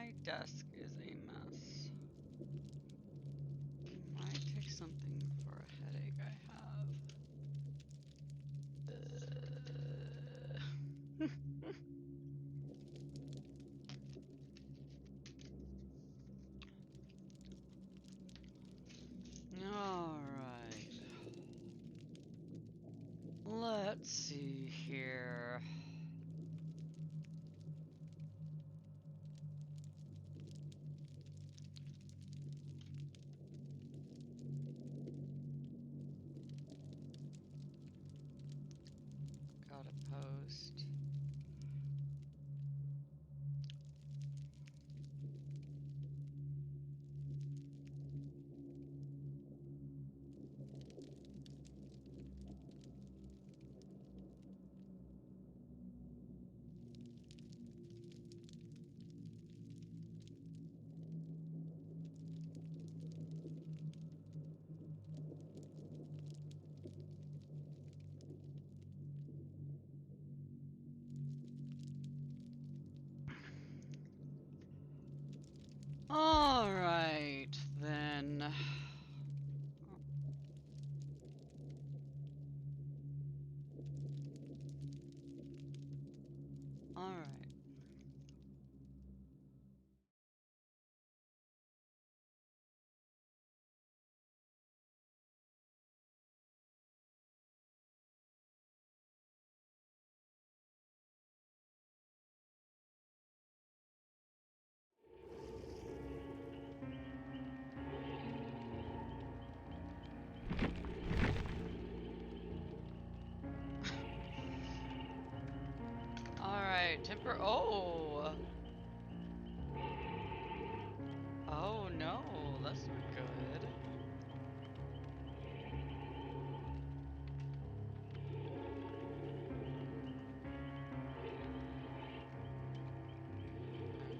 My desk is a mess. Might take something for a headache I have. Alright. Let's see here. Gotta post. Alright, then. Alright. Alright, temper. Oh! Oh no, that's not good.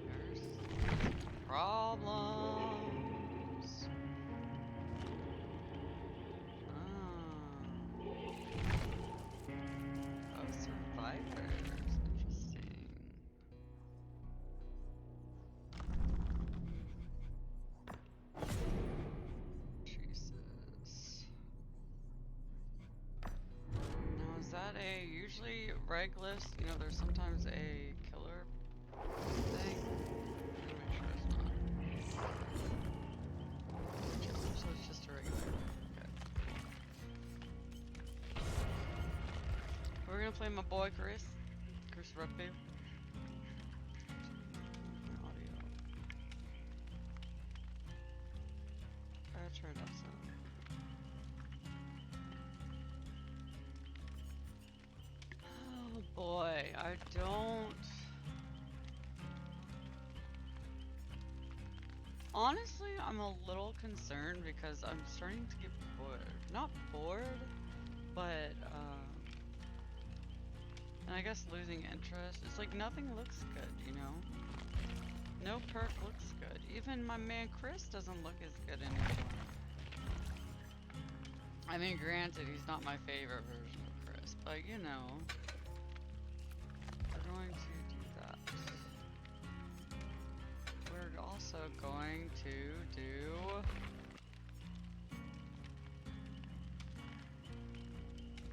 There's problems. Oh, survivors. Interesting. Jesus. Now, is that a usually reg list? You know, there's sometimes a killer thing. Let me make sure it's not. So it's just a regular. Okay. We're gonna play my boy Chris Rugby. Audio. I turn it up some. Oh boy, I don't. Honestly, I'm a little concerned because I'm starting to get bored. Not bored, but and I guess losing interest. It's like nothing looks good, you know? No perk looks good. Even my man Chris doesn't look as good anymore. I mean, granted, he's not my favorite version of Chris, but you know, we're going to do that. We're also going to do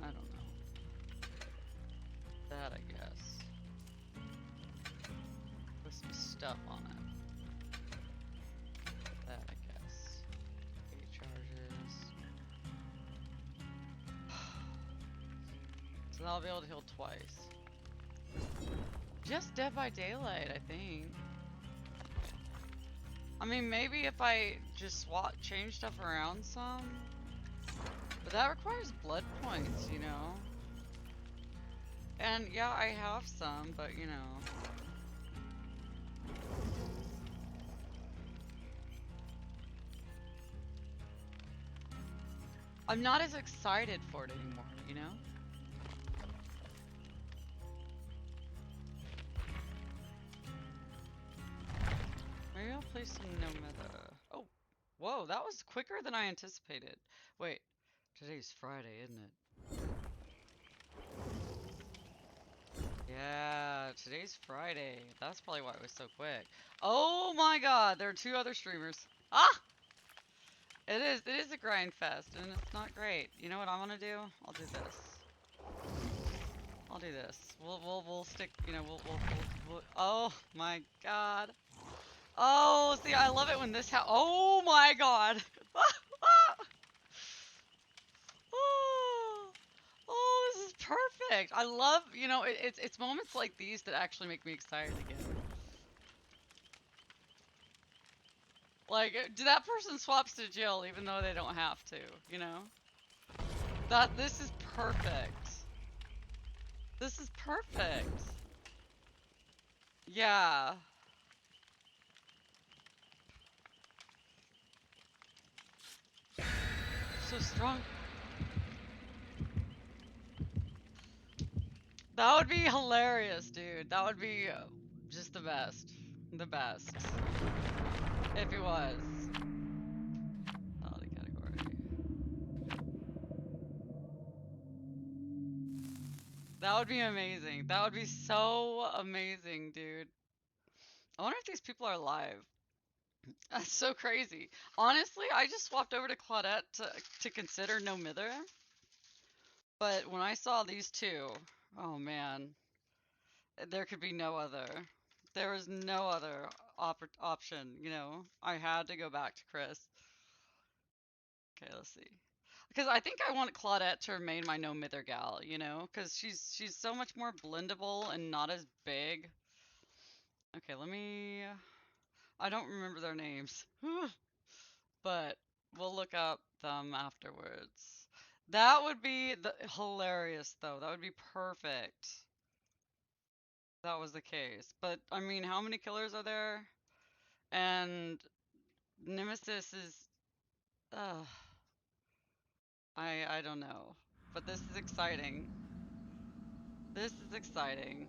I don't know. That, I guess. With some stuff on it. That, I guess. 8 charges. So I'll be able to heal twice. Just Dead by Daylight, I think. I mean, maybe if I just change stuff around some. But that requires blood points, you know? And yeah, I have some, but you know. I'm not as excited for it anymore, you know? Maybe I'll play some no meta. Oh, whoa, that was quicker than I anticipated. Wait, today's Friday, isn't it? Yeah, today's Friday. That's probably why it was so quick. Oh my god, there are two other streamers. Ah! It is a grind fest, and it's not great. You know what I want to do? I'll do this. I'll do this. We'll stick, you know, oh my god. Oh, see, I love it when this oh my god. Oh, oh, this is perfect. I love, you know, it's moments like these that actually make me excited again. Like, do that person swaps to Jill even though they don't have to, you know? This is perfect. This is perfect. Yeah. So strong. That would be hilarious, dude. That would be just the best. The best. If it was. Oh, the category. That would be amazing. That would be so amazing, dude. I wonder if these people are live. That's so crazy. Honestly, I just swapped over to Claudette to consider No Mither. But when I saw these two, oh man, there could be no other. There was no other option, you know? I had to go back to Chris. Okay, let's see. Because I think I want Claudette to remain my No Mither gal, you know? Because she's so much more blendable and not as big. Okay, let me... I don't remember their names. But we'll look up them afterwards. That would be hilarious, though. That would be perfect. That was the case. But, I mean, how many killers are there? And Nemesis is... Uh, I don't know. But this is exciting. This is exciting.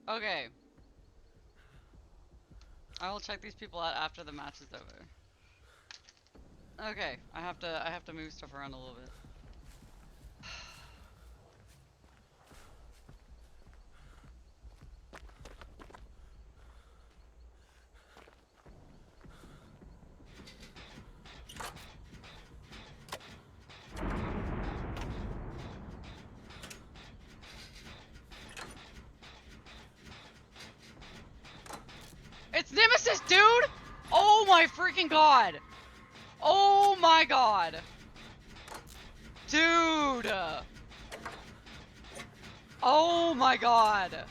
Okay. I will check these people out after the match is over. Okay, I have to move stuff around a little bit. It's Nemesis, dude! Oh my freaking god! Oh my god! Dude! Oh my god!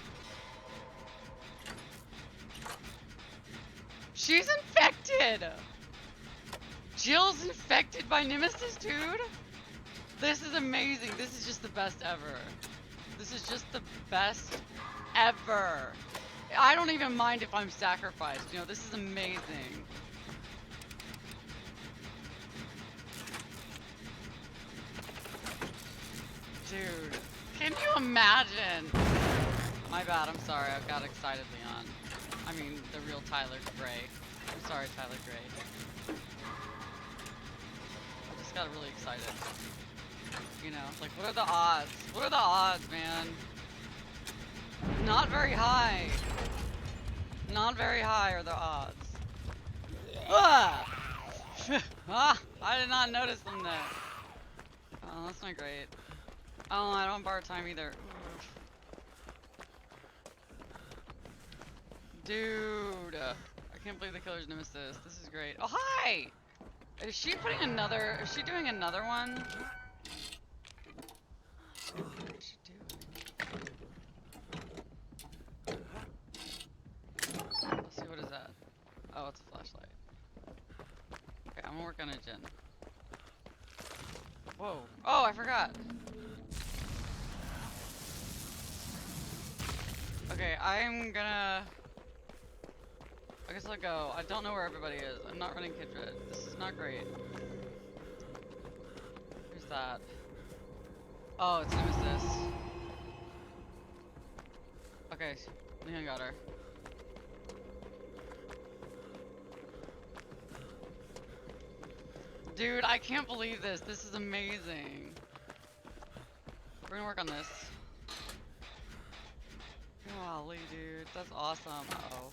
She's infected! Jill's infected by Nemesis, dude? This is amazing. This is just the best ever. This is just the best ever. I don't even mind if I'm sacrificed, you know, this is amazing. Dude, can you imagine? My bad, I'm sorry, I got excited, Leon. I mean, the real Tyler Gray. I'm sorry, Tyler Gray. I just got really excited. You know, like, what are the odds? What are the odds, man? Not very high. Not very high are the odds. Ah! Ah! I did not notice them there. Oh, that's not great. Oh, I don't borrow time either. Dude. I can't believe the killer's nemesis. This is great. Oh, hi! Is she putting another... Is she doing another one? What is she doing? Let's see, what is that? Oh, it's a flashlight. Okay, I'm gonna work on a gen. Whoa. Oh, I forgot! Okay, I'm gonna... I guess I'll go. I don't know where everybody is. I'm not running Kindred. This is not great. Who's that? Oh, it's Nemesis. Okay, Leon got her. Dude, I can't believe this. This is amazing. We're gonna work on this. Golly, dude, that's awesome. Uh-oh.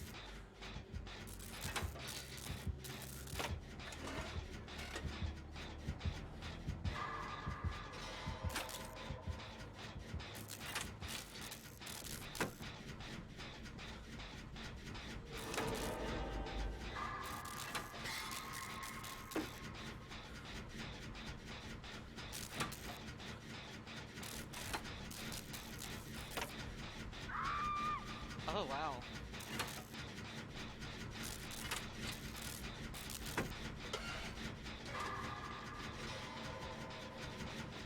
Oh, wow.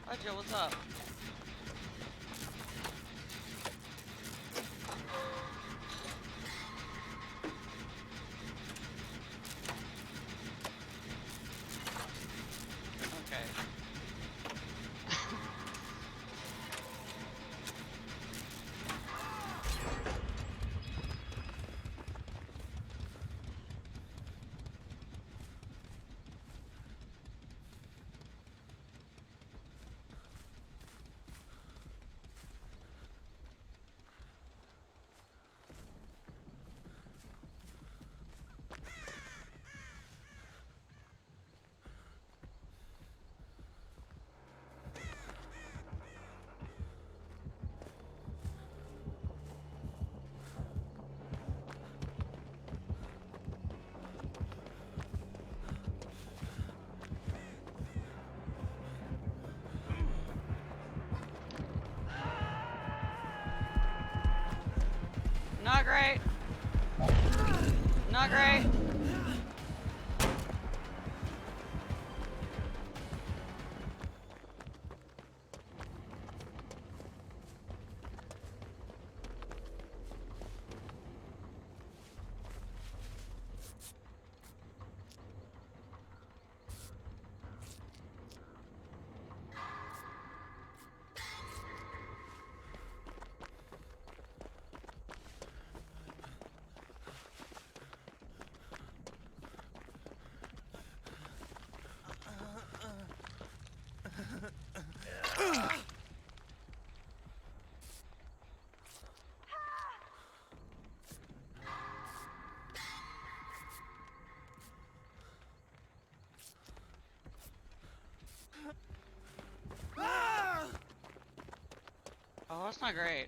Hi, Jill, what's up? Okay. Not great. Not great. Oh, that's not great.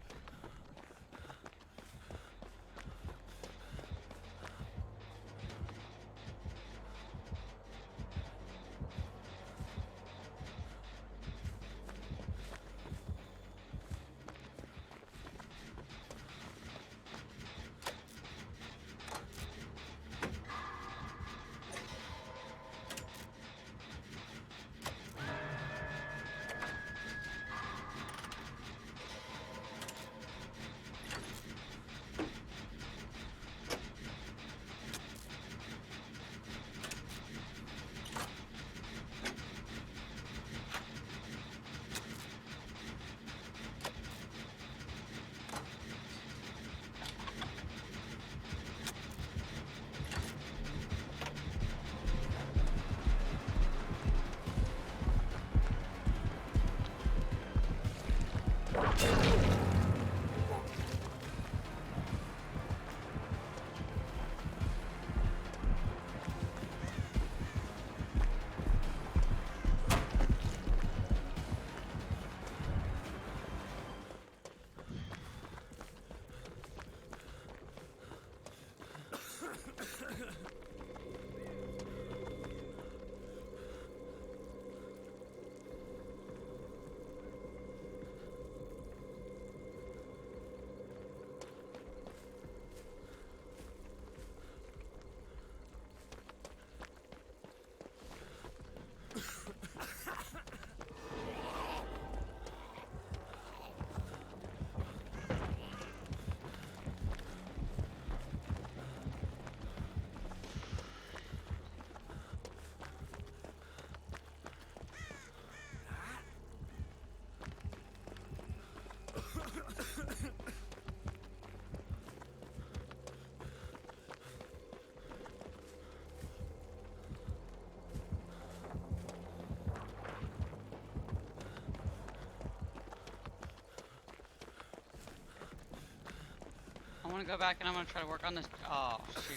gonna go back and I'm gonna try to work on this. Oh, shoot.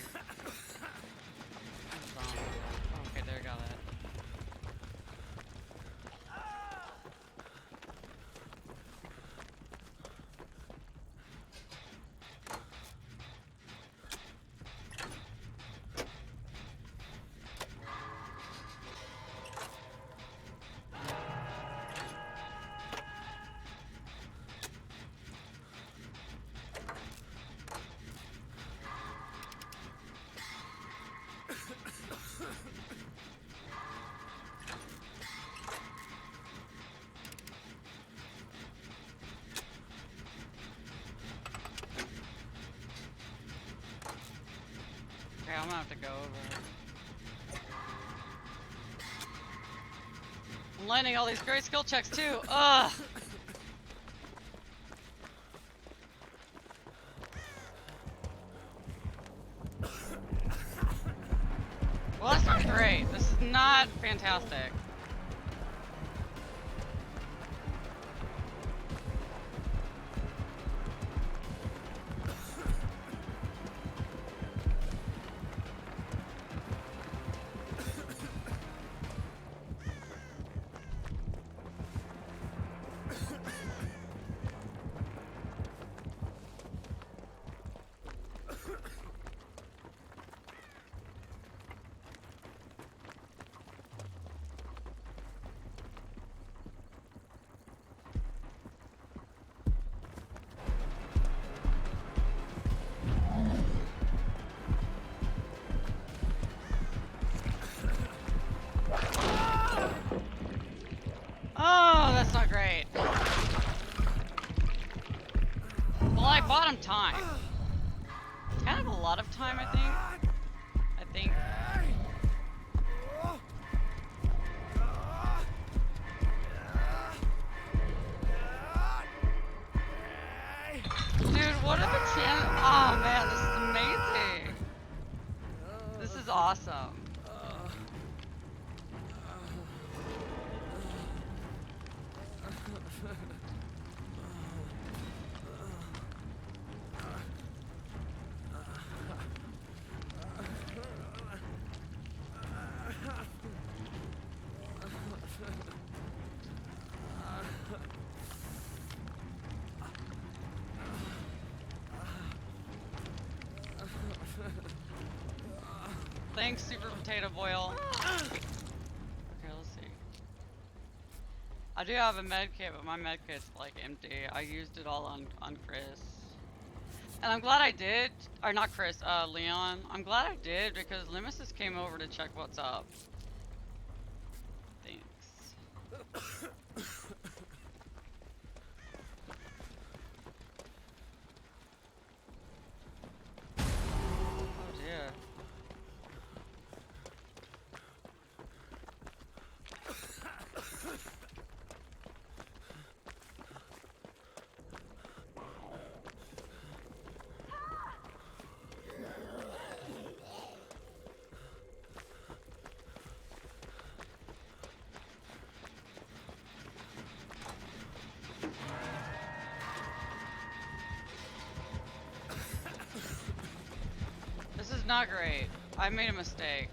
What's wrong? Okay, there, got it. Okay, I'm gonna have to go over. I'm landing all these great skill checks too. Ugh. Well, that's not great. This is not fantastic. Oh, that's not great. Well, I bought him time. Kind of a lot of time, I think. Dude, what are the chances? Oh man, this is amazing. This is awesome. Thanks, Super Potato Boil. Okay, let's see. I do have a med kit, but my med kit's like empty. I used it all on Chris. And I'm glad I did. Or not Chris, Leon. I'm glad I did because Nemesis came over to check what's up. Thanks. Oh dear. This is not great. I made a mistake.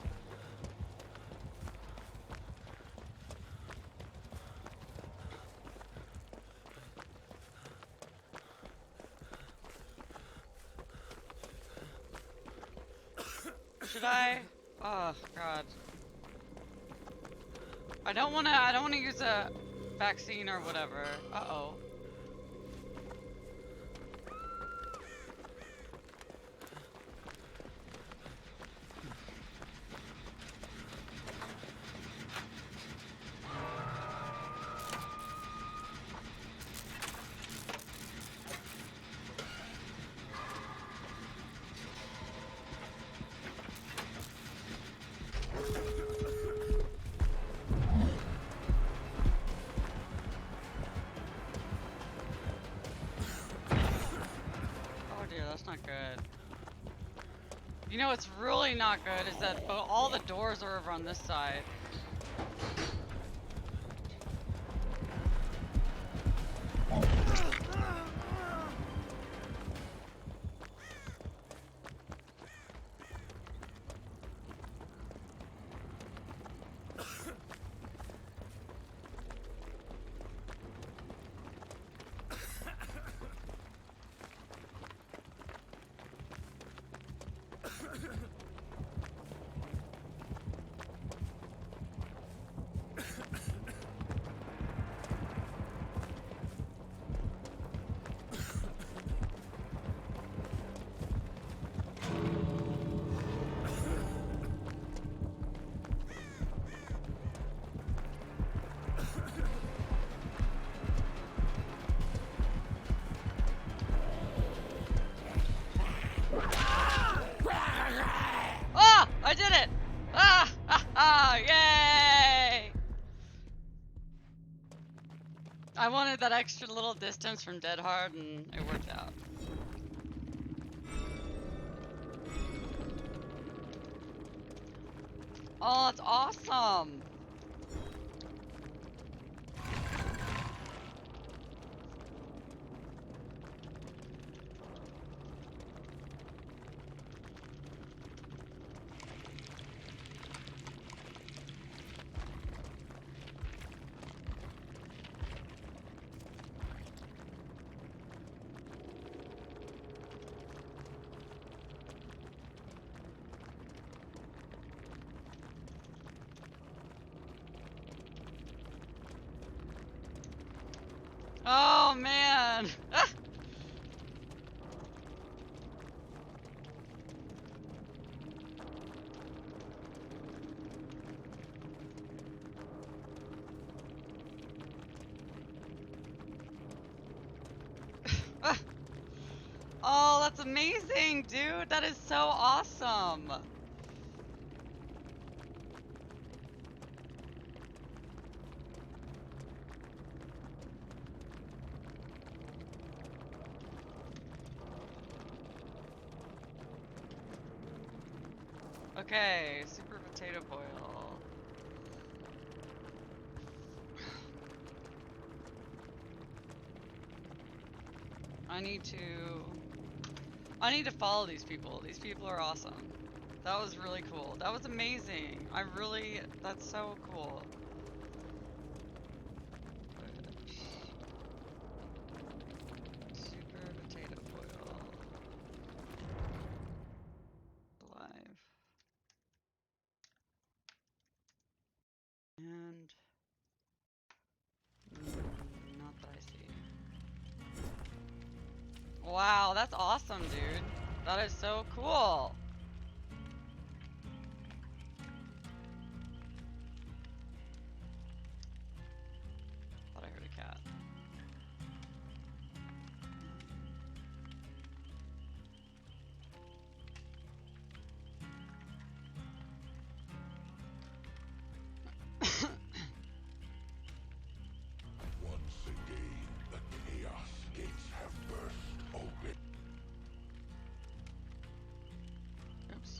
Should I? Oh god. I don't wanna use a vaccine or whatever. Uh-oh. That's not good. You know what's really not good is that all the doors are over on this side. I wanted that extra little distance from Dead Hard, and it worked out. Oh, that's awesome! Oh man! Oh, that's amazing, dude! That is so awesome! Okay, super potato boil. I need to follow these people. These people are awesome. That was really cool. That was amazing. That's so cool. Super potato boil. Live. And not that I see. Wow, that's awesome, dude. That is so cool. Thought I heard a cat. Once again, the chaos gates have burst open. Oops.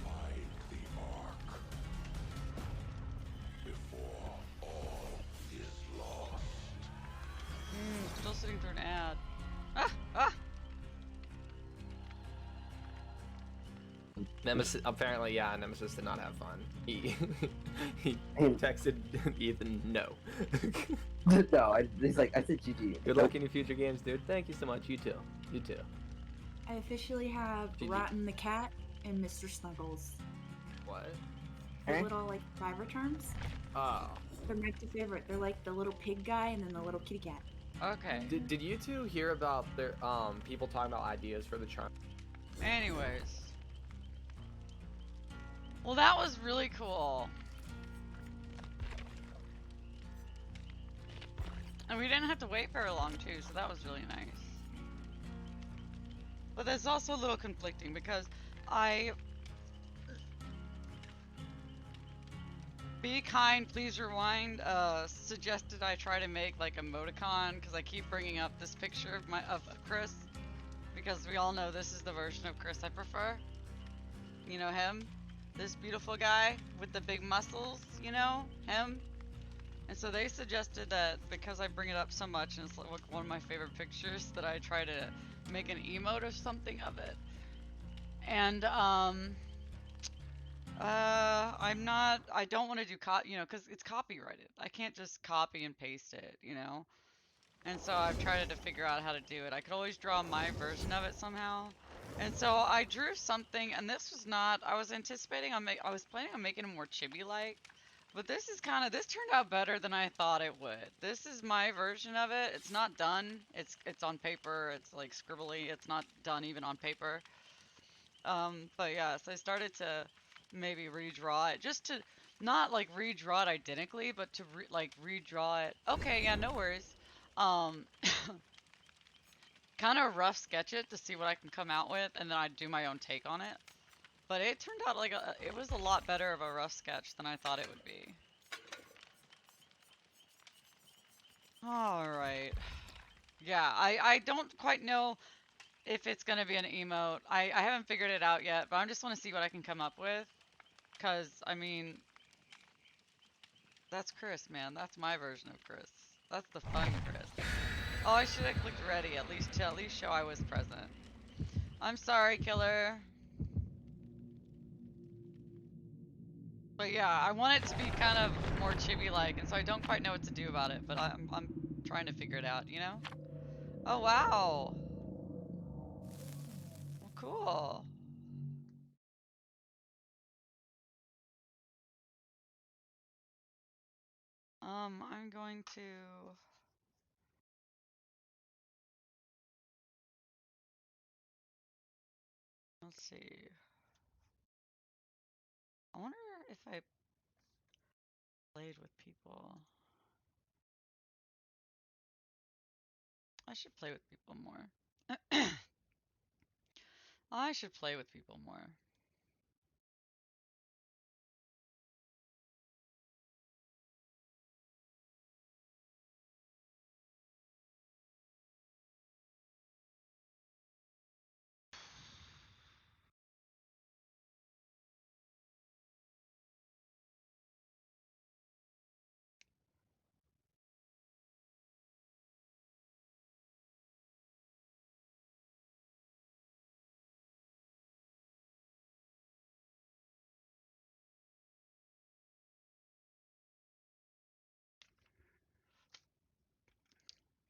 Find the Ark before all is lost. Still sitting through an ad. Ah! Ah! Nemesis, apparently, yeah, Nemesis did not have fun. He texted Ethan, no. No, he's like, I said GG. Good luck in your future games, dude. Thank you so much. You too. You too. I officially have GG. Rotten the Cat and Mr. Snuggles. What? The Eh? little, like, fiber terms. Oh. They're my two favorite. They're like the little pig guy and then the little kitty cat. Okay. Did you two hear about their people talking about ideas for the charm? Anyways. Well, that was really cool. And we didn't have to wait very long, too, so that was really nice. But there's also a little conflicting because Be Kind, Please Rewind suggested I try to make like emoticon because I keep bringing up this picture of Chris because we all know this is the version of Chris I prefer. You know him? This beautiful guy with the big muscles, you know? Him? And so they suggested that because I bring it up so much and it's like one of my favorite pictures that I try to make an emote or something of it. And I don't want to do because it's copyrighted. I can't just copy and paste it, you know? And so I've tried to figure out how to do it. I could always draw my version of it somehow. And so I drew something, and this was not, I was anticipating, I was planning on making it more chibi-like, but this turned out better than I thought it would. This is my version of it. It's not done. It's on paper. It's like scribbly. It's not done even on paper. But yeah, so I started to maybe redraw it, just to not like redraw it identically, but to redraw it. Okay, yeah, no worries. Um, kind of rough sketch it to see what I can come out with, and then I do my own take on it. But it turned out like it was a lot better of a rough sketch than I thought it would be. Alright. Yeah, I don't quite know if it's gonna be an emote. I haven't figured it out yet, but I just want to see what I can come up with. Because, I mean, that's Chris, man. That's my version of Chris. That's the fun Chris. Oh, I should have clicked ready at least to show I was present. I'm sorry, killer. But yeah, I want it to be kind of more chibi-like, and so I don't quite know what to do about it, but I'm trying to figure it out, you know? Oh, wow. Well, cool. I'm going to... Let's see. I wonder if I played with people. I should play with people more. I should play with people more.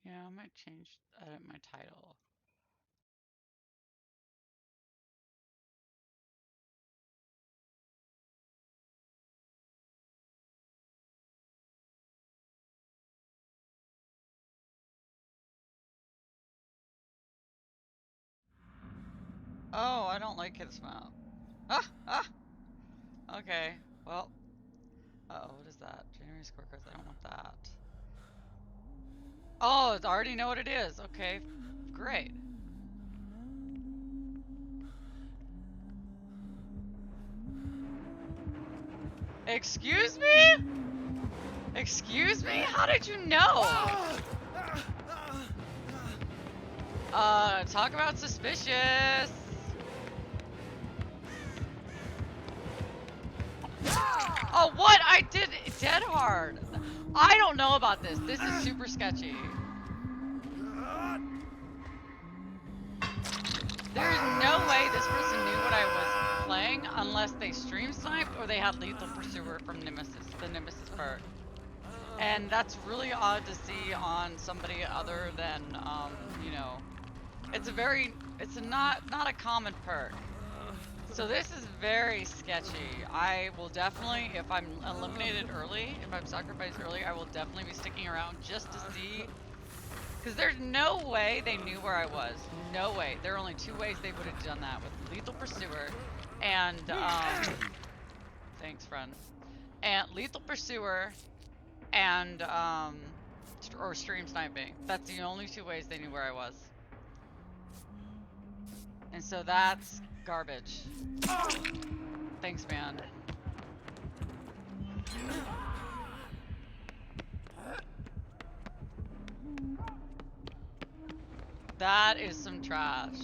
Yeah, I might edit my title. Oh, I don't like his mouth. Ah! Ah! Okay, well. Uh-oh, what is that? January scorecards, I don't want that. Oh, I already know what it is. Okay, great. Excuse me? Excuse me? How did you know? Talk about suspicious. Oh, what? I did dead hard. I don't know about this. This is super sketchy. There's no way this person knew what I was playing unless they stream sniped or they had Lethal Pursuer from Nemesis, the Nemesis perk. And that's really odd to see on somebody other than, you know, it's not a common perk. So this is very sketchy. I will definitely, if I'm eliminated early, if I'm sacrificed early, I will definitely be sticking around just to see. Because there's no way they knew where I was. No way. There are only two ways they would have done that, with Lethal Pursuer and, thanks, friend. And Lethal Pursuer and, or stream sniping. That's the only two ways they knew where I was. And so that's garbage. Thanks, man. That is some trash.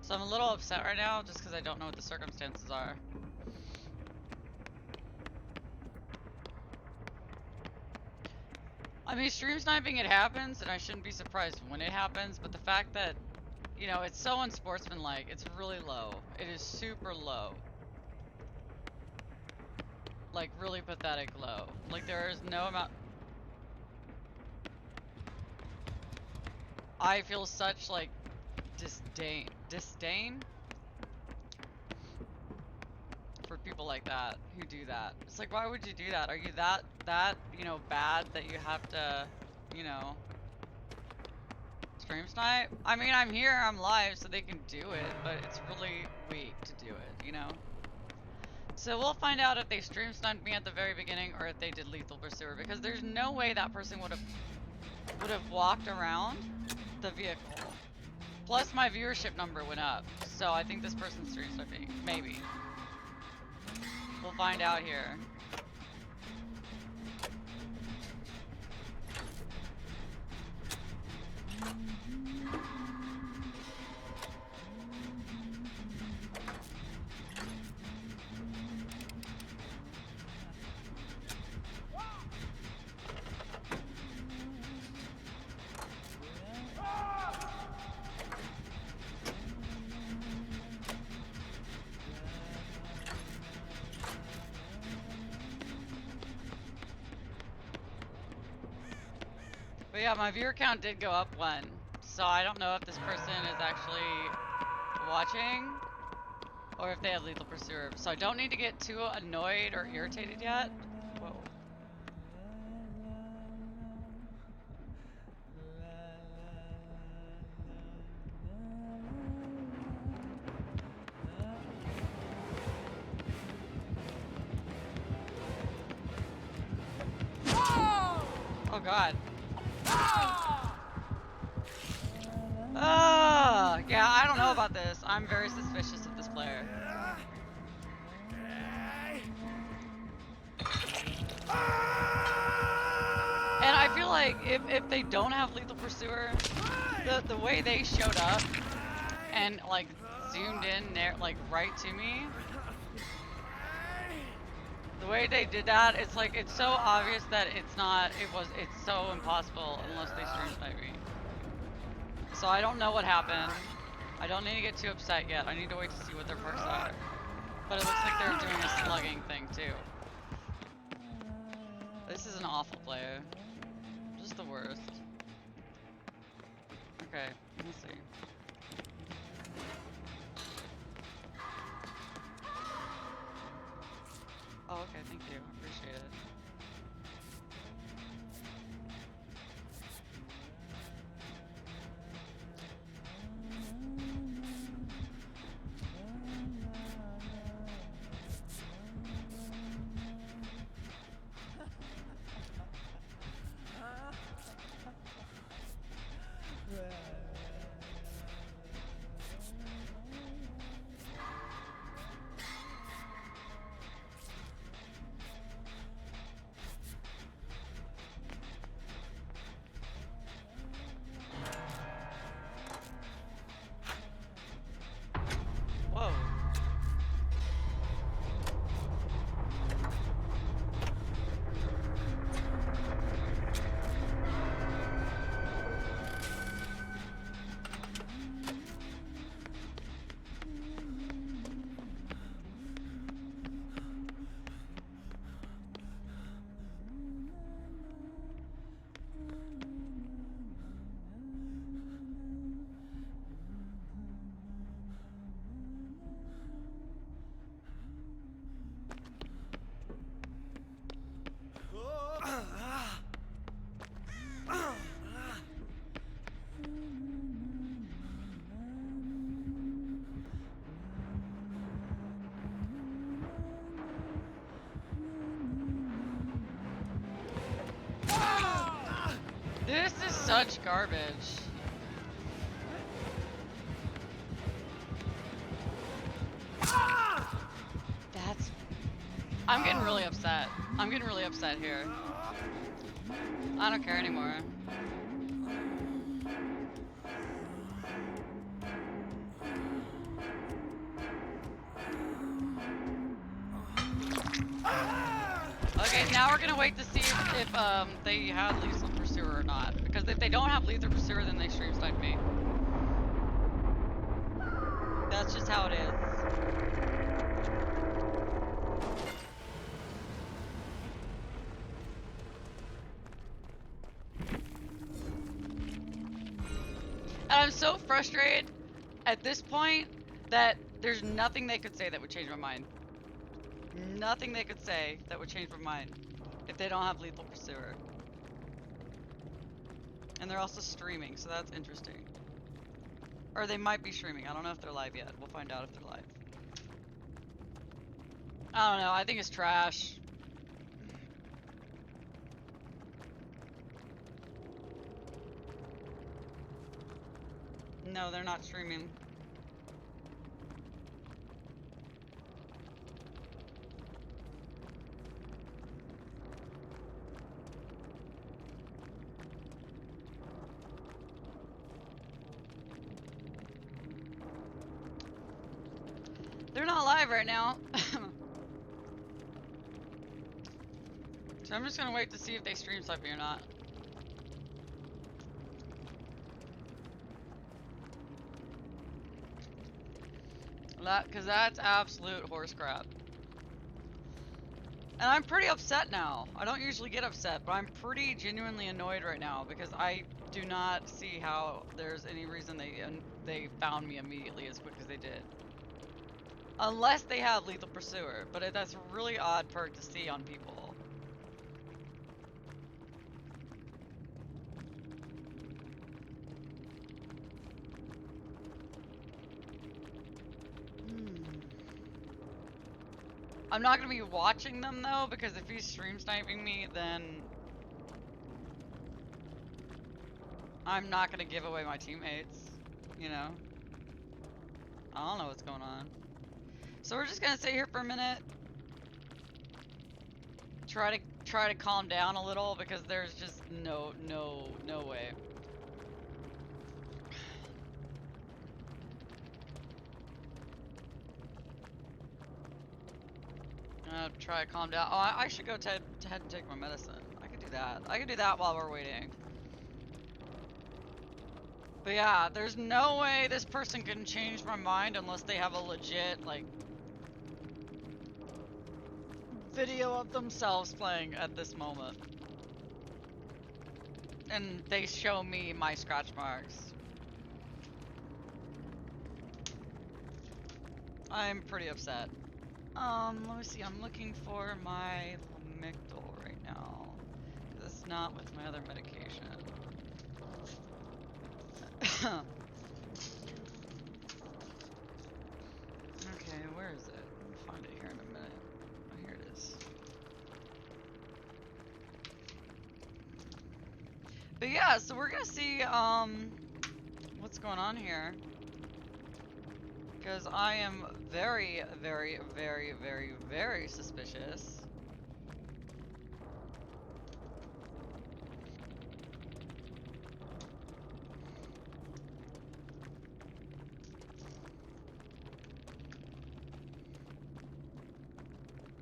So I'm a little upset right now just because I don't know what the circumstances are. I mean, stream sniping, it happens, and I shouldn't be surprised when it happens, but the fact that, you know, it's so unsportsmanlike, it's really low. It is super low. Like, really pathetic low. Like, there is no amount... I feel such, like, disdain for people like that who do that. It's like, why would you do that? Are you that, you know, bad that you have to, you know, stream snipe? I mean, I'm here, I'm live, so they can do it, but it's really weak to do it, you know? So we'll find out if they stream sniped me at the very beginning or if they did Lethal Pursuer, because there's no way that person would have walked around the vehicle. Plus my viewership number went up, So I think this person's stream sniping. Maybe. We'll find out here. But yeah, my viewer count did go up one. So I don't know if this person is actually watching or if they have lethal pursuer. So I don't need to get too annoyed or irritated yet. Whoa. Oh god. Yeah, I don't know about this. I'm very suspicious of this player. And I feel like if they don't have lethal pursuer, the way they showed up and like zoomed in there like right to me, the way they did that, it's like it's so obvious that it's so impossible unless they stream snipe me. So I don't know what happened. I don't need to get too upset yet. I need to wait to see what their perks are. But it looks like they're doing a slugging thing too. This is an awful player. Just the worst. Okay, we'll see. Oh, okay, thank you. I appreciate it. Whoa. This is such garbage. I'm getting really upset. I'm getting really upset here. I don't care anymore. Okay, now we're gonna wait to see if they have lethal pursuer or not. Because if they don't have lethal pursuer, then they stream snipe me. That's just how it is. And I'm so frustrated at this point that there's nothing they could say that would change my mind. Nothing they could say that would change my mind if they don't have lethal pursuer. And they're also streaming, so that's interesting. Or they might be streaming. I don't know if they're live yet. We'll find out if they're live. I don't know. I think it's trash. No, they're not streaming. live right now. So I'm just gonna wait to see if they stream snipe me or not. Cause that's absolute horse crap. And I'm pretty upset now. I don't usually get upset, but I'm pretty genuinely annoyed right now because I do not see how there's any reason they found me immediately as quick as they did. Unless they have Lethal Pursuer, but that's a really odd perk to see on people. I'm not gonna be watching them though, because if he's stream sniping me, then I'm not gonna give away my teammates, you know? I don't know what's going on. So we're just gonna sit here for a minute. Try to calm down a little because there's just no way. Try to calm down. Oh, I should go head and take my medicine. I could do that. I could do that while we're waiting. But yeah, there's no way this person can change my mind unless they have a legit, like, video of themselves playing at this moment. And they show me my scratch marks. I'm pretty upset. Let me see, I'm looking for my Lamictal right now. It's not with my other medication. Okay, where is it? I'll find it here in a minute. Oh, here it is. But yeah, so we're gonna see, what's going on here. Because I am very, very, very, very, very suspicious.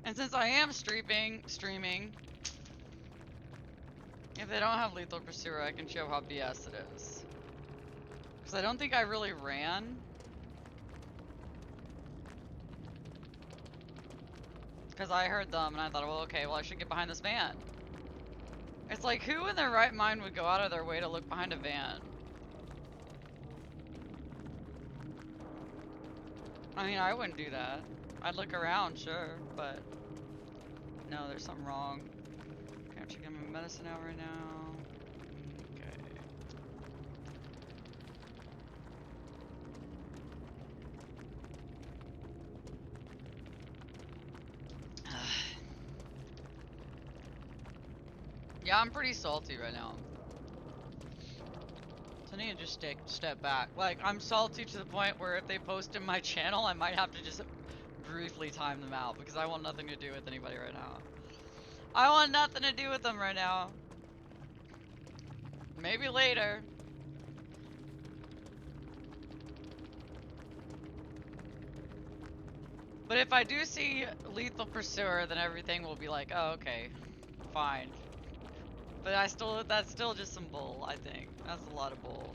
And since I am streaming, if they don't have Lethal Pursuer, I can show how BS it is. Because I don't think I really ran. Because I heard them and I thought, well, okay, well, I should get behind this van. It's like, who in their right mind would go out of their way to look behind a van? I mean, I wouldn't do that. I'd look around, sure, but no, there's something wrong. Okay, I'm checking my medicine out right now. Okay. Yeah, I'm pretty salty right now. So I need to just step back. Like, I'm salty to the point where if they post in my channel, I might have to just briefly time them out because I want nothing to do with anybody right now. I want nothing to do with them right now. Maybe later. But if I do see Lethal Pursuer, then everything will be like, oh, okay, fine. But that's still just some bull, I think. That's a lot of bull.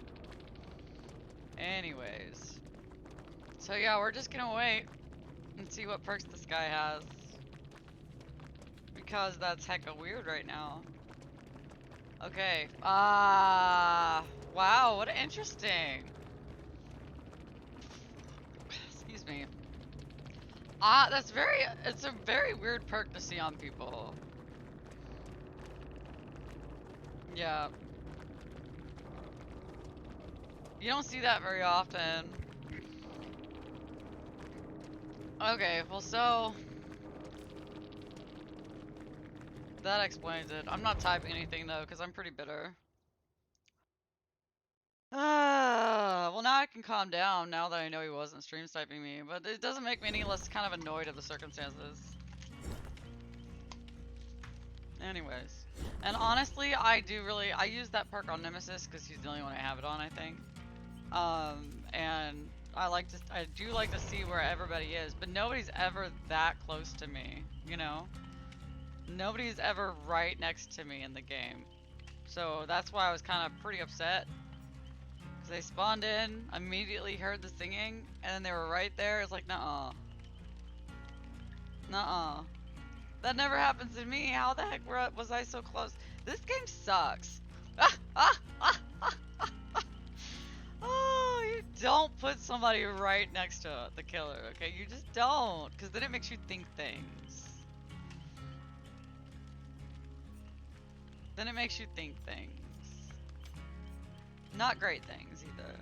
Anyways. So yeah, we're just gonna wait and see what perks this guy has. Because that's hecka weird right now. Okay. Wow, what interesting. Excuse me. It's a very weird perk to see on people. Yeah. You don't see that very often. Okay, well, so that explains it. I'm not typing anything though, because I'm pretty bitter. Well, now I can calm down now that I know he wasn't stream sniping me, but it doesn't make me any less kind of annoyed at the circumstances. Anyways. And honestly, I use that perk on Nemesis because he's the only one I have it on, I think. And I do like to see where everybody is, but nobody's ever that close to me, you know? Nobody's ever right next to me in the game. So that's why I was kind of pretty upset. Because they spawned in, immediately heard the singing, and then they were right there. It's like, nuh-uh. Nuh-uh. That never happens to me. How the heck was I so close? This game sucks. Oh, you don't put somebody right next to the killer, okay? You just don't, because then it makes you think things. Then it makes you think things. Not great things, either.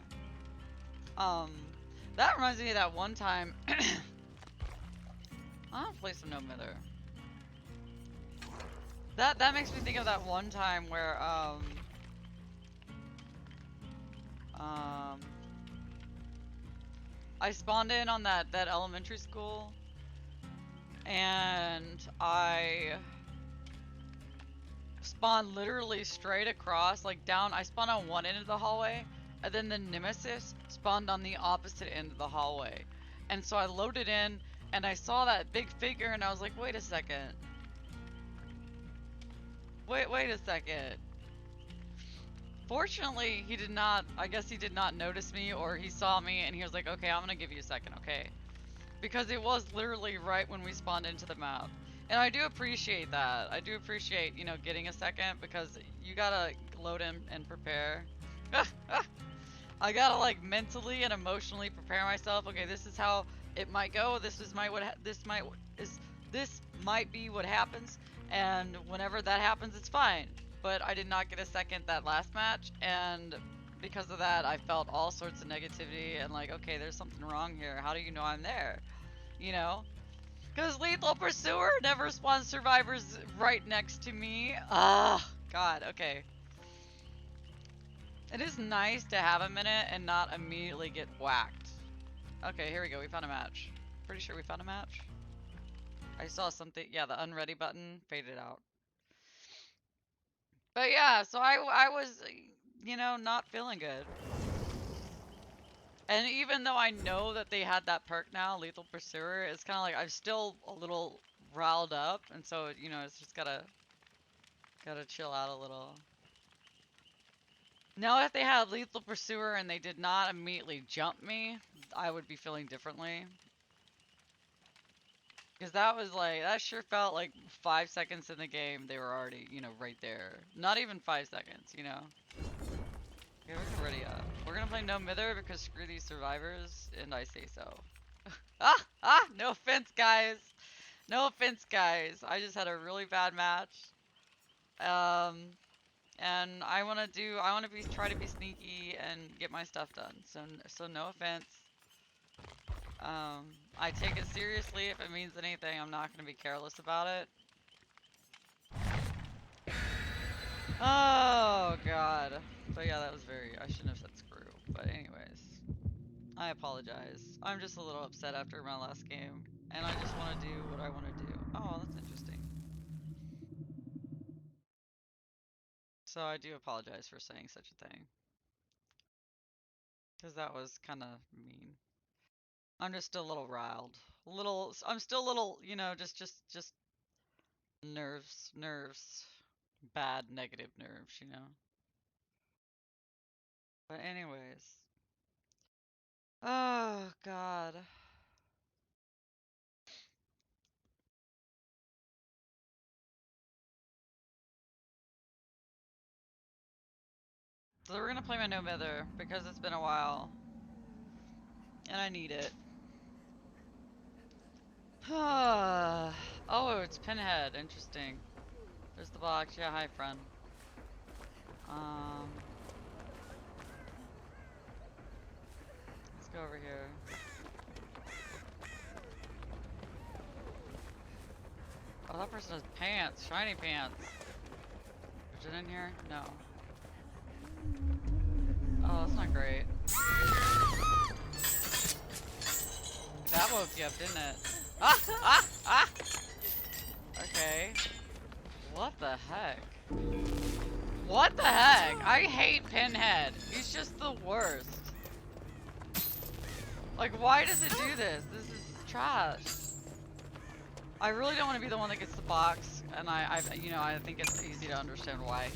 That reminds me of that one time... I'll play some No Mither. That makes me think of that one time where, I spawned in on that elementary school, and I spawned literally straight across, like down. I spawned on one end of the hallway, and then the nemesis spawned on the opposite end of the hallway. And so I loaded in, and I saw that big figure, and I was like, wait a second. Wait a second. Fortunately, he did not, I guess he did not notice me, or he saw me and he was like, okay, I'm gonna give you a second, okay? Because it was literally right when we spawned into the map. And I do appreciate that. I do appreciate, you know, getting a second, because you gotta load in and prepare. I gotta like mentally and emotionally prepare myself. Okay, this is how it might go. This might be what happens. And whenever that happens, it's fine. But I did not get a second that last match, and because of that, I felt all sorts of negativity and like, okay, there's something wrong here. How do you know I'm there? You know? Because Lethal Pursuer never spawns survivors right next to me. Ah, God, okay. It is nice to have a minute and not immediately get whacked. Okay, here we go. We found a match. Pretty sure we found a match. I saw something. Yeah, the unready button faded out. But yeah, so I was, you know, not feeling good. And even though I know that they had that perk now, Lethal Pursuer, it's kind of like I'm still a little riled up, and so, you know, it's just gotta chill out a little. Now, if they had Lethal Pursuer and they did not immediately jump me, I would be feeling differently. Because that was like, that sure felt like 5 seconds in the game, they were already, you know, right there. Not even 5 seconds, you know? Okay, we're ready up. We're gonna play No Mither because screw these survivors, and I say so. No offense, guys. No offense, guys. I just had a really bad match. And I wanna try to be sneaky and get my stuff done. So no offense. I take it seriously if it means anything. I'm not gonna be careless about it. Oh God. But yeah, that was I shouldn't have said screw. But anyways, I apologize. I'm just a little upset after my last game, and I just want to do what I want to do. Oh, that's interesting. So I do apologize for saying such a thing, because that was kind of mean. I'm just a little riled. I'm still a little, you know, just nerves. Bad, negative nerves, you know. But anyways. Oh, God. So we're gonna play my No Mither, because it's been a while. And I need it. Oh, it's Pinhead. Interesting. There's the box. Yeah, hi, friend. Let's go over here. Oh, that person has pants. Shiny pants. Is it in here? No. Oh, that's not great. That woke you up, didn't it? Ah! Okay. What the heck? What the heck? I hate Pinhead. He's just the worst. Like, why does it do this? This is trash. I really don't want to be the one that gets the box, and I think it's easy to understand why.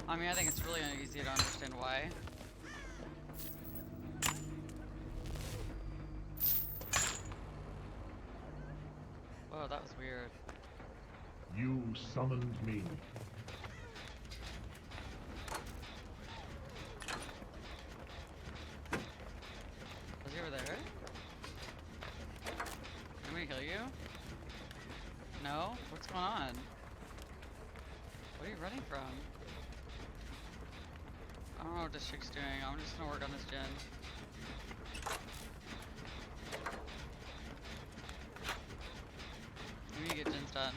I mean, I think it's really easy to understand why. Whoa, that was weird. You summoned me. Was he over there? Can we kill you? No? What's going on? What are you running from? I don't know what this chick's doing. I'm just gonna work on this gen. We need to get gens done.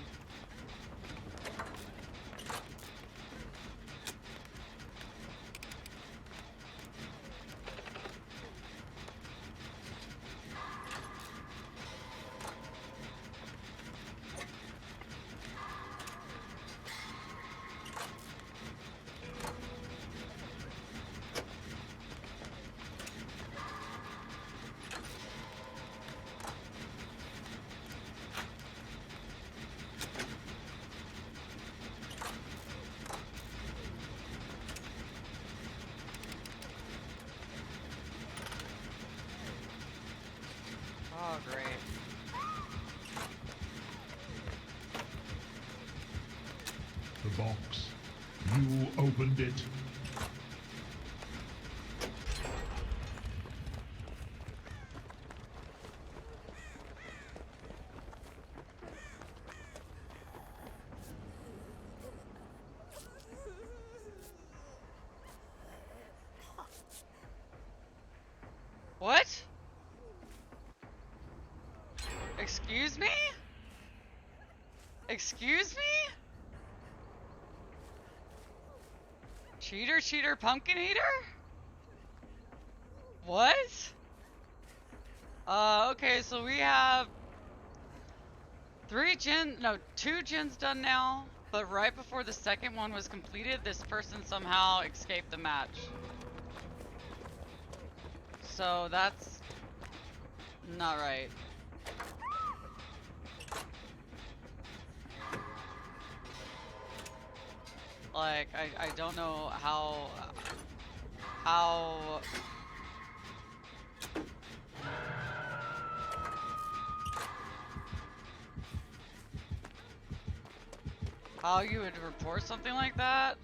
Oh, great. The box. You opened it. What? Excuse me? Excuse me? Cheater, cheater, pumpkin eater? What? Okay, so we have two gens done now, but right before the second one was completed, this person somehow escaped the match. So that's not right. Like, I don't know how you would report something like that.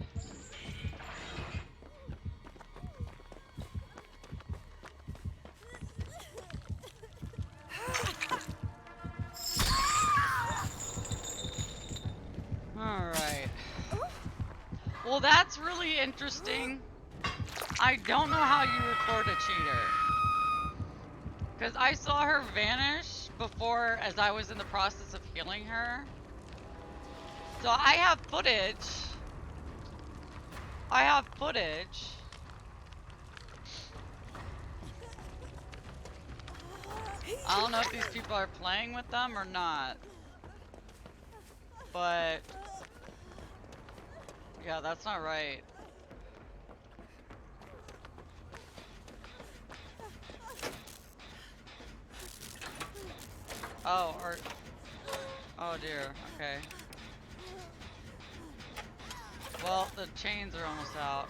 Alright. Well, that's really interesting. I don't know how you report a cheater. Because I saw her vanish before as I was in the process of healing her. So I have footage. I have footage. I don't know if these people are playing with them or not. But yeah, that's not right. Oh, or oh dear, okay. Well, the chains are almost out.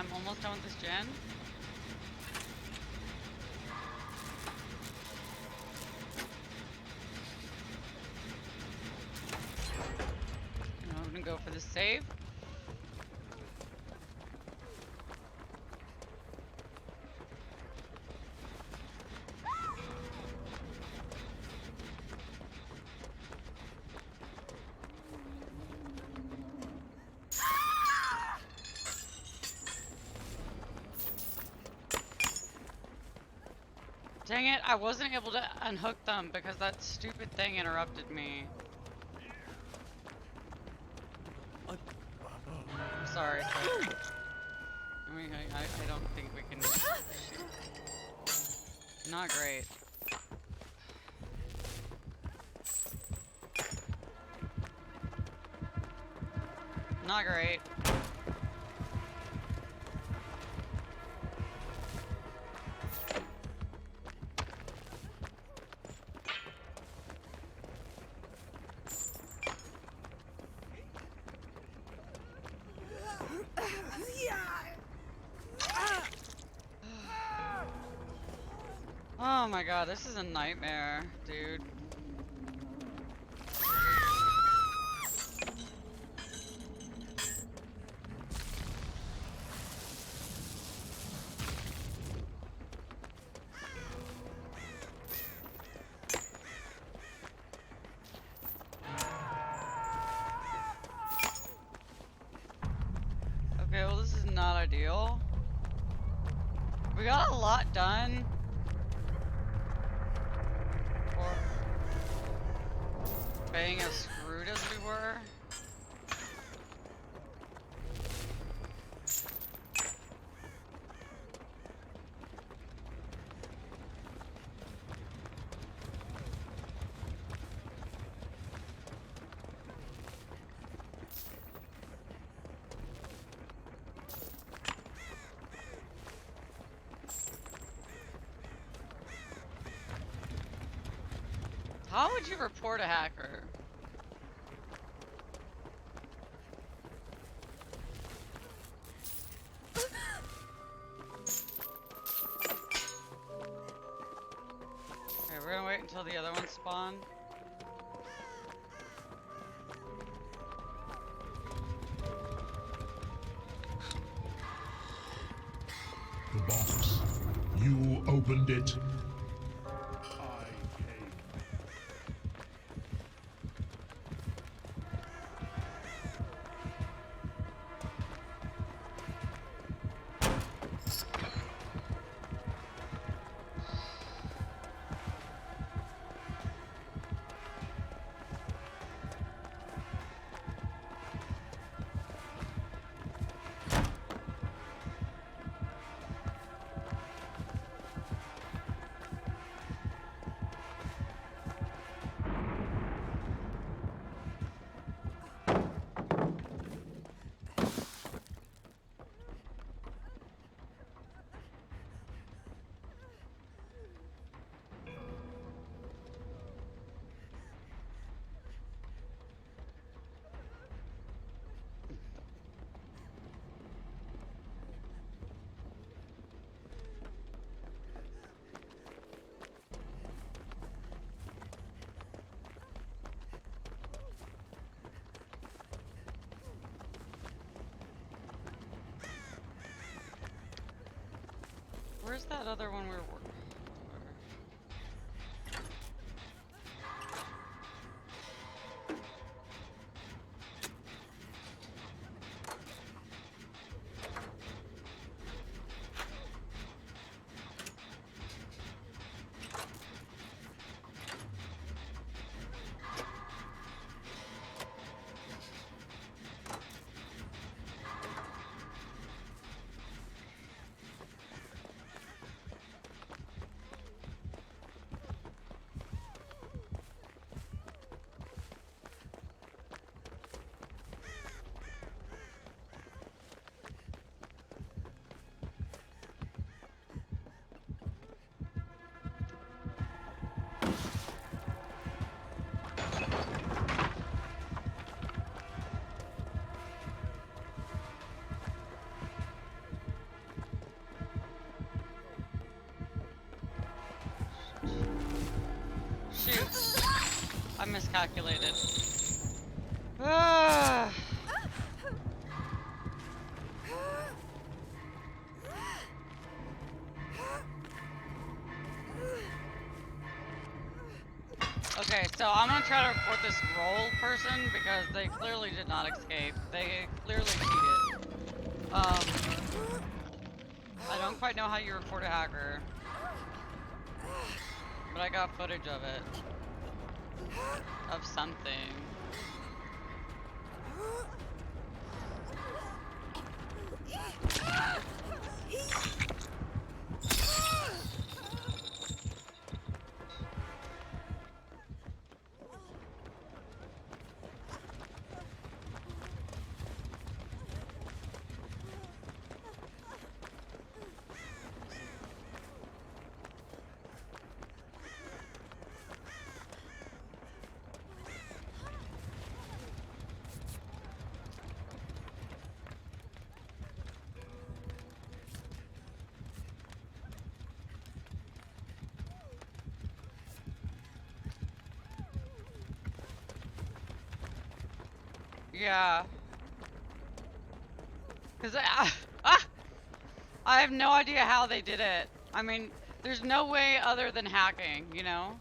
I'm almost done with this gen. And I'm gonna go for the save. Dang it, I wasn't able to unhook them because that stupid thing interrupted me. I'm sorry. I mean, I don't think we can... Not great. Not great. Oh my god, this is a nightmare, dude. Okay, well this is not ideal. We got a lot done. For being as screwed as we were. How would you report a hacker? Okay, we're gonna wait until the other ones spawn. The box. You opened it. Where's that other one we were working? miscalculated. Ah. Okay, so I'm gonna try to report this roll person because they clearly did not escape. They clearly cheated. I don't quite know how you report a hacker, but I got footage of it. Of something. Yeah. Cause I have no idea how they did it. I mean, there's no way other than hacking, you know?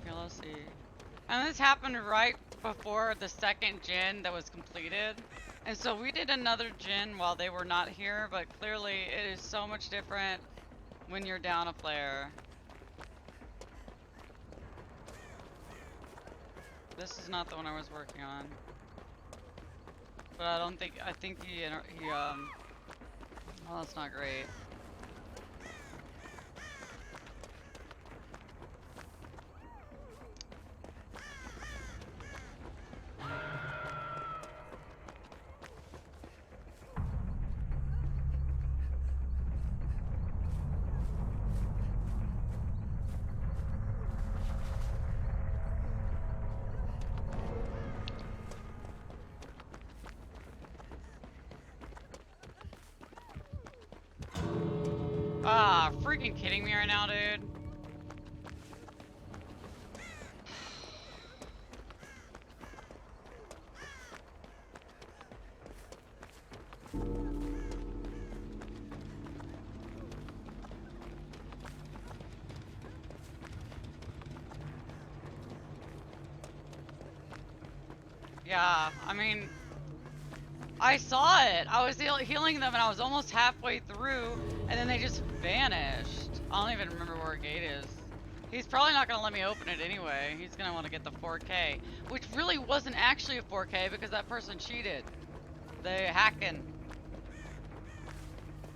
Okay, let's see. And this happened right before the second gen that was completed. And so we did another gen while they were not here, but clearly it is so much different when you're down a player. This is not the one I was working on. But I think well, that's not great. Ah, freaking kidding me right now, dude. Yeah, I mean, I saw it. I was healing them and I was almost halfway through and then they just vanished. I don't even remember where a gate is. He's probably not gonna let me open it anyway. He's gonna want to get the 4K, which really wasn't actually a 4K because that person cheated. They hacking,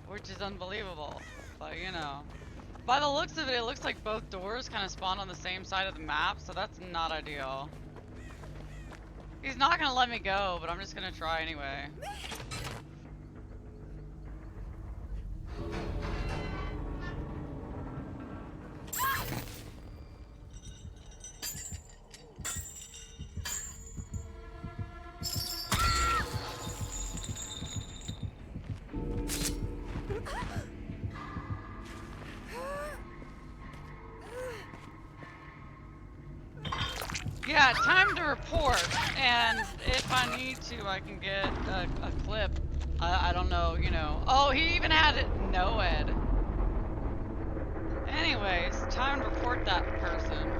which is unbelievable. But you know, by the looks of it, it looks like both doors kind of spawn on the same side of the map, so that's not ideal. He's not gonna let me go, but I'm just gonna try anyway. Yeah, time to report, and if I need to, I can get a clip. I don't know, you know. Oh, he even had it, Noed. Anyways, time to report that person.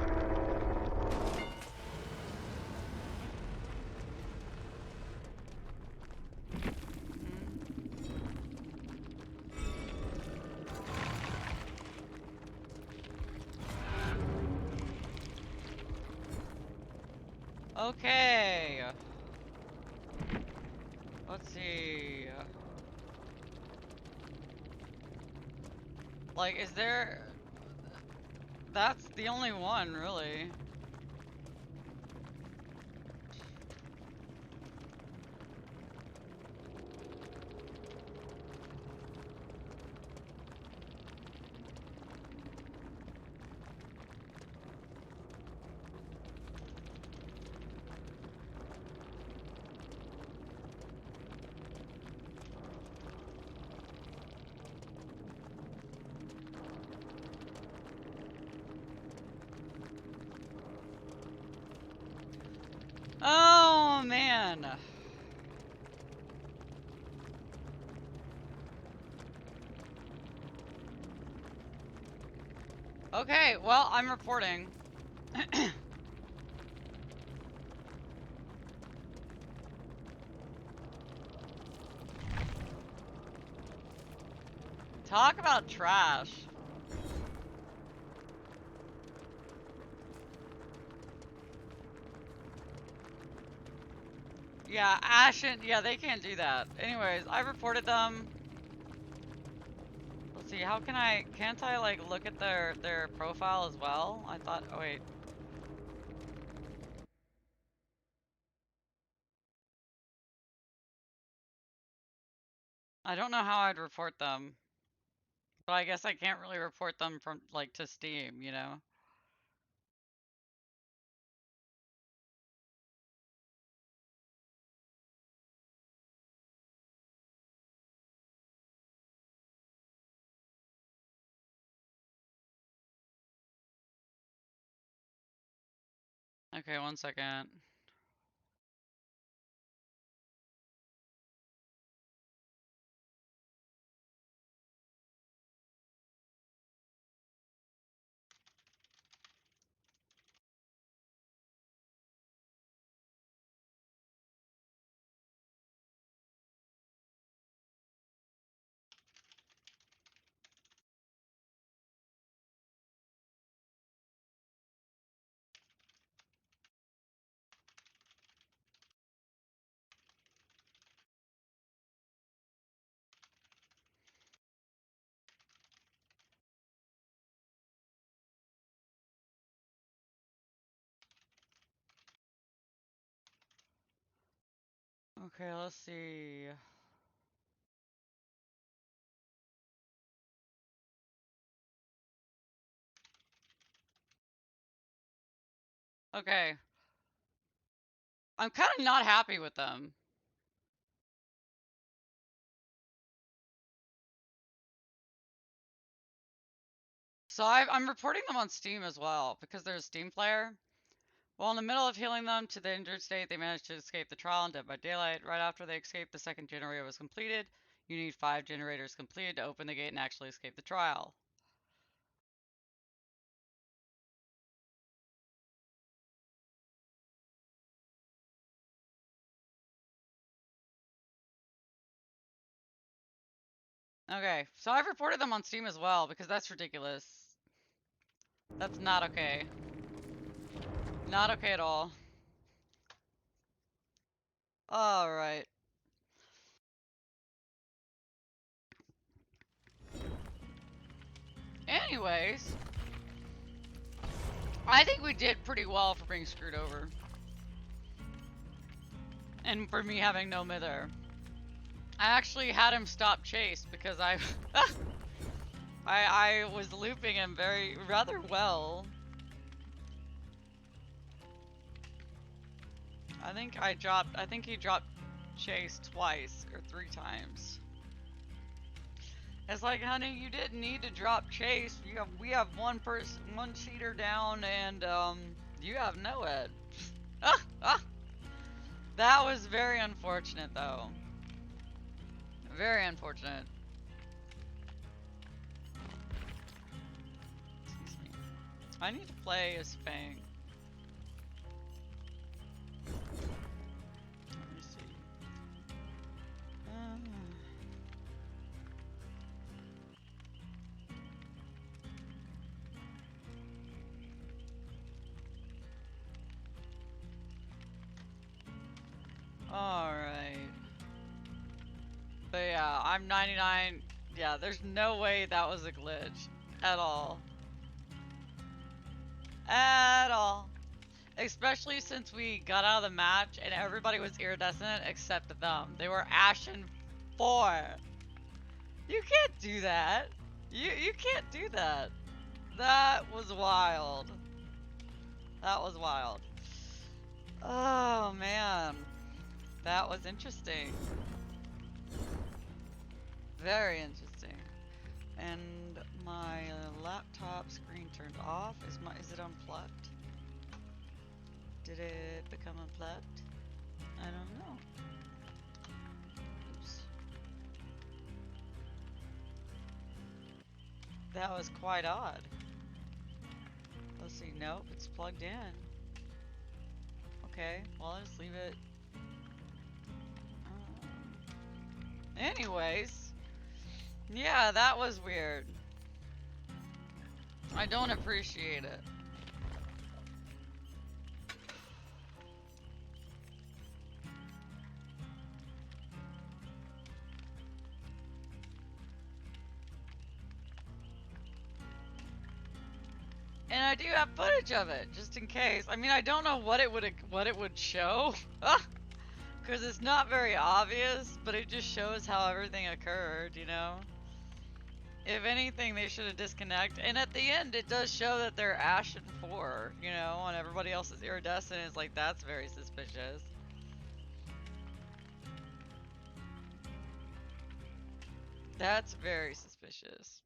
Okay. Let's see. Like, is there... That's the only one, really. Okay, well, I'm reporting. Talk about trash. Yeah, Ashen, yeah, they can't do that. Anyways, I reported them. Let's see, how can can't I like look at their profile as well? I thought, oh wait. I don't know how I'd report them. But I guess I can't really report them from like to Steam, you know? Okay, one second. Okay, let's see. Okay. I'm kind of not happy with them. So I'm reporting them on Steam as well because they're a Steam player. While in the middle of healing them to the injured state, they managed to escape the trial in Dead by Daylight. Right after they escaped, the second generator was completed. You need 5 generators completed to open the gate and actually escape the trial. Okay, so I've reported them on Steam as well because that's ridiculous. That's not okay. Not okay at all. Alright. Anyways, I think we did pretty well for being screwed over. And for me having no mither. I actually had him stop chase because I was looping him rather well. I think he dropped chase twice or 3 times. It's like, honey, you didn't need to drop chase. We have one cheater down, and you have no head. That was very unfortunate, though. Very unfortunate. Excuse me. I need to play as Fang. Let me see. Alright. But yeah, I'm 99. Yeah, there's no way that was a glitch. At all. At all. Especially since we got out of the match and everybody was iridescent except them. They were Ashen 4. You can't do that. You can't do that. That was wild. That was wild. Oh man. That was interesting. Very interesting. And my laptop screen turned off. Is it unplugged? Did it become unplugged? I don't know. Oops. That was quite odd. see. Nope, it's plugged in. Okay, well, I'll just leave it. Anyways, yeah, that was weird. I don't appreciate it. And I do have footage of it, just in case. I mean, I don't know what it would show, because it's not very obvious, but it just shows how everything occurred, you know? If anything, they should have disconnected. And at the end, it does show that they're Ashen 4, you know, and everybody else is iridescent. It's like, that's very suspicious. That's very suspicious.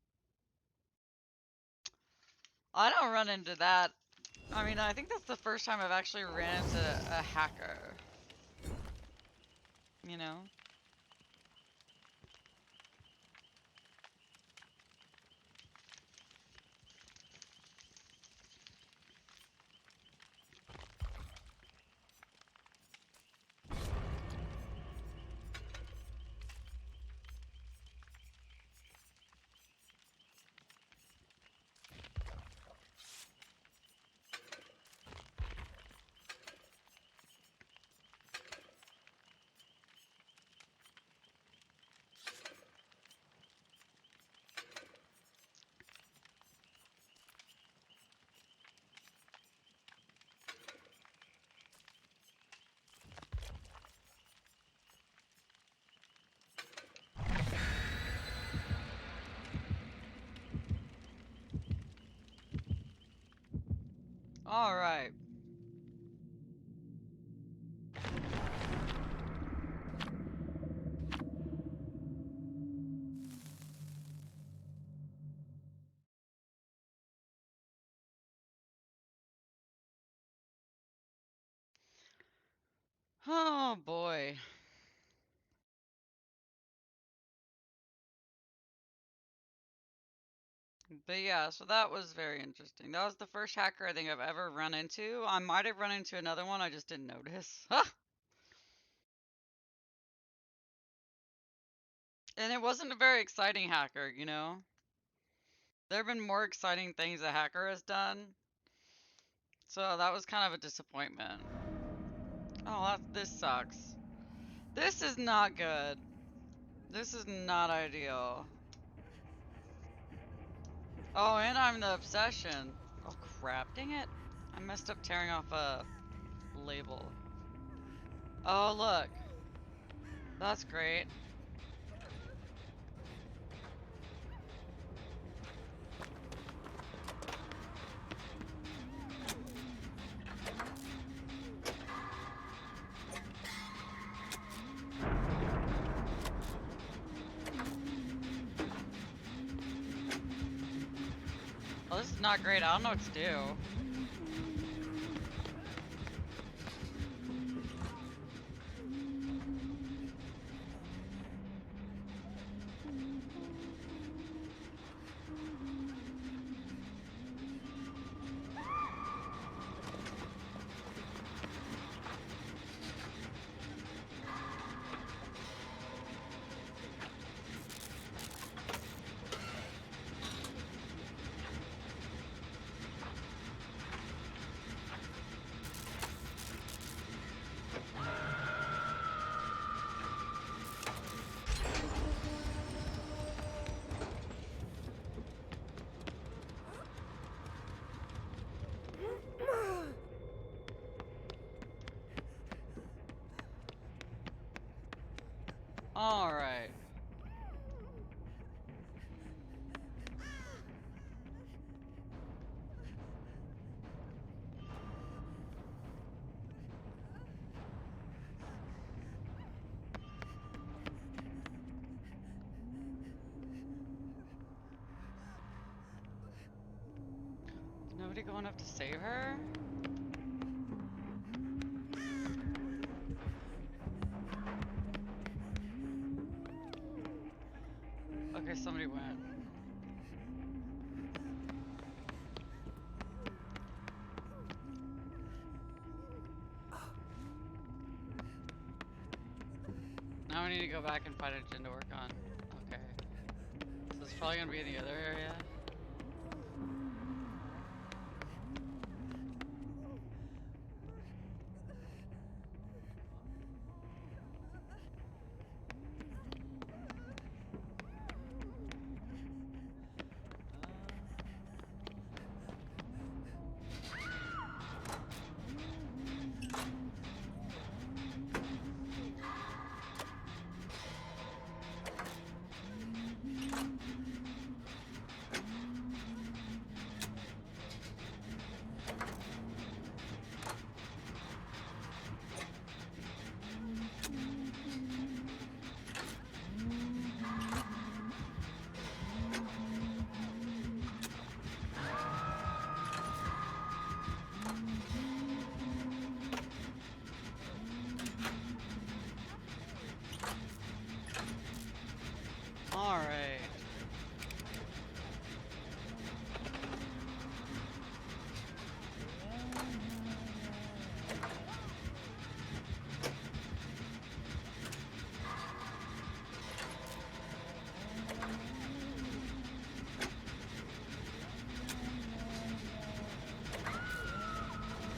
I don't run into that. I mean, I think that's the first time I've actually ran into a hacker. You know? Alright. Oh boy. But yeah, so that was very interesting. That was the first hacker I think I've ever run into. I might have run into another one, I just didn't notice. And it wasn't a very exciting hacker, you know? There have been more exciting things a hacker has done. So that was kind of a disappointment. Oh, this sucks. This is not good. This is not ideal. Oh, and I'm the obsession. Oh crap, dang it. I messed up tearing off a label. Oh, look. That's great. Oh, this is not great. I don't know what to do. Alright. Nobody going up to save her? Okay, somebody went. I need to go back and find a gym to work on. Okay. So it's probably gonna be in the other area. Alright.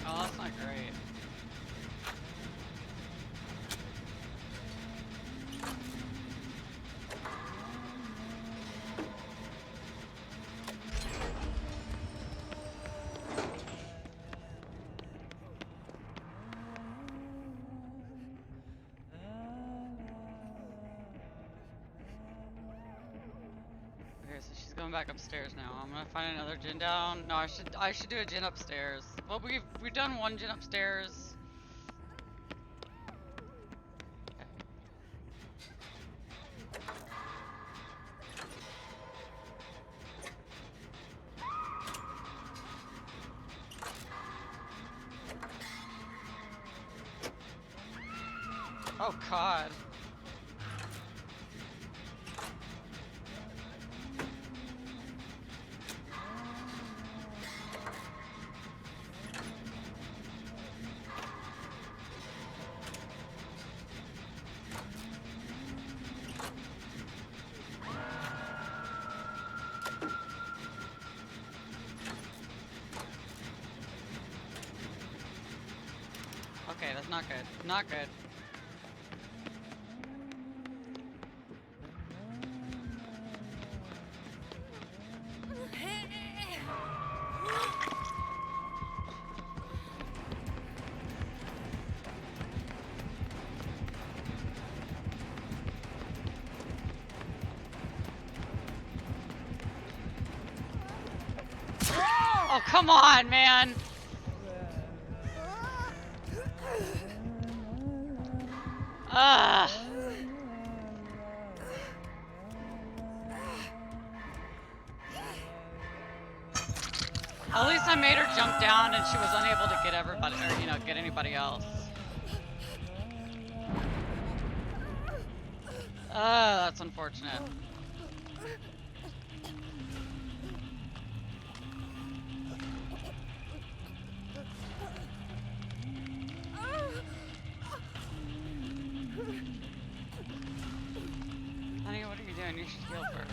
Oh, that's not great. Okay, so she's going back upstairs now. I'm gonna find another gin down. No, I should do a gin upstairs. Well, we've done one gin upstairs. Okay. Oh God. Okay, that's not good. Not good. Oh, come on, man. Ugh. At least I made her jump down and she was unable to get everybody, or, you know, get anybody else. That's unfortunate. Honey, what are you doing? You should heal first.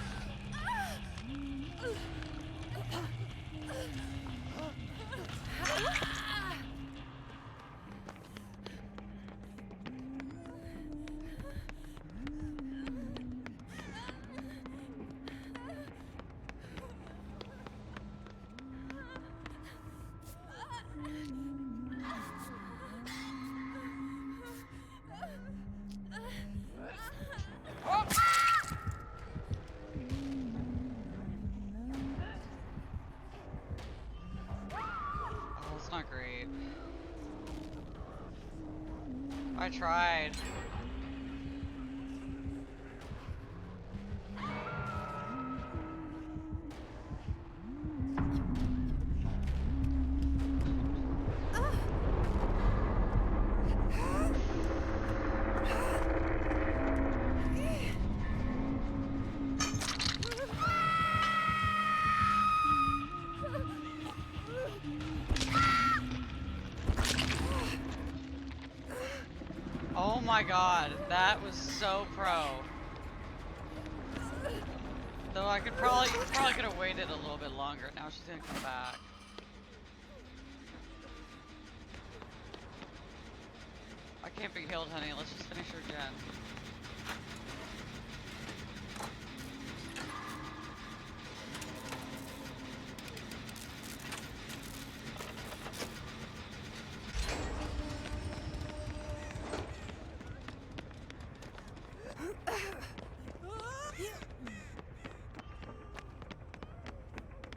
Oh, that's not great. I tried. Oh my my god, that was so pro. Though I could probably could have waited a little bit longer. Now she's gonna come back. I can't be healed, honey. Let's just finish her gen.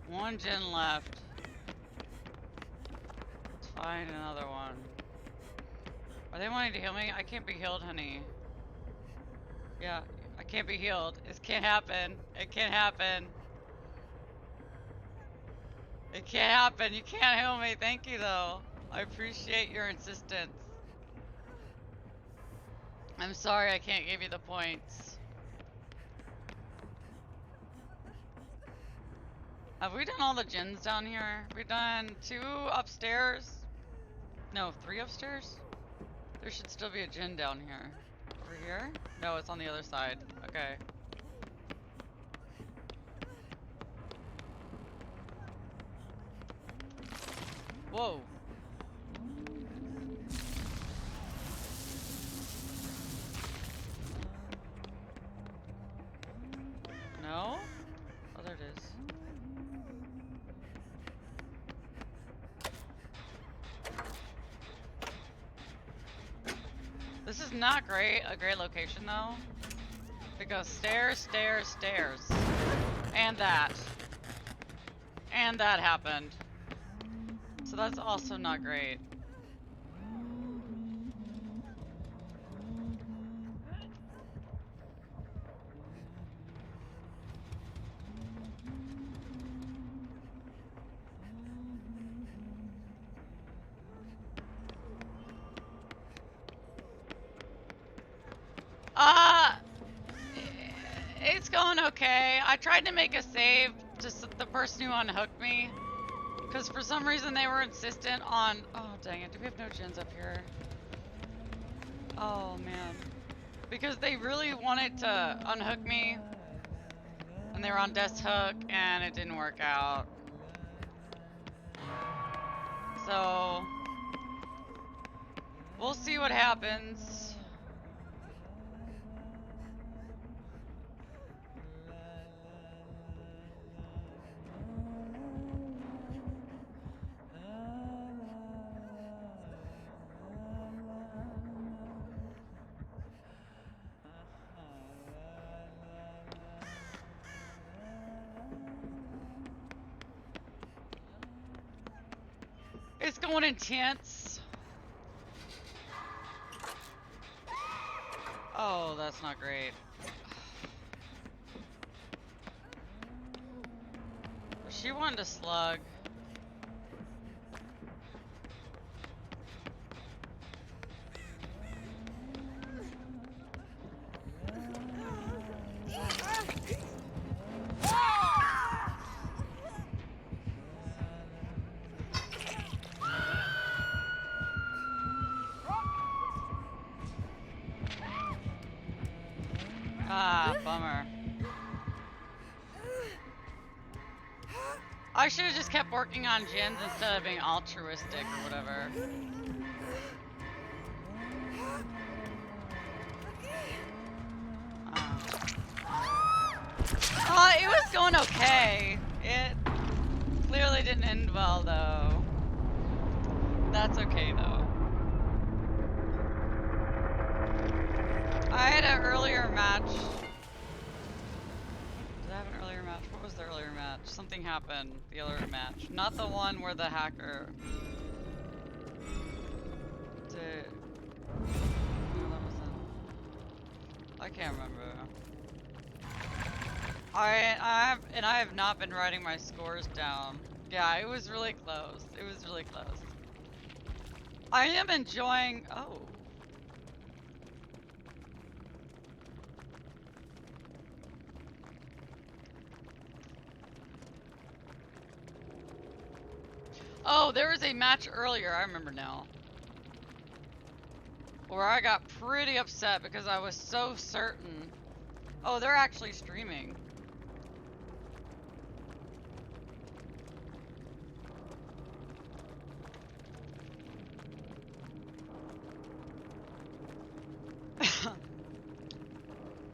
One gen left. Let's find another one. Are they wanting to heal me? I can't be healed, honey. Yeah, I can't be healed. This can't happen. It can't happen. It can't happen. You can't heal me. Thank you, though. I appreciate your insistence. I'm sorry I can't give you the points. Have we done all the gens down here? We've done 2 upstairs. No, 3 upstairs? There should still be a gen down here. Over here? No, it's on the other side. Okay. Whoa. No? Oh, there it is. This is not great, a great location though. Because stairs, stairs, stairs. And that. And that happened. So that's also not great. It's going okay. I tried to make a save to the person who unhooked me. Because for some reason they were insistent on... Oh, dang it. Do we have no gens up here? Oh, man. Because they really wanted to unhook me. And they were on death's hook, and it didn't work out. So... we'll see what happens. It's going intense. Oh, that's not great. She wanted to slug. Ah, bummer. I should have just kept working on gens instead of being altruistic or whatever. It was going okay. It clearly didn't end well, though. That's okay, though. I had an earlier match. Did I have an earlier match? What was the earlier match? Something happened. The other match. Not the one where the hacker did. No, that wasn't. I can't remember. I have not been writing my scores down. Yeah, it was really close. It was really close. I am enjoying. Oh. Oh, there was a match earlier. I remember now. where I got pretty upset because I was so certain. Oh, they're actually streaming.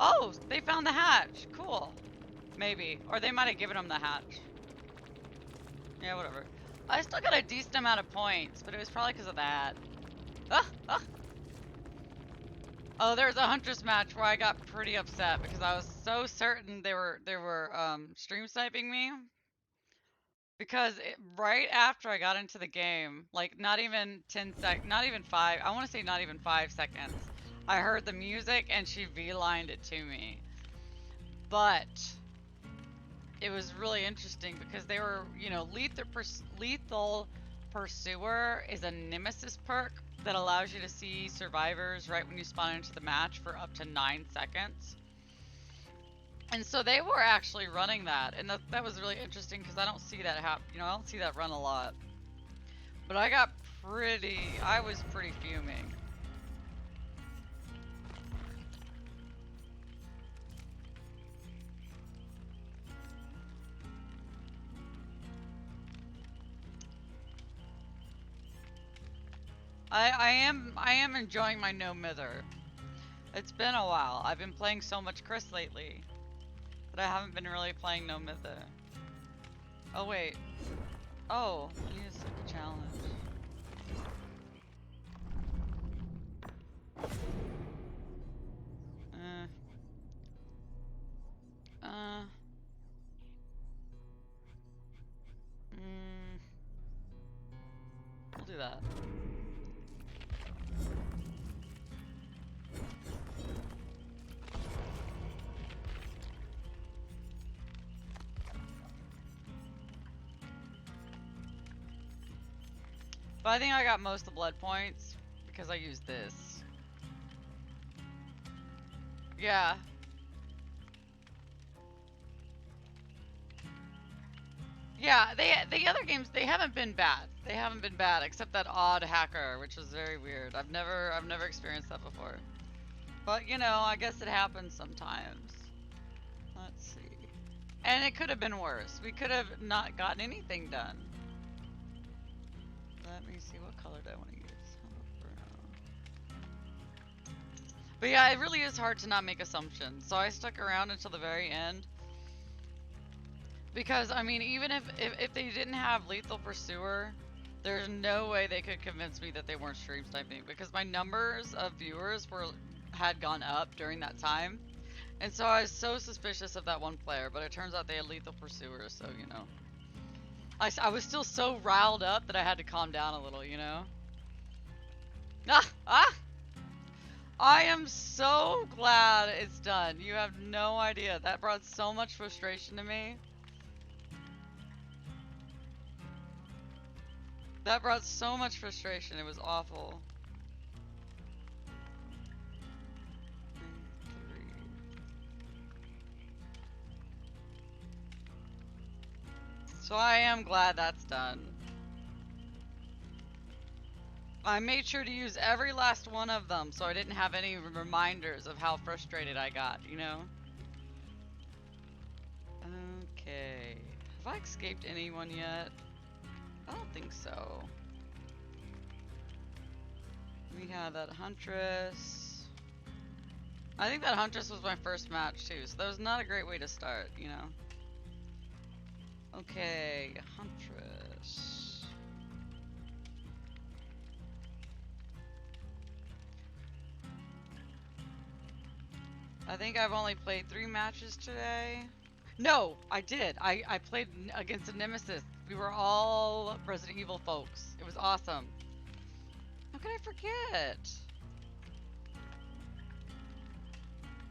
Oh, they found the hatch. Cool. Maybe. Or they might have given them the hatch. Yeah, whatever. I still got a decent amount of points, but it was probably because of that. Ah, ah. Oh, there's a Huntress match where I got pretty upset because I was so certain they were stream sniping me. Because right after I got into the game, like not even 10 not even 5, I want to say not even 5 seconds, I heard the music and she V-lined it to me. But it was really interesting because they were, you know, lethal pursuer is a nemesis perk that allows you to see survivors right when you spawn into the match for up to 9 seconds. And so they were actually running that, and that was really interesting because I don't see that happen. You know, I don't see that run a lot. But I was pretty fuming. I am enjoying my no mither. It's been a while. I've been playing so much Chris lately. But I haven't been really playing no mither. Oh wait. Oh, I need to set the challenge. We'll do that. But I think I got most of the blood points because I used this. Yeah. Yeah, the other games, they haven't been bad. They haven't been bad except that odd hacker, which was very weird. I've never experienced that before. But you know, I guess it happens sometimes. Let's see. And it could have been worse. We could have not gotten anything done. Let me see, what color do I want to use? Brown. But yeah, it really is hard to not make assumptions. So I stuck around until the very end. Because, I mean, even if they didn't have Lethal Pursuer, there's no way they could convince me that they weren't stream sniping. Because my numbers of viewers had gone up during that time. And so I was so suspicious of that one player, but it turns out they had Lethal Pursuer, so, you know. I was still so riled up that I had to calm down a little, you know? I am so glad it's done. You have no idea. That brought so much frustration to me. That brought so much frustration. It was awful. So I am glad that's done. I made sure to use every last one of them so I didn't have any reminders of how frustrated I got, you know? Okay. Have I escaped anyone yet? I don't think so. We had that Huntress. I think that Huntress was my first match too, so that was not a great way to start, you know? Okay, Huntress. I think I've only played 3 matches today. No, I did. I played against a nemesis. We were all Resident Evil folks. It was awesome. How could I forget?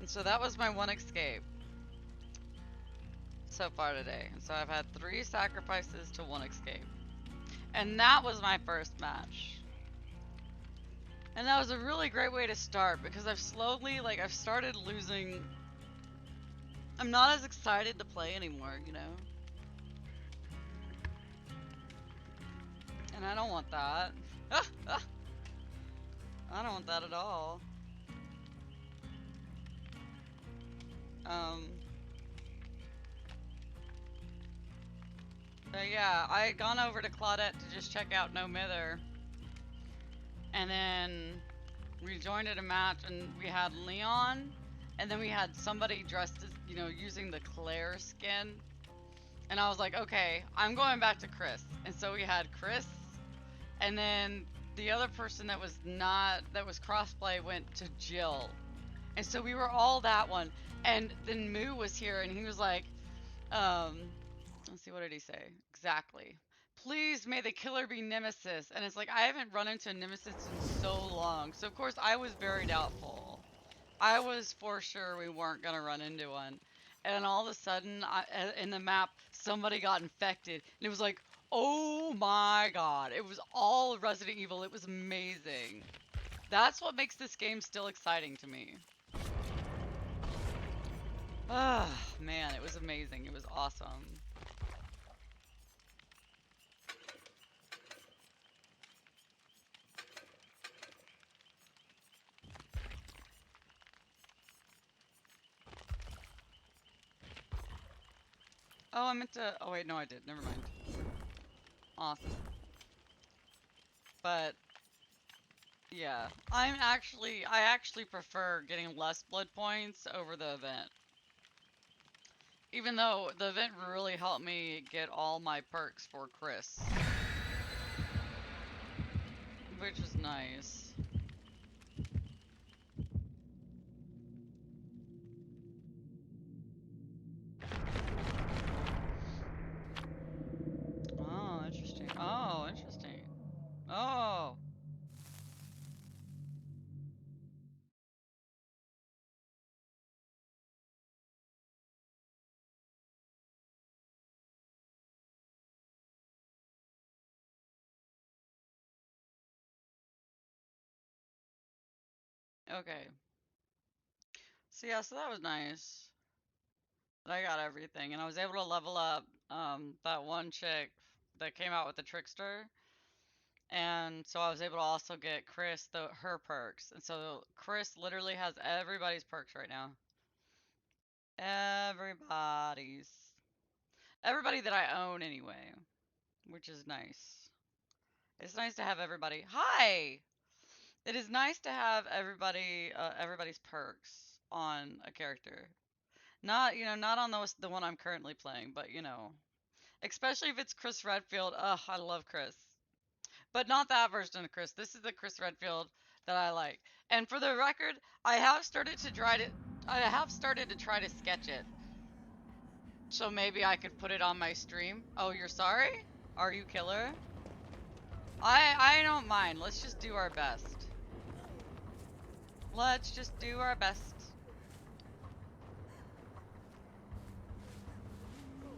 And so that was my one escape so far today. And so I've had 3 sacrifices to 1 escape. And that was my first match. And that was a really great way to start because I've slowly, I've started losing. I'm not as excited to play anymore, you know? And I don't want that. I don't want that at all. Um, but yeah, I had gone over to Claudette to just check out No Mither. And then we joined at a match and we had Leon. And then we had somebody dressed as, you know, using the Claire skin. And I was like, okay, I'm going back to Chris. And so we had Chris. And then the other person that was crossplay went to Jill. And so we were all that one. And then Moo was here and he was like, let's see, what did he say? Exactly. Please may the killer be Nemesis. And it's like, I haven't run into a Nemesis in so long. So of course I was very doubtful. I was for sure we weren't gonna run into one. And all of a sudden, in the map, somebody got infected. And it was like, oh my god. It was all Resident Evil. It was amazing. That's what makes this game still exciting to me. Ah, man, it was amazing. It was awesome. Oh, I meant to. Oh, wait, no, I did. Never mind. Awesome. But, yeah. I actually prefer getting less blood points over the event. Even though the event really helped me get all my perks for Chris. Which is nice. Oh, interesting. Oh, interesting. Oh. Okay. So yeah, so that was nice. I got everything, and I was able to level up that one chick that came out with the trickster, and so I was able to also get Chris her perks, and so Chris literally has everybody's perks right now. Everybody's, everybody that I own anyway, which is nice. It's nice to have everybody. Hi. It is nice to have everybody's perks on a character. Not, not on the one I'm currently playing, but especially if it's Chris Redfield. Ugh, I love Chris. But not that version of Chris. This is the Chris Redfield that I like. And for the record, I have started to try to sketch it. So maybe I could put it on my stream. Oh, you're sorry? Are you killer? I don't mind. Let's just do our best. Let's just do our best.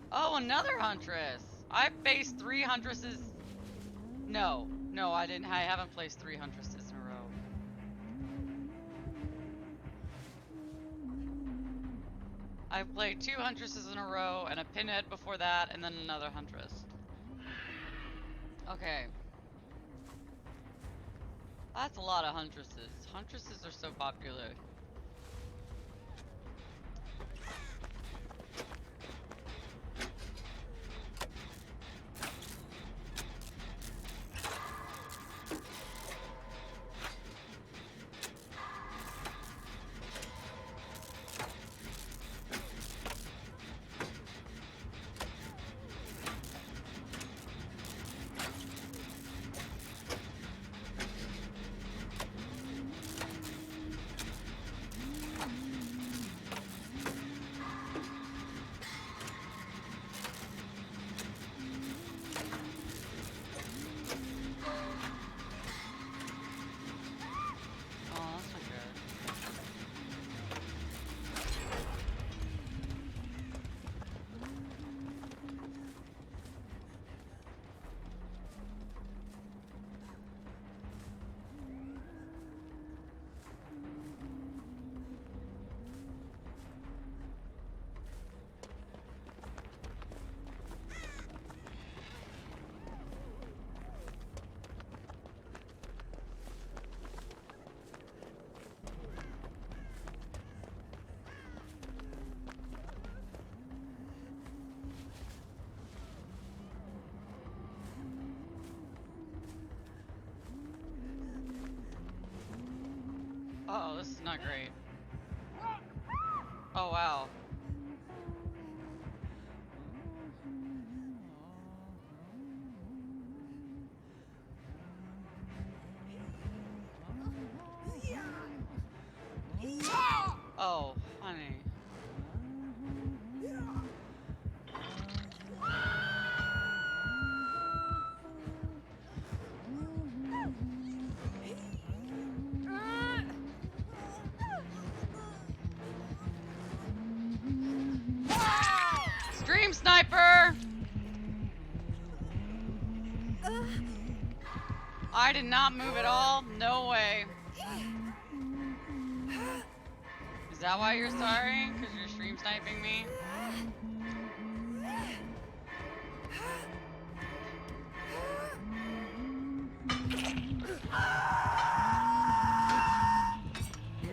Oh, another huntress. I faced 3 huntresses. No, I didn't. I haven't placed 3 huntresses in a row. I played 2 huntresses in a row and a pinhead before that, and then another huntress. Okay. That's a lot of huntresses. Huntresses are so popular. Oh, this is not great. Oh, wow. Oh, honey. Stream sniper! I did not move at all. No way. Is that why you're sorry? Because you're stream sniping me?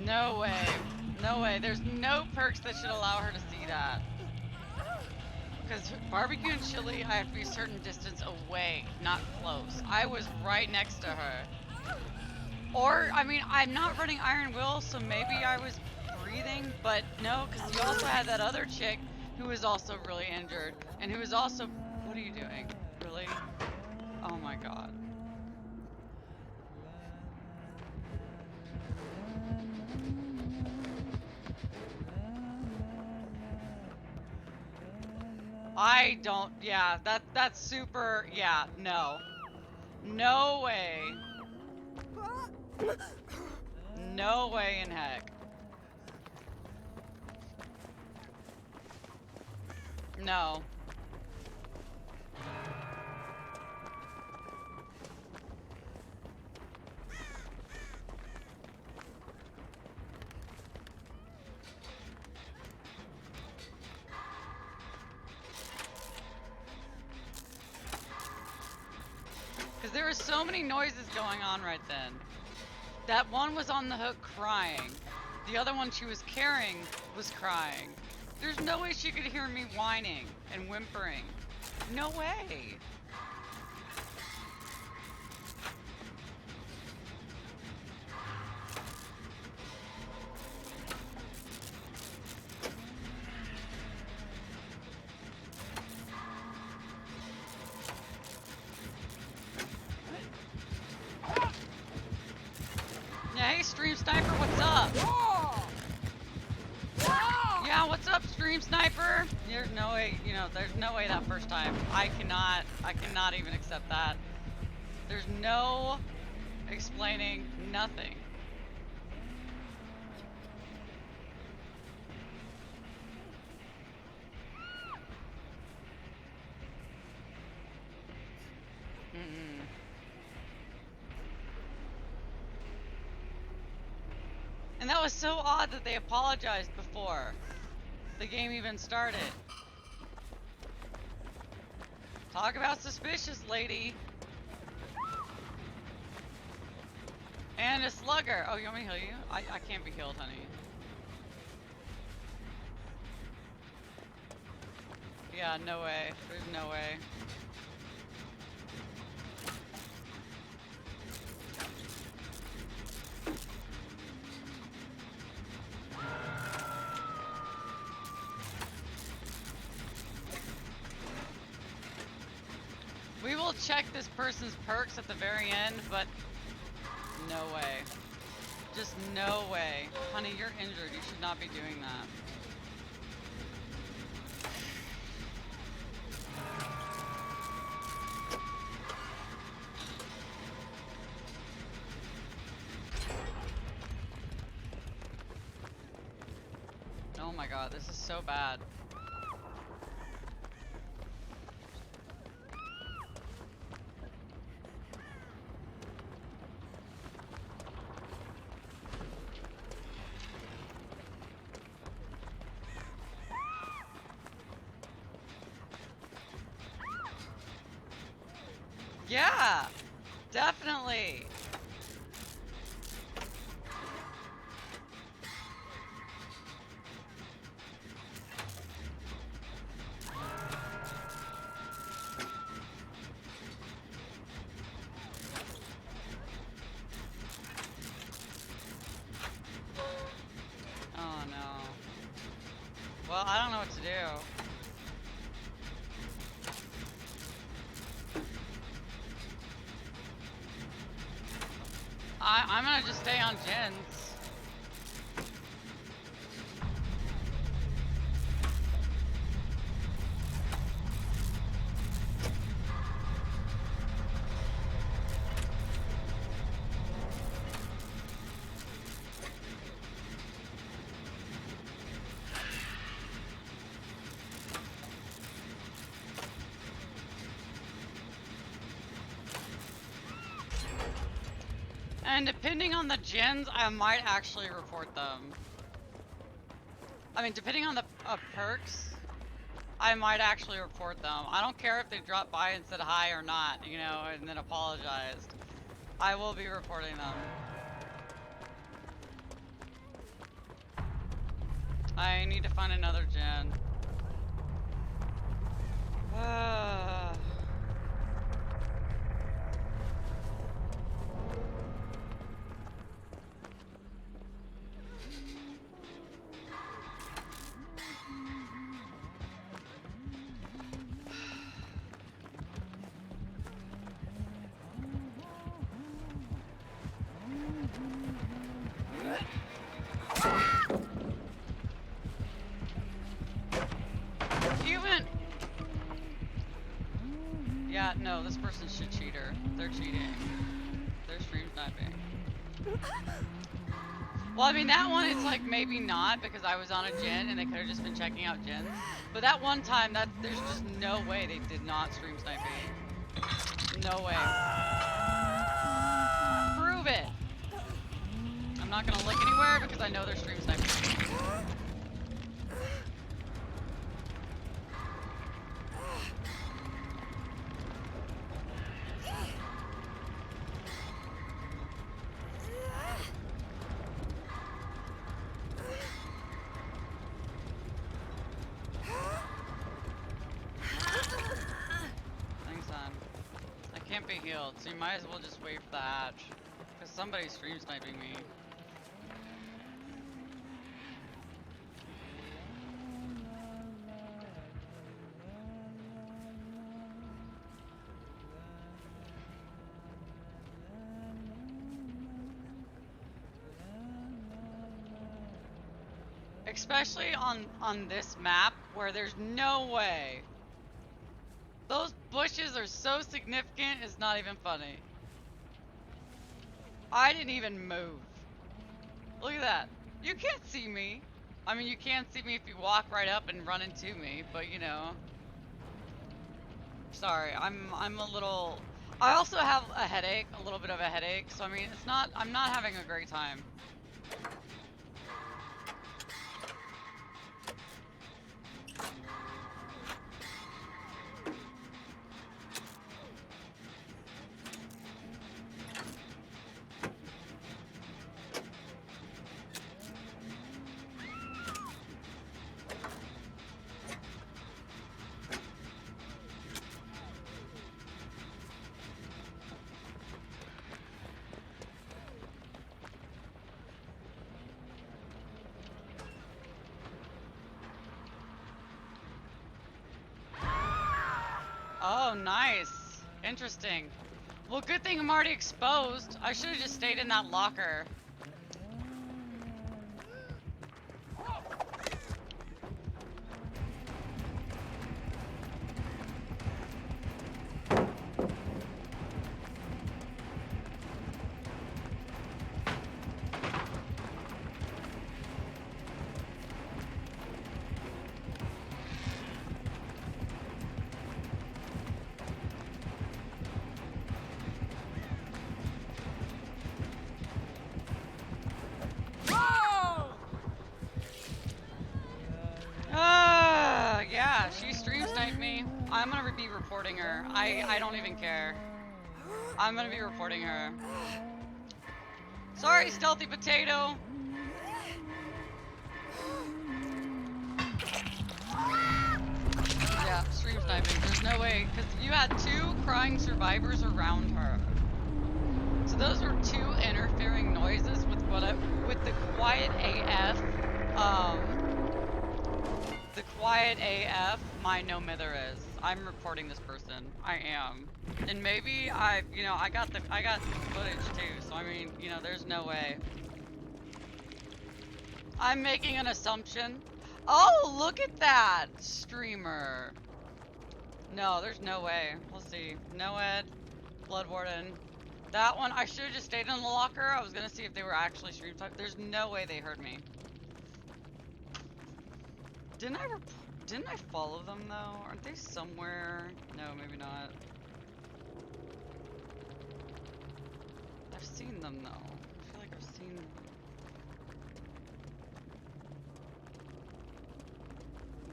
No way. No way. There's no perks that should allow her to see that. Because barbecue and chili, I have to be a certain distance away, not close. I was right next to her. Or, I mean, I'm not running Iron Will, so maybe I was breathing, but no, because you also had that other chick who was also really injured, and who was also... What are you doing? Really? Oh my god. I don't, yeah, that's super, yeah, no. No way. No way in heck. No. Because there were so many noises going on right then. That one was on the hook crying. The other one she was carrying was crying. There's no way she could hear me whining and whimpering. No way. Yeah, hey Stream Sniper, what's up? Yeah, what's up, Stream Sniper? There's no way, you know, there's no way that first time. I cannot even accept that. There's no explaining nothing. Mm-mm. And that was so odd that they apologized before the game even started. Talk about suspicious, lady. And a slugger. Oh, you want me to heal you? I can't be healed, honey. Yeah, no way. There's no way. We will check this person's perks at the very end, but no way. Just no way. Honey, you're injured. You should not be doing that. Oh my god, this is so bad. Yeah, definitely. Well, I don't know what to do. I'm gonna just stay on gens. And depending on the gens, I might actually report them. I mean, depending on the perks, I might actually report them. I don't care if they dropped by and said hi or not, you know, and then apologized. I will be reporting them. I need to find another gen. Yeah, no, this person's shit cheater. They're cheating. They're stream sniping. Well, I mean, that one, it's like maybe not because I was on a gen and they could have just been checking out gens. But that one time, there's just no way they did not stream snipe me. No way. Prove it. I'm not gonna look anywhere because I know they're stream sniping me. Can't be healed, so you might as well just wait for the hatch. Because somebody's stream sniping me. Especially on this map where there's no way. Those bushes are so significant, it's not even funny. I didn't even move. Look at that. You can't see me. I mean, you can see me if you walk right up and run into me, but you know. Sorry, I'm a little... I also have a headache, a little bit of a headache, so I mean, it's not... I'm not having a great time. Oh, nice. Interesting. Well, good thing I'm already exposed. I should have just stayed in that locker. Yeah, she stream sniped me. I'm gonna be reporting her. I don't even care. I'm gonna be reporting her. Sorry, Stealthy Potato. Yeah, stream sniping. There's no way, because you had 2 crying survivors around her. So those were 2 interfering noises with with the quiet AF the quiet AF my no mither is. I'm reporting this person. I am. And maybe I got the footage too. So I mean, there's no way. I'm making an assumption. Oh, look at that streamer. No, there's no way. We'll see. Noed, Blood Warden. That one, I should have just stayed in the locker. I was gonna see if they were actually stream type. There's no way they heard me. Didn't I follow them though? Aren't they somewhere? No, maybe not. I've seen them though. I feel like I've seen them.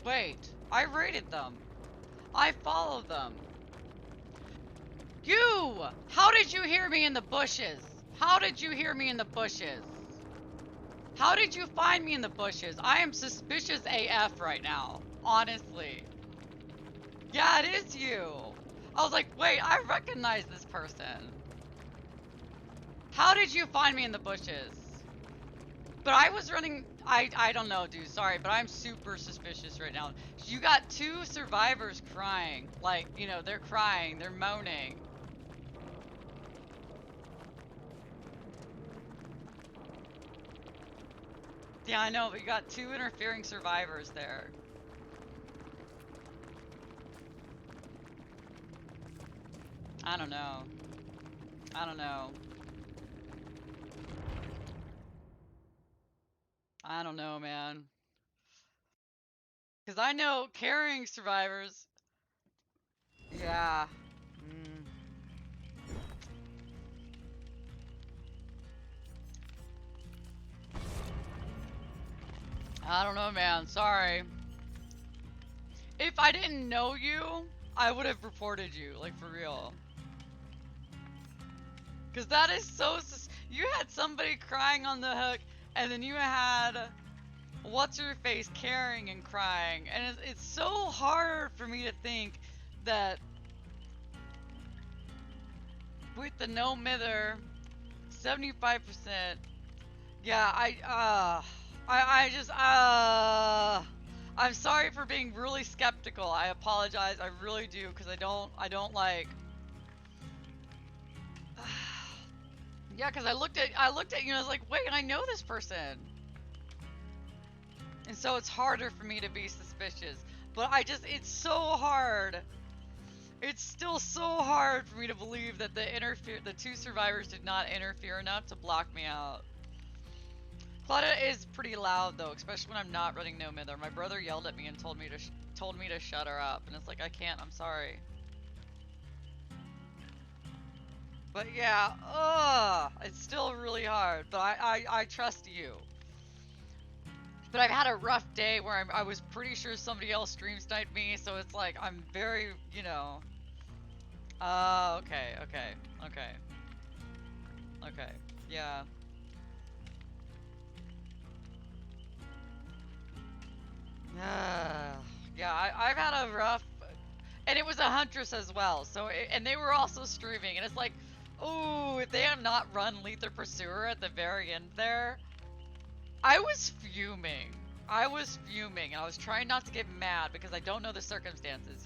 Wait, I raided them. I followed them. You! How did you hear me in the bushes? How did you hear me in the bushes? How did you find me in the bushes? I am suspicious AF right now. Honestly. Yeah, it is you. I was like, wait, I recognize this person. How did you find me in the bushes? But I was running, I don't know, dude, sorry, but I'm super suspicious right now. You got 2 survivors crying. Like, they're crying, they're moaning. Yeah, I know, but you got 2 interfering survivors there. I don't know. I don't know. I don't know, man. Because I know carrying survivors. Yeah. I don't know, man. Sorry. If I didn't know you, I would have reported you, like for real. Because that is so. You had somebody crying on the hook, and then you had what's her face carrying and crying, and it's so hard for me to think that with the no mither, 75%. Yeah, I'm sorry for being really skeptical. I apologize. I really do, because I don't like. Yeah, because I looked at you and I was like, wait, I know this person. And so it's harder for me to be suspicious. But it's so hard. It's still so hard for me to believe that the 2 survivors did not interfere enough to block me out. Claudia is pretty loud though, especially when I'm not running no mither. My brother yelled at me and told me to shut her up, and it's like, I can't. I'm sorry. But yeah, it's still really hard. But I trust you. But I've had a rough day where I was pretty sure somebody else stream sniped me, so it's like I'm very, okay, yeah. Yeah, I've had a rough, and it was a huntress as well. So and they were also streaming, and it's like, oh, if they had not run Lether Pursuer at the very end there, I was fuming. I was fuming, and I was trying not to get mad because I don't know the circumstances,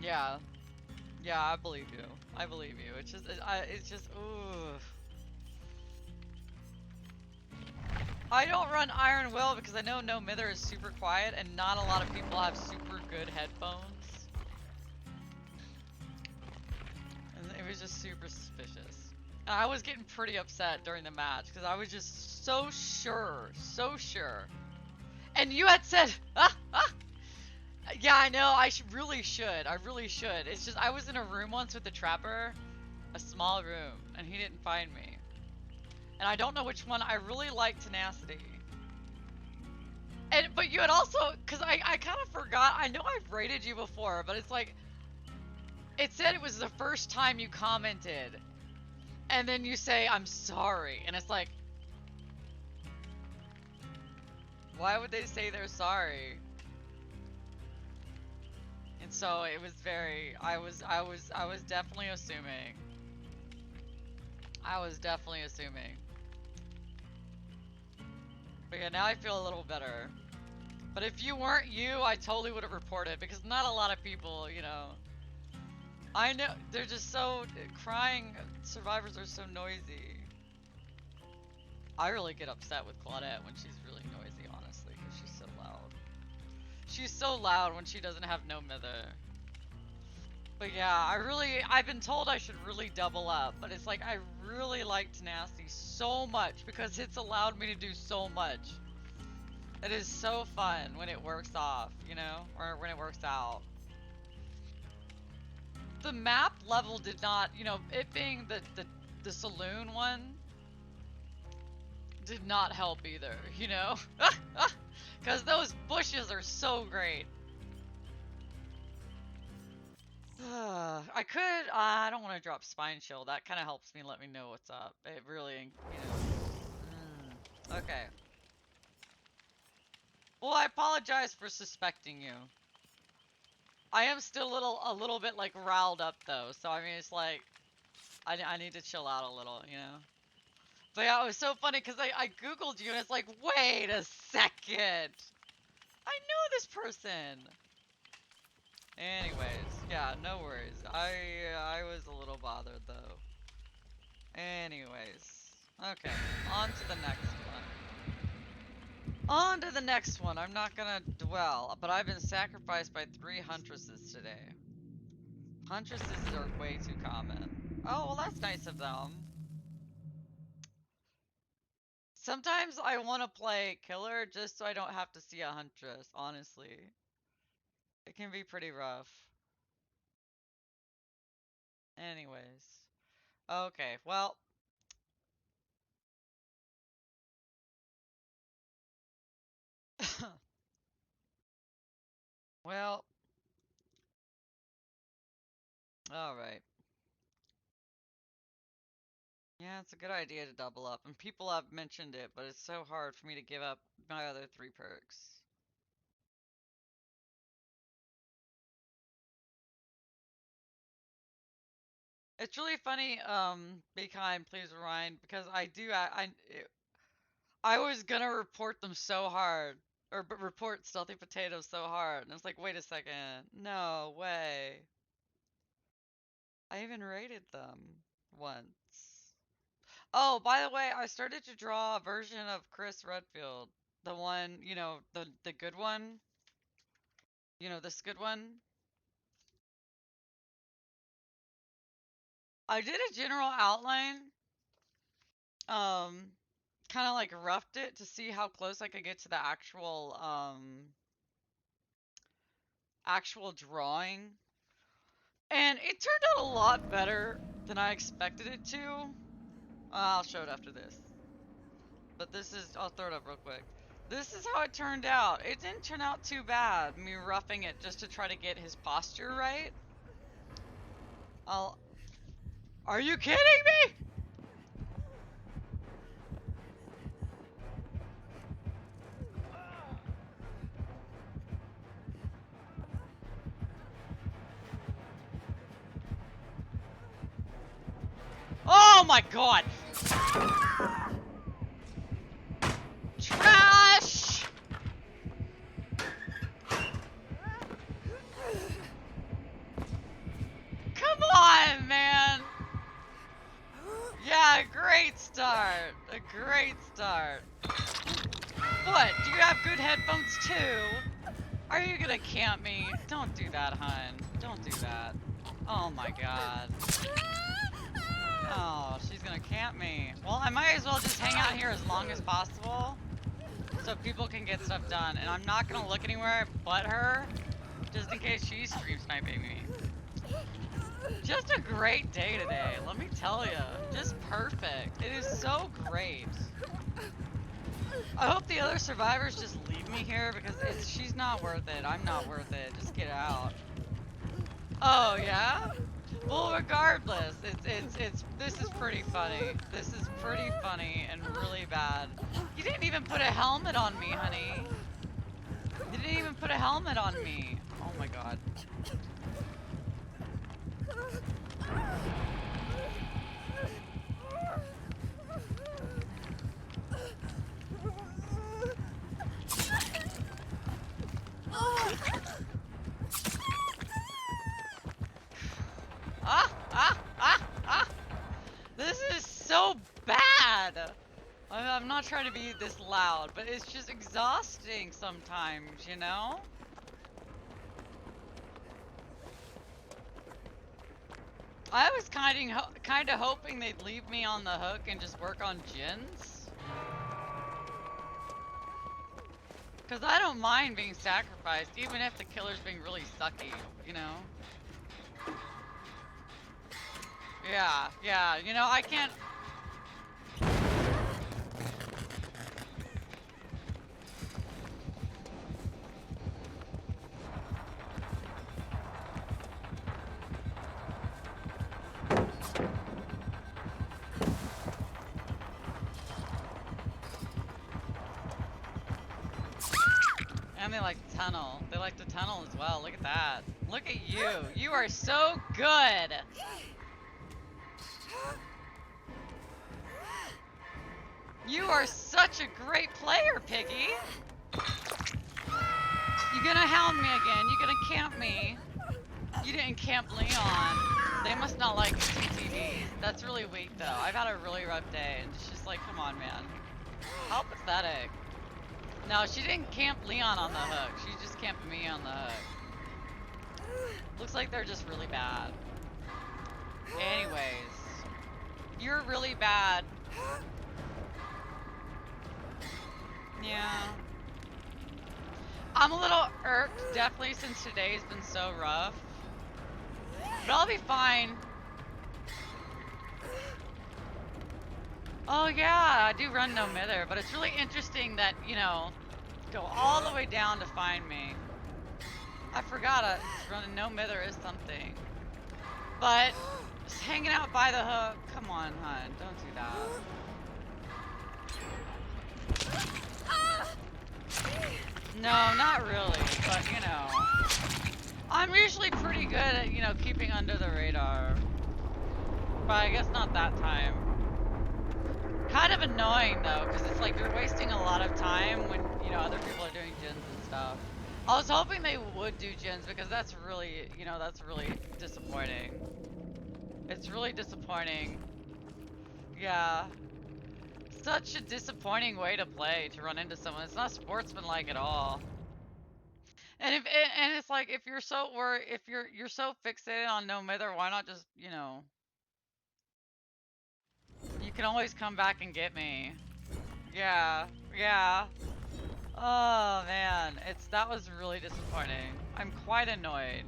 Yeah. Yeah, I believe you. I believe you. It's just, ooh. I don't run Iron Will because I know no mither is super quiet and not a lot of people have super good headphones. And it was just super suspicious. And I was getting pretty upset during the match because I was just so sure. And you had said, yeah, I know, I really should. It's just, I was in a room once with the trapper, a small room, and he didn't find me. And I don't know which one. I really like Tenacity. But you had also, because I kind of forgot, I know I've rated you before, but it's like, it said it was the first time you commented. And then you say, I'm sorry. And it's like, why would they say they're sorry? And so it was very, I was definitely assuming. But yeah, now I feel a little better. But if you weren't you, I totally would have reported because not a lot of people, you know. I know they're just so crying. Survivors are so noisy. I really get upset with Claudette when she's really noisy, honestly, because she's so loud. She's so loud when she doesn't have no mither. But yeah, I've been told I should really double up, but it's like I really like Tenacity so much because it's allowed me to do so much. It is so fun when it works off, you know, or when it works out. The map level did not, you know, it being the saloon one did not help either, you know? Because those bushes are so great. I don't want to drop Spine Chill. That kind of helps me let me know what's up. It really, you know. Okay. Well, I apologize for suspecting you. I am still a little bit like riled up though. So I mean, it's like, I need to chill out a little, you know? But yeah, it was so funny because I Googled you and it's like, wait a second. I know this person. Anyways, yeah, no worries. I was a little bothered though. Anyways, okay, on to the next one. On to the next one. I'm not gonna dwell, but I've been sacrificed by 3 huntresses today. Huntresses are way too common. Oh, well that's nice of them. Sometimes I want to play killer just so I don't have to see a huntress, honestly. It can be pretty rough. Anyways. Okay, well. Well, alright. Yeah, it's a good idea to double up, and people have mentioned it, but it's so hard for me to give up my other 3 perks. It's really funny, be kind, please rewind, because I was gonna report them so hard, or report Stealthy Potatoes so hard, and it's like, wait a second, no way. I even rated them once. Oh, by the way, I started to draw a version of Chris Redfield. The one, you know, the good one. You know, this good one. I did a general outline. Um, kind of like roughed it to see how close I could get to the actual drawing. And it turned out a lot better than I expected it to. I'll show it after this. But this is, I'll throw it up real quick. This is how it turned out. It didn't turn out too bad, me roughing it just to try to get his posture right. Are you kidding me? Oh my god! Trash! Come on, man! Yeah, great start. A great start. What? Do you have good headphones too? Are you gonna camp me? Don't do that, hun. Don't do that. Oh my god. Oh, she's gonna camp me. Well, I might as well just hang out here as long as possible so people can get stuff done. And I'm not gonna look anywhere but her just in case she's stream sniping me. Just a great day today, let me tell you. Just perfect. It is so great. I hope the other survivors just leave me here because she's not worth it. I'm not worth it. Just get out. Oh yeah? Well, regardless, this is pretty funny. This is pretty funny and really bad. You didn't even put a helmet on me, honey. You didn't even put a helmet on me. Oh my god. Ah! Ah! Ah! Ah! This is so bad! I'm not trying to be this loud, but it's just exhausting sometimes, you know? I was kind of hoping they'd leave me on the hook and just work on gens. Because I don't mind being sacrificed, even if the killer's being really sucky, you know? Yeah, yeah, you know, I can't... And they like the tunnel. They like the tunnel as well. Look at that. Look at you. You are so good. You are such a great player, Piggy. You gonna hound me again. You gonna camp me. You didn't camp Leon. They must not like TTV. That's really weak though. I've had a really rough day and it's just like, come on, man. How pathetic. No, she didn't camp Leon on the hook. She just camped me on the hook. Looks like they're just really bad. Anyways. You're really bad. Yeah. I'm a little irked, definitely, since today's been so rough. But I'll be fine. Oh yeah, I do run no mither, but it's really interesting that, you know, go all the way down to find me. I forgot running no mither is something. But just hanging out by the hook, come on, hun, don't do that. No, not really, but you know. I'm usually pretty good at, you know, keeping under the radar. But I guess not that time. Kind of annoying though, because it's like you're wasting a lot of time when, you know, other people are doing gens and stuff. I was hoping they would do gens because that's really, you know, that's really disappointing. It's really disappointing. Yeah. Such a disappointing way to play, to run into someone. It's not sportsmanlike at all. And it's like if you're so you're so fixated on no mither, why not just, you know, you can always come back and get me. Yeah, yeah. Oh man, that was really disappointing. I'm quite annoyed.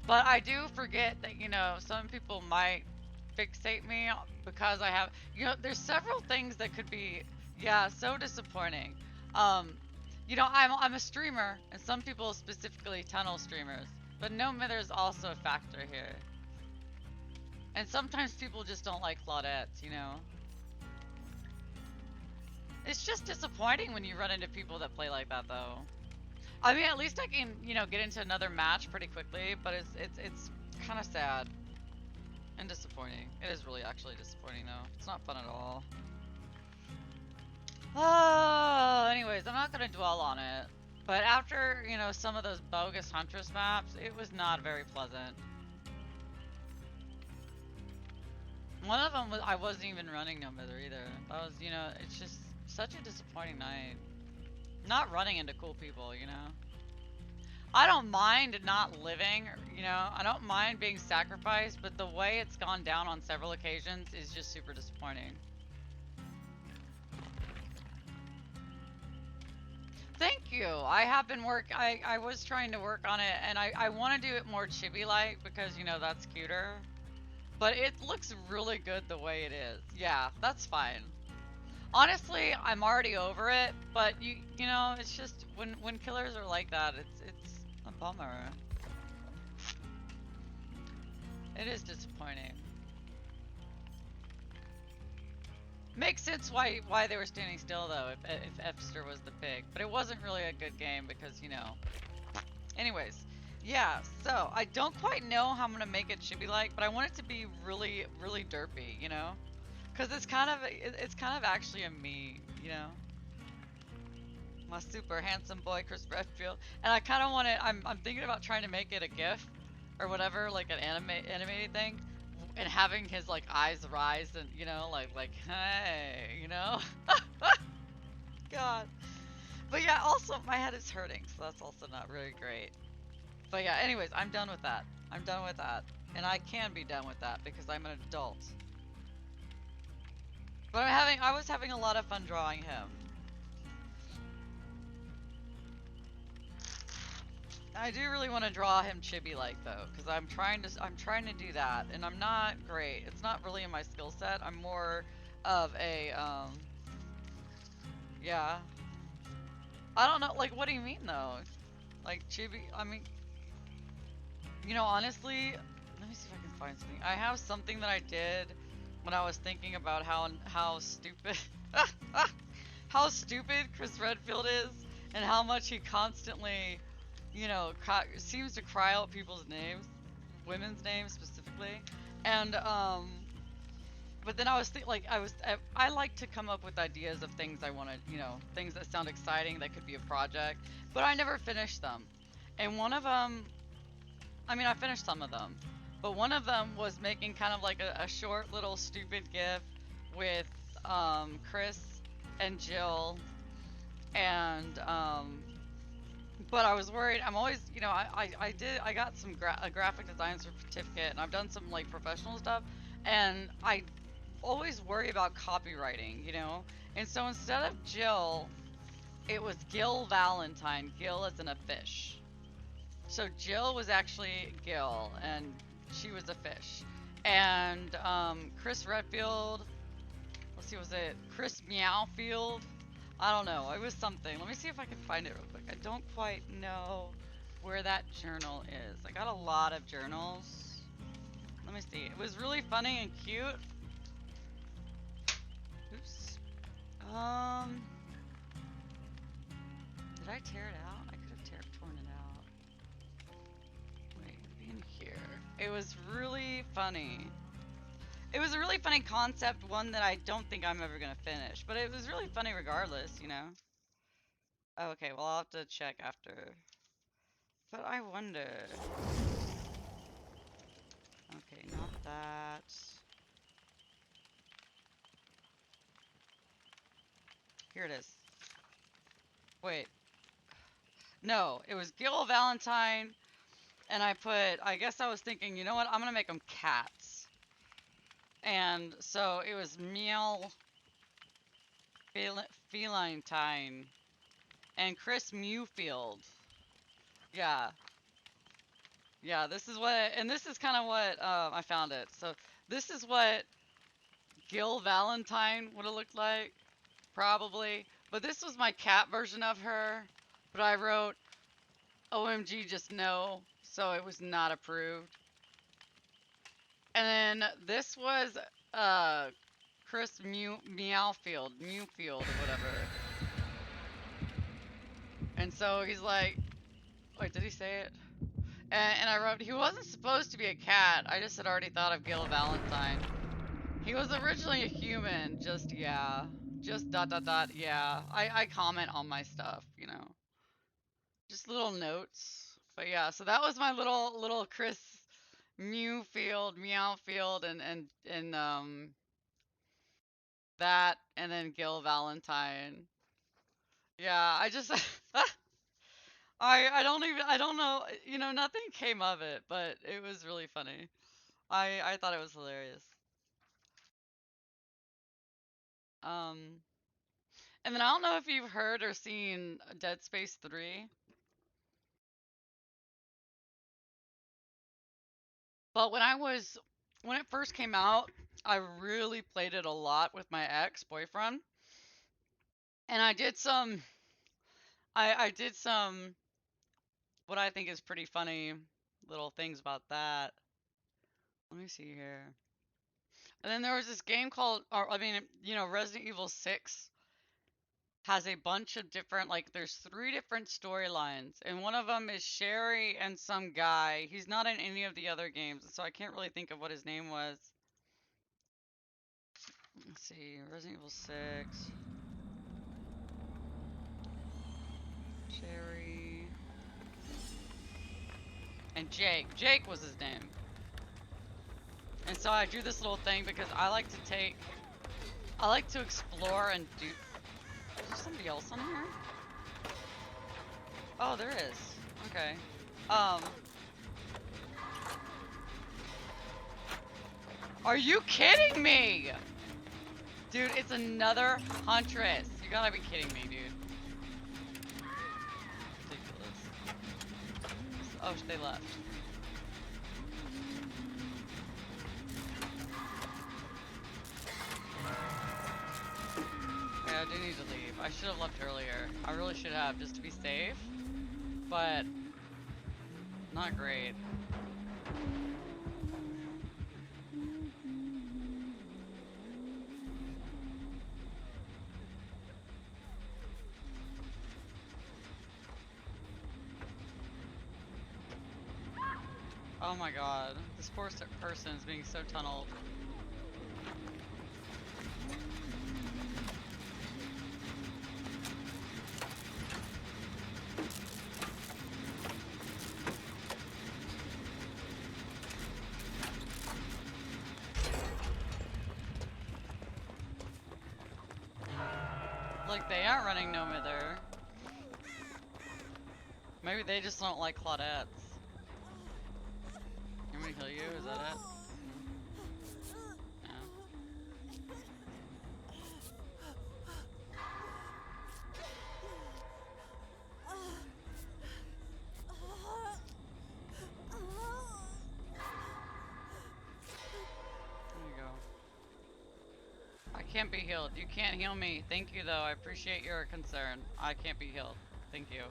But I do forget that, you know, some people might fixate me because I have, you know, there's several things that could be, yeah, so disappointing. You know, I'm a streamer, and some people specifically tunnel streamers, but no mither is also a factor here. And sometimes people just don't like Claudettes, you know? It's just disappointing when you run into people that play like that, though. I mean, at least I can, you know, get into another match pretty quickly, but it's kind of sad and disappointing. It is really actually disappointing, though. It's not fun at all. Oh, anyways, I'm not gonna dwell on it. But after, you know, some of those bogus Huntress maps, it was not very pleasant. One of them was, I wasn't even running no mither either. That was, you know, it's just such a disappointing night. Not running into cool people, you know. I don't mind not living, you know. I don't mind being sacrificed, but the way it's gone down on several occasions is just super disappointing. Thank you. I have been I was trying to work on it, and I want to do it more chibi-like because, you know, that's cuter. But it looks really good the way it is. Yeah, that's fine. Honestly, I'm already over it, but you know, it's just when killers are like that, it's a bummer. It is disappointing. Makes sense why they were standing still though, if Epster was the pig, but it wasn't really a good game because, you know. Anyways, yeah. So I don't quite know how I'm gonna make it chibi-like, but I want it to be really, really derpy, you know. Cause it's kind of actually a me, you know. My super handsome boy, Chris Redfield. And I kind of want to. I'm thinking about trying to make it a GIF, or whatever, like an animated thing, and having his like eyes rise and like hey, God. But yeah, also my head is hurting, so that's also not really great. But yeah, anyways, I'm done with that. I'm done with that. And I can be done with that because I'm an adult. But I was having a lot of fun drawing him. I do really want to draw him chibi-like though, because I'm trying to do that, and I'm not great. It's not really in my skill set. I'm more of a yeah. I don't know, like, what do you mean though? Like chibi, I mean, honestly, let me see if I can find something. I have something that I did when I was thinking about how stupid how stupid Chris Redfield is, and how much he constantly, seems to cry out people's names, women's names specifically, and but then I was like I like to come up with ideas of things I want to, things that sound exciting that could be a project, but I never finished them, and one of them, I mean, I finished some of them, but one of them was making kind of like a short little stupid GIF with Chris and Jill, and but I was worried. I'm always, I got some a graphic design certificate, and I've done some like professional stuff, and I always worry about copywriting, and so instead of Jill, it was Gil Valentine. Gil as in a fish. So Jill was actually Gil, and she was a fish. And Chris Redfield, let's see, was it Chris Meowfield? I don't know. It was something. Let me see if I can find it real quick. I don't quite know where that journal is. I got a lot of journals. Let me see. It was really funny and cute. Oops. Did I tear it out? I could have torn it out. Wait, in here. It was really funny. It was a really funny concept, one that I don't think I'm ever gonna finish, but it was really funny regardless. Okay, well, I'll have to check after. But I wonder. Okay, not that. Here it is. Wait. No, it was Gil Valentine, and I guess I was thinking, you know what, I'm gonna make them cats. And so it was Meow Feline Time and Chris Mewfield. Yeah. Yeah, this is what, and this is kind of what, I found it. So this is what Gil Valentine would have looked like, probably. But this was my cat version of her. But I wrote, OMG, just no. So it was not approved. And then this was, Chris Mewfield, or whatever. And so he's like, wait, did he say it? And I wrote, he wasn't supposed to be a cat. I just had already thought of Gil Valentine. He was originally a human, just, yeah. Just dot dot dot, yeah. I comment on my stuff. Just little notes. But yeah, so that was my little Chris Meowfield, and that, and then Gil Valentine. Yeah, I just I don't know, nothing came of it, but it was really funny. I thought it was hilarious. Um and then I don't know if you've heard or seen Dead Space 3, but when it first came out, I really played it a lot with my ex-boyfriend. And I did some what I think is pretty funny little things about that. Let me see here. And then there was this game called, or I mean, Resident Evil 6 has a bunch of different, like, there's 3 different storylines, and one of them is Sherry and some guy. He's not in any of the other games, so I can't really think of what his name was. Let's see, Resident Evil 6. Jerry. And Jake. Jake was his name. And so I drew this little thing because I like to explore and do. Is there somebody else on here? Oh, there is. Okay. Are you kidding me? Dude, it's another huntress. You gotta be kidding me, dude. Ridiculous. Oh, they left. Yeah, I do need to leave. I should have left earlier. I really should have, just to be safe. But not great. Oh my god, this poor person is being so tunneled. Like, they aren't running no mither. Maybe they just don't like Claudettes. You want me to kill you? Is that it? No. There you go. I can't be healed. You can't heal me. Thank you, though. I appreciate your concern. I can't be healed. Thank you.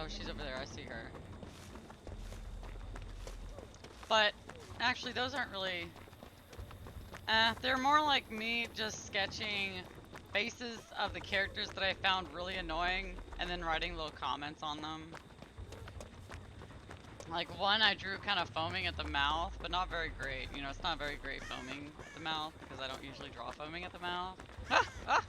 Oh, she's over there. I see her. But, actually, those aren't really... they're more like me just sketching faces of the characters that I found really annoying and then writing little comments on them. Like, one I drew kind of foaming at the mouth, but not very great. You know, it's not very great foaming at the mouth because I don't usually draw foaming at the mouth. Ah! Ah!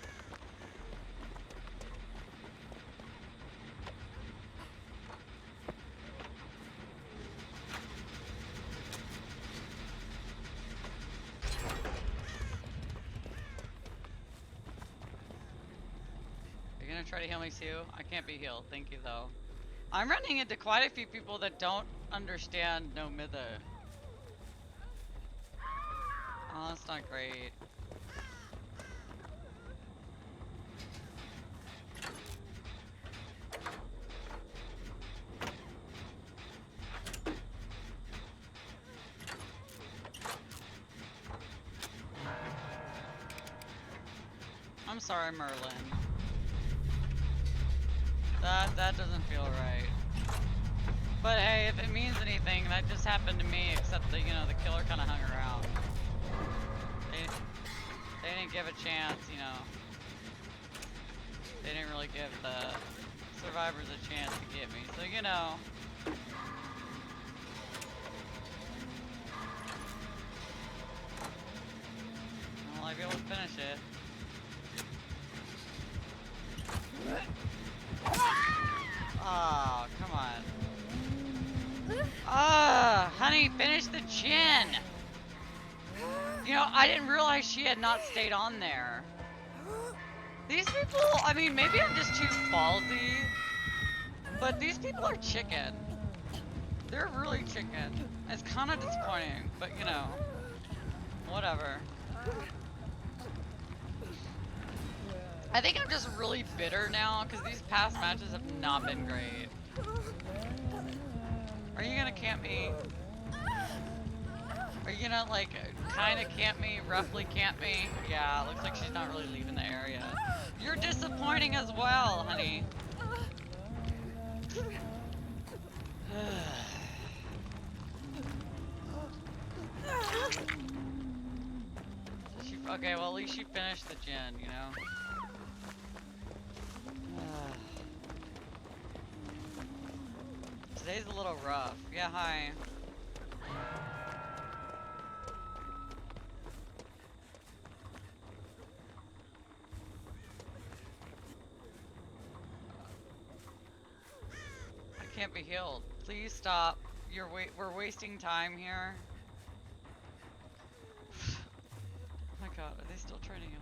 Try to heal me too? I can't be healed, thank you though. I'm running into quite a few people that don't understand no mither. Oh, that's not great. I'm sorry, Merlin. That doesn't feel right. But hey, if it means anything, that just happened to me, except that, you know, the killer kind of hung around. They didn't give a chance, you know. They didn't really give the survivors a chance to get me, so you know. Well, I'll be able to finish it. Oh, come on. Ah, honey, finish the chin. You know, I didn't realize she had not stayed on there. These people, I mean, maybe I'm just too ballsy, but these people are chicken. They're really chicken. It's kind of disappointing, but you know, whatever. I think I'm just really bitter now because these past matches have not been great. Are you gonna camp me? Are you gonna like kind of camp me, roughly camp me? Yeah, looks like she's not really leaving the area. You're disappointing as well, honey. Okay, well at least she finished the gen, you know? Today's a little rough. Yeah, hi. I can't be healed. Please stop. We're wasting time here. Oh my god, are they still trying to heal me?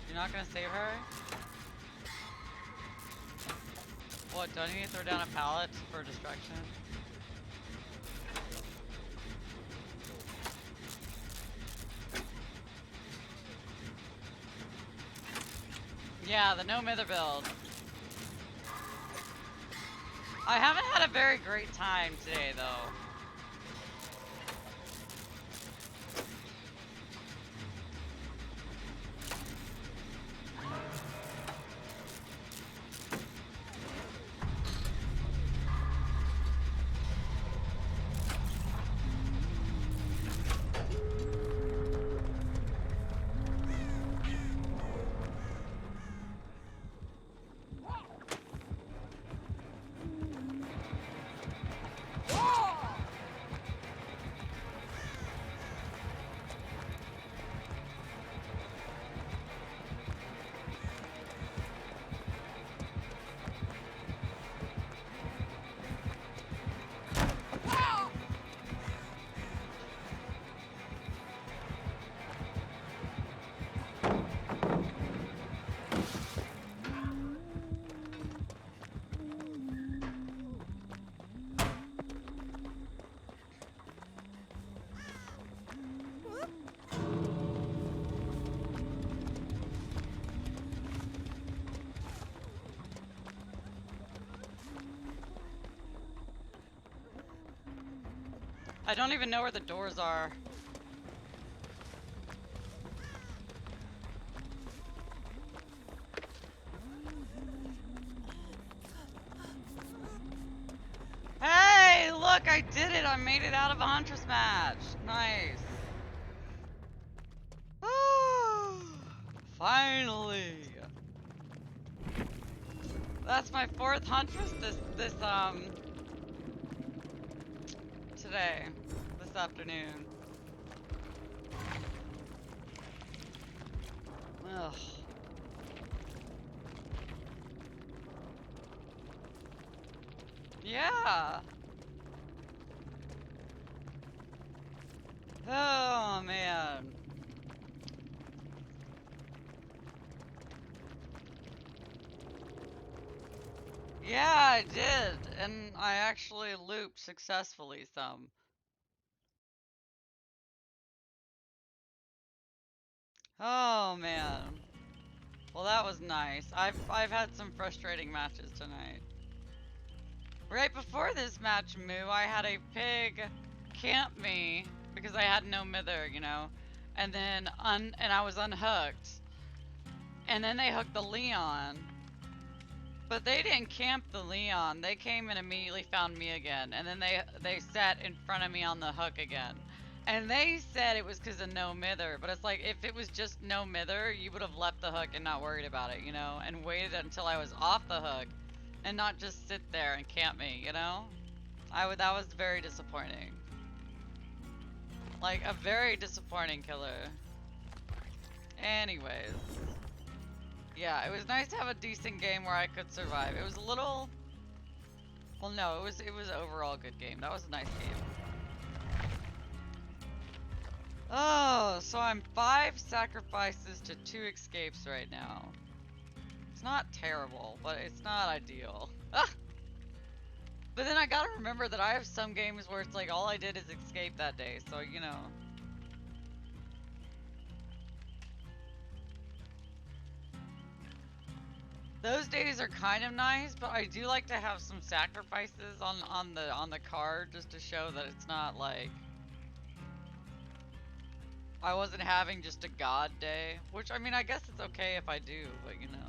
You're not gonna save her? What, do I need to throw down a pallet for distraction? Yeah, the no mither build. I haven't had a very great time today though. I don't even know where the doors are. Hey, look, I did it. I made it out of a Huntress match. Nice. Finally. That's my 4th Huntress today, this afternoon. Ugh. Yeah. Oh man. Yeah, I did, and I actually looped successfully some. Oh man. Well, that was nice. I've had some frustrating matches tonight. Right before this match, Moo, I had a pig camp me because I had no mither, you know, and then I was unhooked, and then they hooked the Leon, but they didn't camp the Leon. They came and immediately found me again, and then they sat in front of me on the hook again, And they said it was because of no mither, but it's like if it was just no mither, you would have left the hook and not worried about it, you know, and waited until I was off the hook, and not just sit there and camp me, you know. That was very disappointing. Like a very disappointing killer. Anyways, yeah, it was nice to have a decent game where I could survive. It was a little, well, no, it was overall a good game. That was a nice game. Oh, so I'm 5 sacrifices to 2 escapes right now. It's not terrible, but it's not ideal. Ah! But then I gotta remember that I have some games where it's like all I did is escape that day, so you know. Those days are kind of nice, but I do like to have some sacrifices on the card just to show that it's not like I wasn't having just a god day, which I mean I guess it's okay if I do, but you know.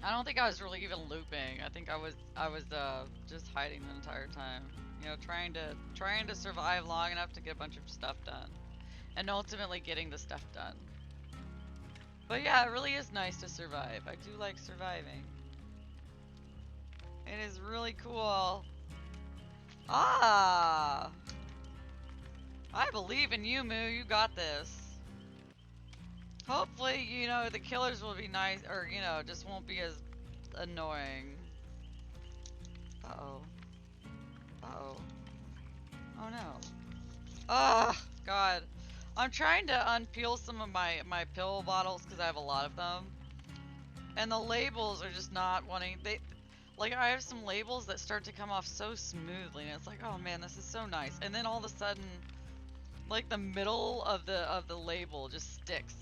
I don't think I was really even looping. I think I was just hiding the entire time. You know, trying to survive long enough to get a bunch of stuff done. And ultimately getting the stuff done. But yeah, it really is nice to survive. I do like surviving. It is really cool. Ah! I believe in you, Moo. You got this. Hopefully, you know, the killers will be nice, or, you know, just won't be as annoying. Uh-oh. Uh-oh. Oh, no. Ah, God. I'm trying to unpeel some of my pill bottles because I have a lot of them. And the labels are just not wanting, like, I have some labels that start to come off so smoothly, and it's like, oh man, this is so nice. And then all of a sudden, like, the middle of the label just sticks.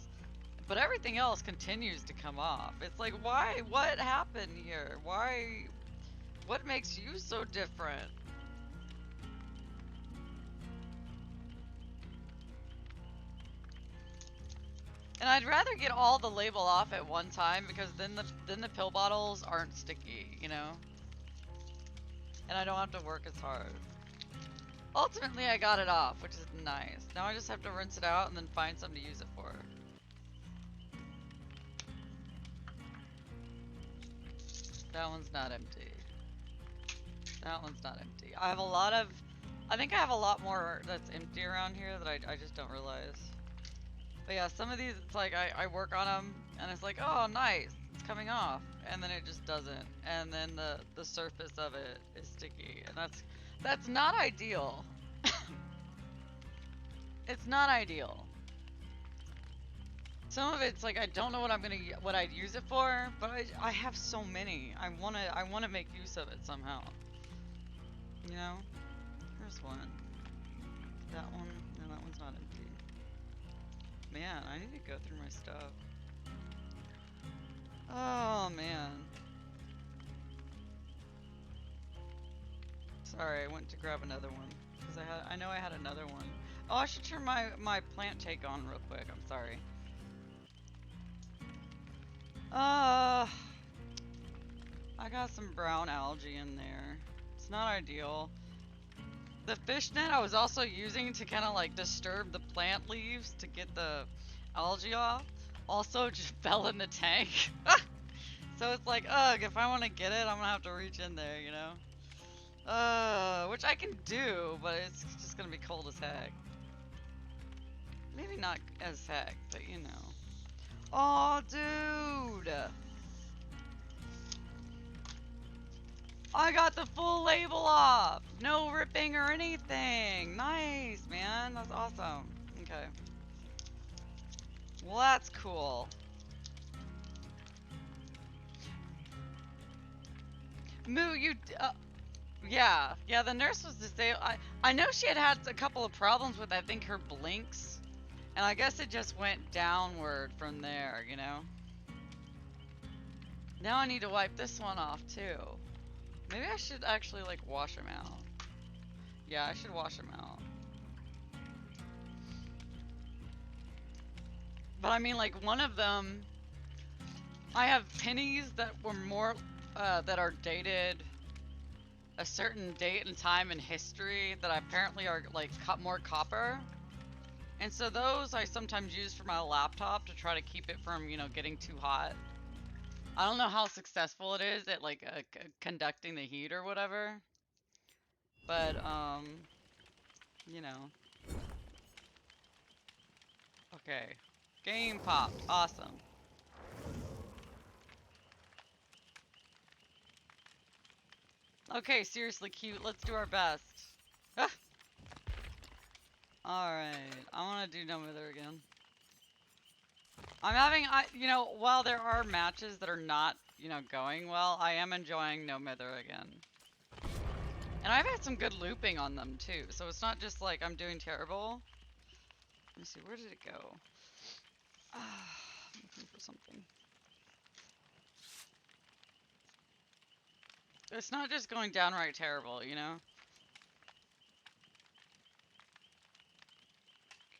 But everything else continues to come off. It's like, why? What happened here? Why? What makes you so different? And I'd rather get all the label off at one time because then the pill bottles aren't sticky, you know? And I don't have to work as hard. Ultimately, I got it off, which is nice. Now I just have to rinse it out and then find something to use it for. That one's not empty. That one's not empty. I have a lot of, I think I have a lot more that's empty around here that I just don't realize. But yeah, some of these, it's like I work on them and it's like, oh nice, it's coming off. And then it just doesn't. And then the surface of it is sticky. And that's not ideal. It's not ideal. Some of it's like I don't know what I'd use it for, but I have so many. I wanna make use of it somehow. You know? Here's one. That one. No, that one's not empty. Man, I need to go through my stuff. Oh man. Sorry, I went to grab another one because I know I had another one. Oh, I should turn my plant take on real quick. I'm sorry. I got some brown algae in there. It's not ideal. The fishnet I was also using to kind of like disturb the plant leaves to get the algae off. Also just fell in the tank. So it's like, ugh, if I want to get it, I'm gonna have to reach in there, you know? Which I can do, but it's just gonna be cold as heck. Maybe not as heck, but you know. Oh, dude! I got the full label off! No ripping or anything! Nice, man. That's awesome. Okay. Well, that's cool. Moo, yeah, the nurse was disabled. I know she had a couple of problems with, I think, her blinks. And I guess it just went downward from there, you know? Now I need to wipe this one off, too. Maybe I should actually, like, wash them out. Yeah, I should wash them out. But I mean, like, one of them... I have pennies that were more... that are dated... a certain date and time in history that apparently are like more copper. And so those I sometimes use for my laptop to try to keep it from, you know, getting too hot. I don't know how successful it is at like conducting the heat or whatever. But you know. Okay. Game popped. Awesome. Okay, seriously cute. Let's do our best. Ah! Alright. I want to do No Mither again. I'm having, you know, while there are matches that are not, you know, going well, I am enjoying No Mither again. And I've had some good looping on them too, so it's not just like I'm doing terrible. Let me see, where did it go? I'm looking for something. It's not just going downright terrible, you know?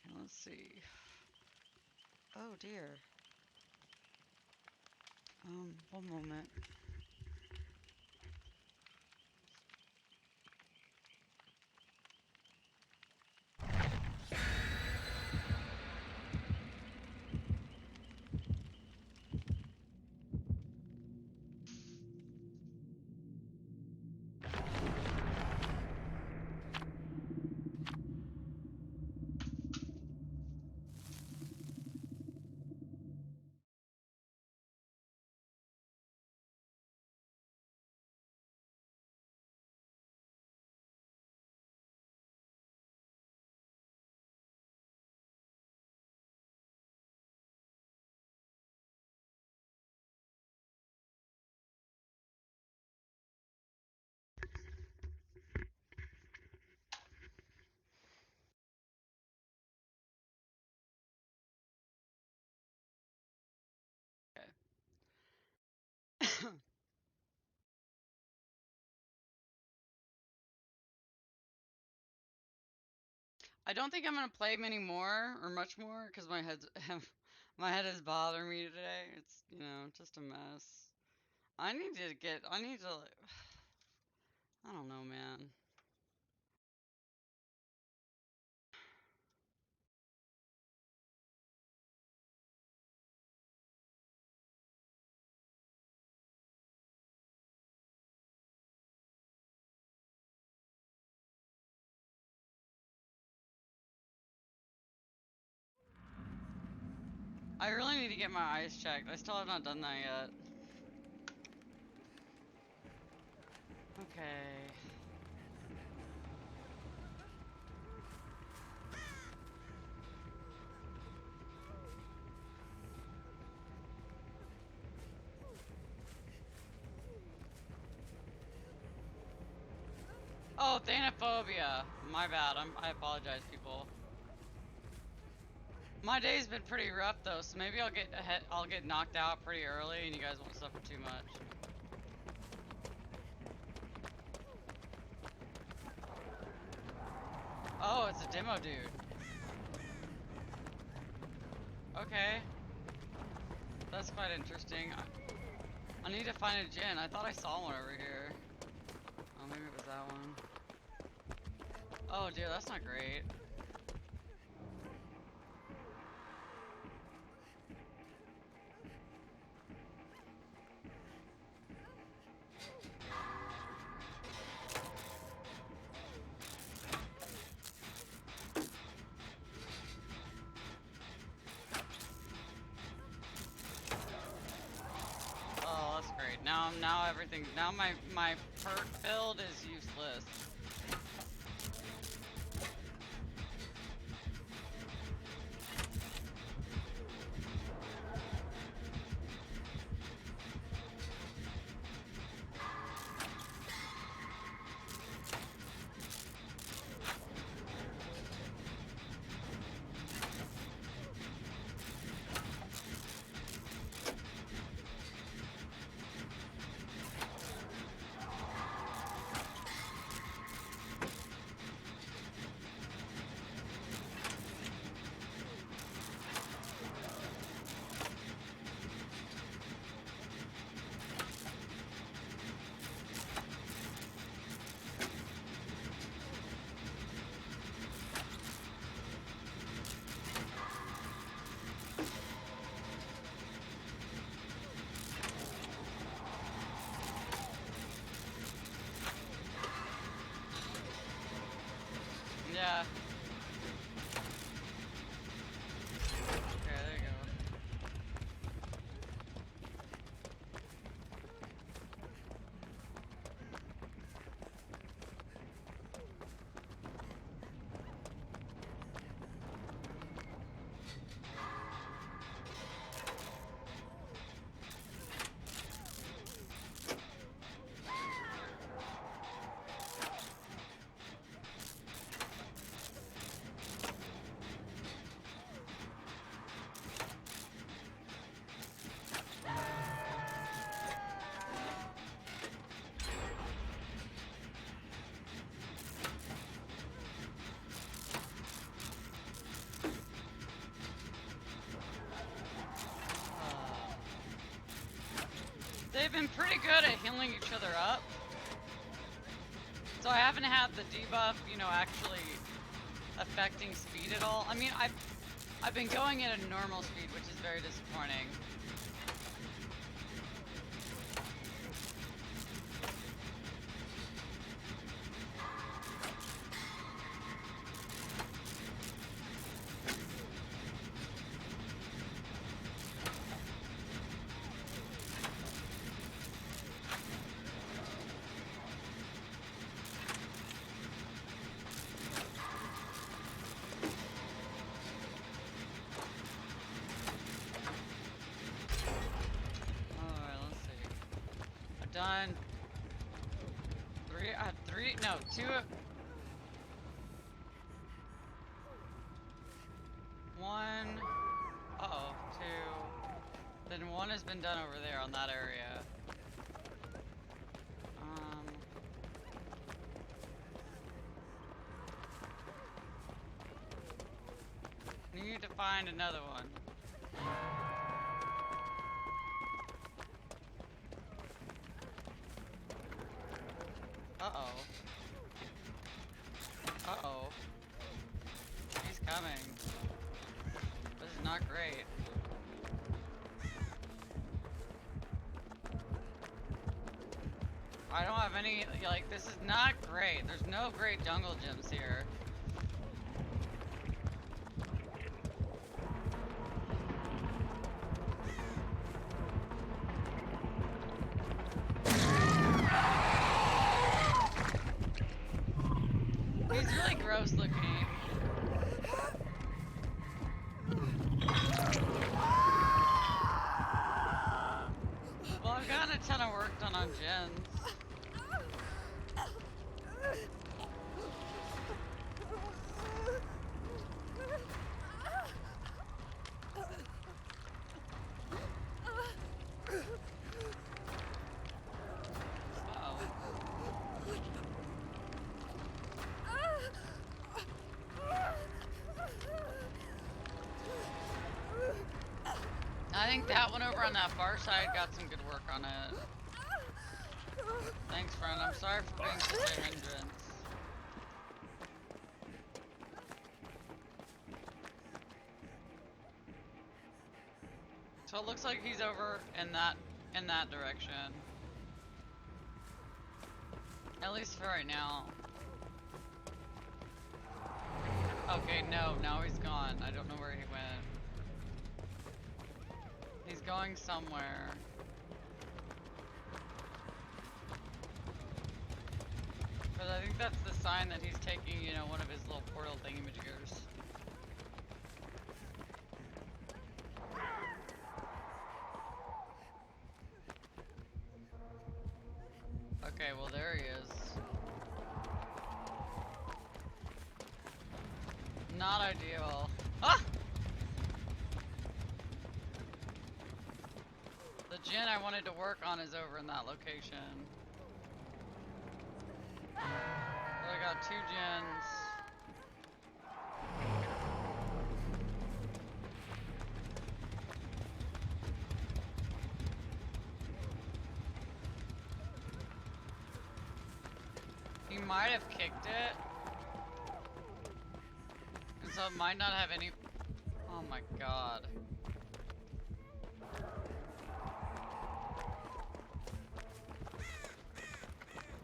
Okay, let's see. Oh dear. One moment. Okay. I don't think I'm gonna play many more or much more because my head's my head is bothering me today. It's, you know, just a mess. I need to get. I need to. I don't know, man. I really need to get my eyes checked. I still have not done that yet. Okay. Oh, Thanophobia. My bad. I apologize, people. My day's been pretty rough though, so maybe I'll get knocked out pretty early, and you guys won't suffer too much. Oh, it's a demo dude. Okay. That's quite interesting. I need to find a gin. I thought I saw one over here. Oh, maybe it was that one. Oh, dear, that's not great. Oh, that's great. Now everything. Now my perk build is useless. they've been pretty good at healing each other up. So I haven't had the debuff, you know, actually affecting speed at all. I mean, I've been going at a normal speed, which is very disappointing. Done. Two. One. Uh-oh, two. Then one has been done over there on that area. Need to find another one. Uh-oh. Uh-oh. He's coming. This is not great. I don't have any, like, this is not great. There's no great jungle gyms here. He's really gross looking. Well, I've gotten a ton of work done on gens. I think that one over on that far side got some good work on it. Thanks, friend. I'm sorry for being such a hindrance. So it looks like he's over in that direction. At least for right now. Okay, no, now he's gone. I don't know where he went. He's going somewhere. But I think that's the sign that he's taking, you know, one of his little portal thingamajiggers. Okay, well there he is. Not ideal. Ah! The gen I wanted to work on is over in that location. So I got 2 gens. He might have kicked it. And so it might not have any... Oh my god.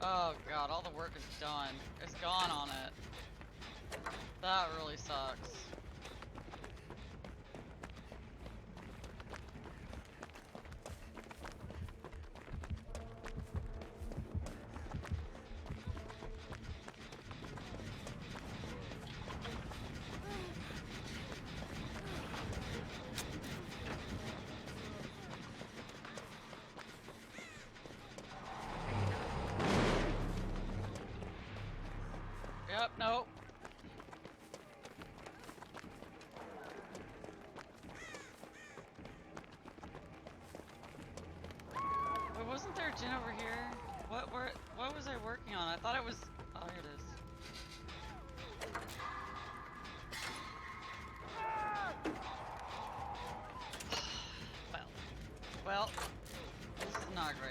Oh god, all the work is done. It's gone on it. That really sucks. Yep, nope. Wait, wasn't there a gen over here? What was I working on? I thought it was... Oh, here it is. Well, this is not not great.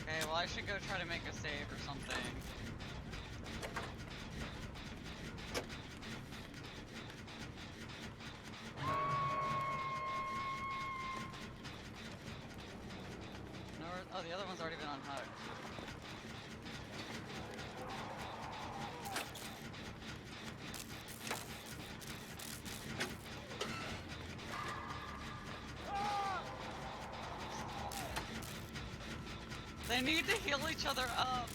Okay, well I should go try to make a save or something. No, oh, the other one's already been unhooked. They need to heal each other up.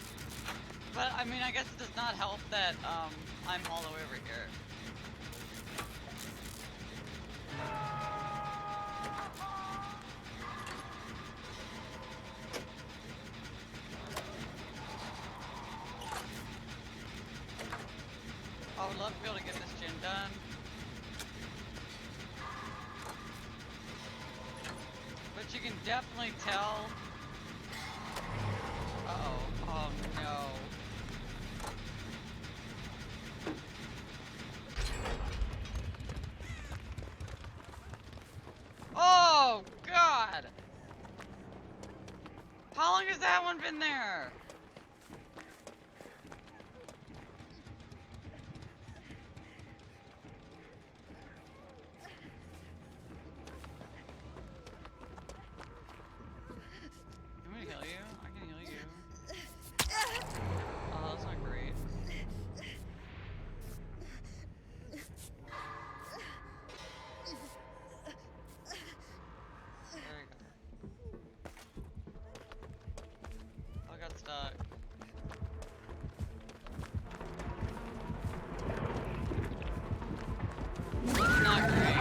But, I mean, I guess it does not help that, I'm all the way over here. I would love to be able to get this gym done. But you can definitely tell. Uh-oh. Oh no. Oh God! How long has that one been there? Can we heal you? I can heal you. Oh, that's not great. There we go. I got stuck. That's not great.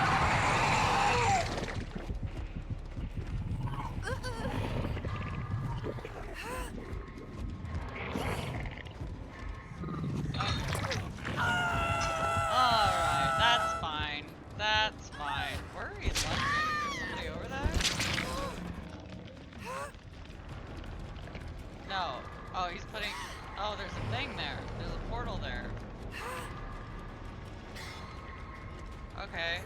Alright, that's fine. That's fine. Where are you lunging? Is somebody over there? No. Oh, he's putting... Oh, there's a thing there. There's a portal there. Okay.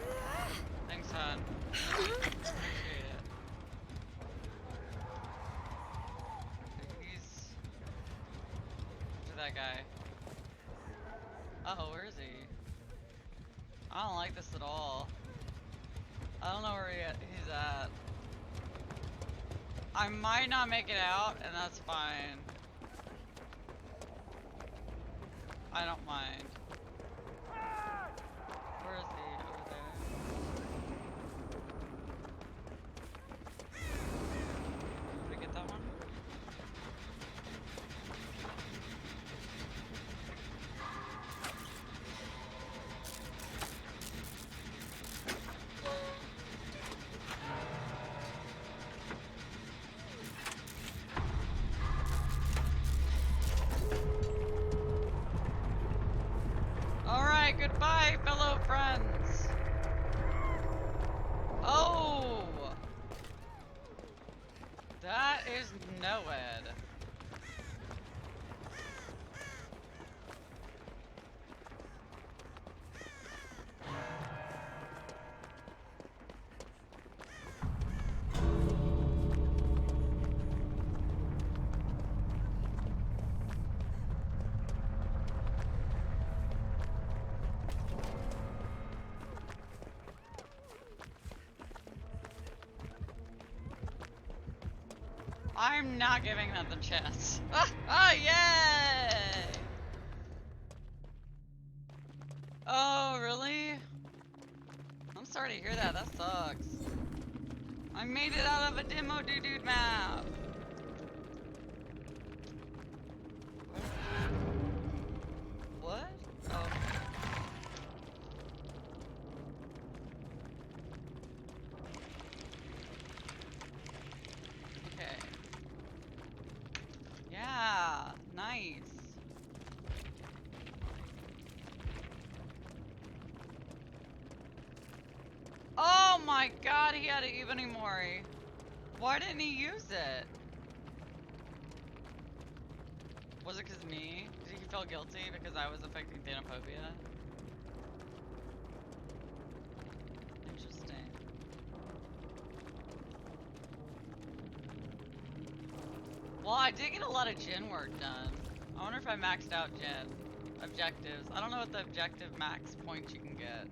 Thanks, hon. Appreciate it. He's... To that guy. Uh-oh, where is he? I don't like this at all. I don't know where he's at. I might not make it out, and that's fine. I don't mind. Where is he? Over there. Did I get that one? Alright, goodbye, fellow friends. Oh! That is Noed. I'm not giving them the chance. Ah, yay! Oh, really? I'm sorry to hear that. That sucks. I made it out of a demo doo-doo map. What? Oh. Okay. Yeah, nice. Oh my my god, he had an Ibanimori. Why didn't he use it? Was it because me? Did he feel guilty because I was affecting Thanophobia? Interesting. Well, I did get a lot of gen work done. I wonder if I maxed out gen objectives. I don't know what the objective max points you can get.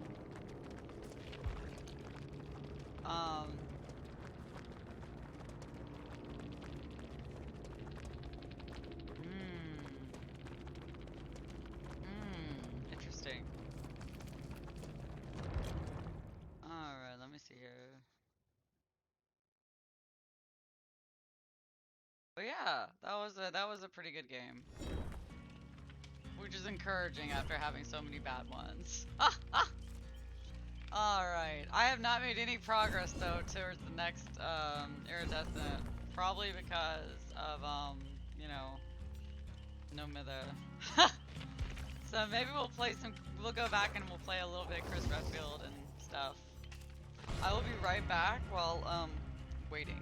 Interesting. Alright, let me see here. But yeah, that was a pretty good game. Which is encouraging after having so many bad ones. Alright, I have not made any progress though towards the next iridescent. Probably because of you know, no mither. So maybe we'll go back and we'll play a little bit of Chris Redfield and stuff. I will be right back while waiting.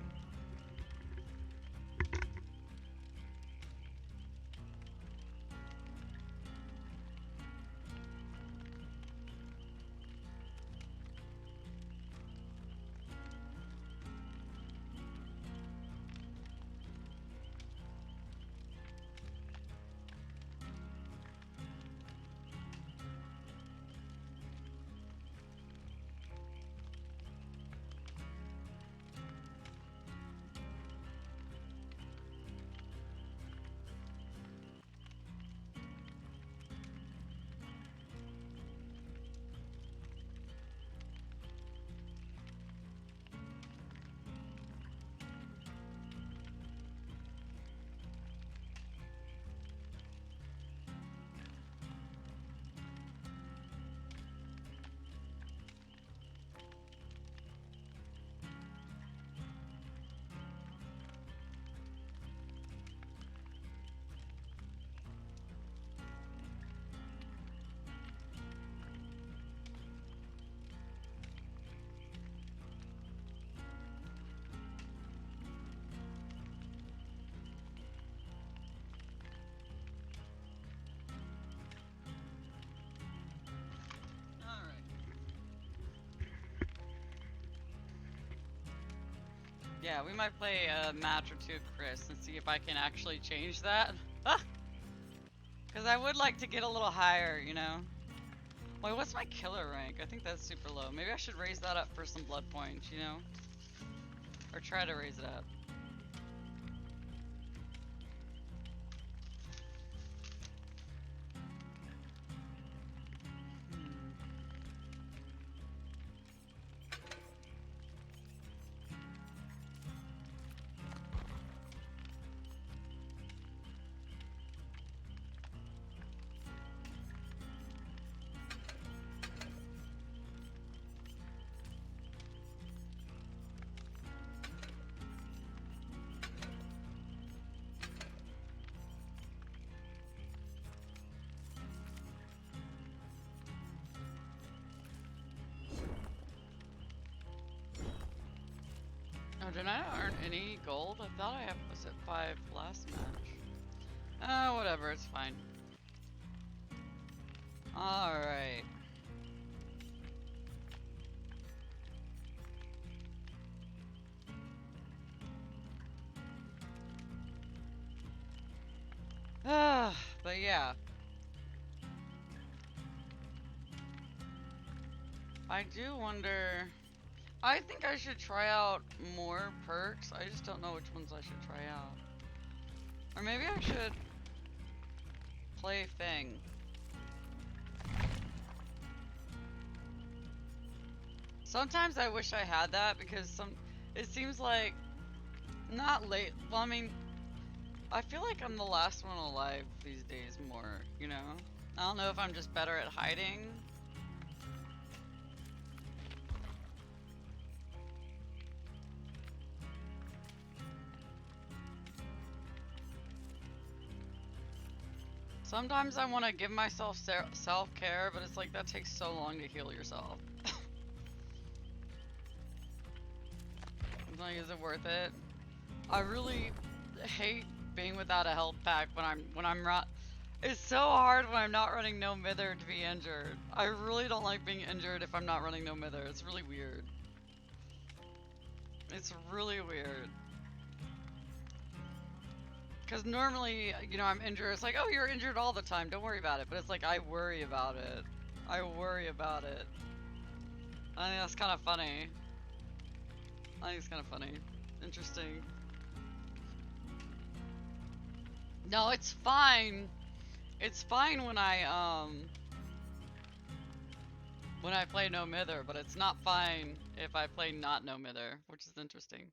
Yeah, we might play a match or two, Chris, and see if I can actually change that. Because I would like to get a little higher, you know? Wait, what's my killer rank? I think that's super low. Maybe I should raise that up for some blood points, you know? Or try to raise it up. Oh, did I earn any gold? I thought I was at 5 last match. Whatever, it's fine. Alright. But yeah. I do wonder... I think I should try out more perks. I just don't know which ones I should try out. Or maybe I should play Fang. Sometimes I wish I had that because it seems like not late. Well, I mean, I feel like I'm the last one alive these days more, you know? I don't know if I'm just better at hiding. Sometimes I want to give myself self-care, but it's like that takes so long to heal yourself. Like, is it worth it? I really hate being without a health pack when I'm not. It's so hard when I'm not running no mither to be injured. I really don't like being injured if I'm not running no mither. It's really weird. It's really weird. Because normally, you know, I'm injured. It's like, oh, you're injured all the time. Don't worry about it. But it's like, I worry about it. I worry about it. I think that's kind of funny. I think it's kind of funny. Interesting. No, it's fine. It's fine when I play no mither, but it's not fine if I play not no mither, which is interesting.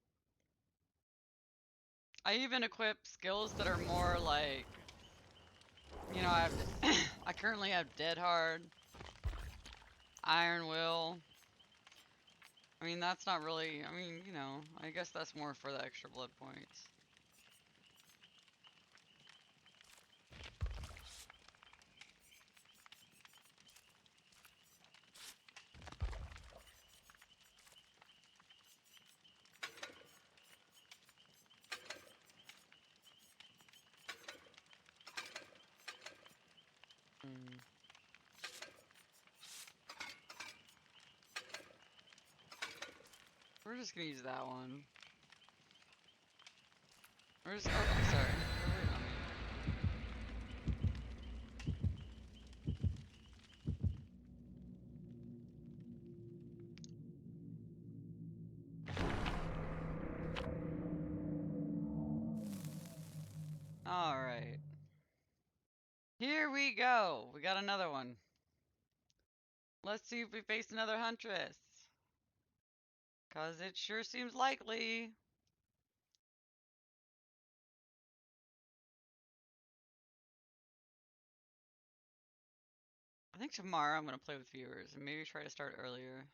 I even equip skills that are more like, you know, I currently have Dead Hard, Iron Will. I mean, that's not really, I mean, you know, I guess that's more for the extra blood points. Hmm. We're just gonna use that one. We're just, oh, I'm sorry. We're waiting on me. Alright. Here we go. We got another one. Let's see if we face another Huntress. Cause it sure seems likely. I think tomorrow I'm gonna play with viewers and maybe try to start earlier.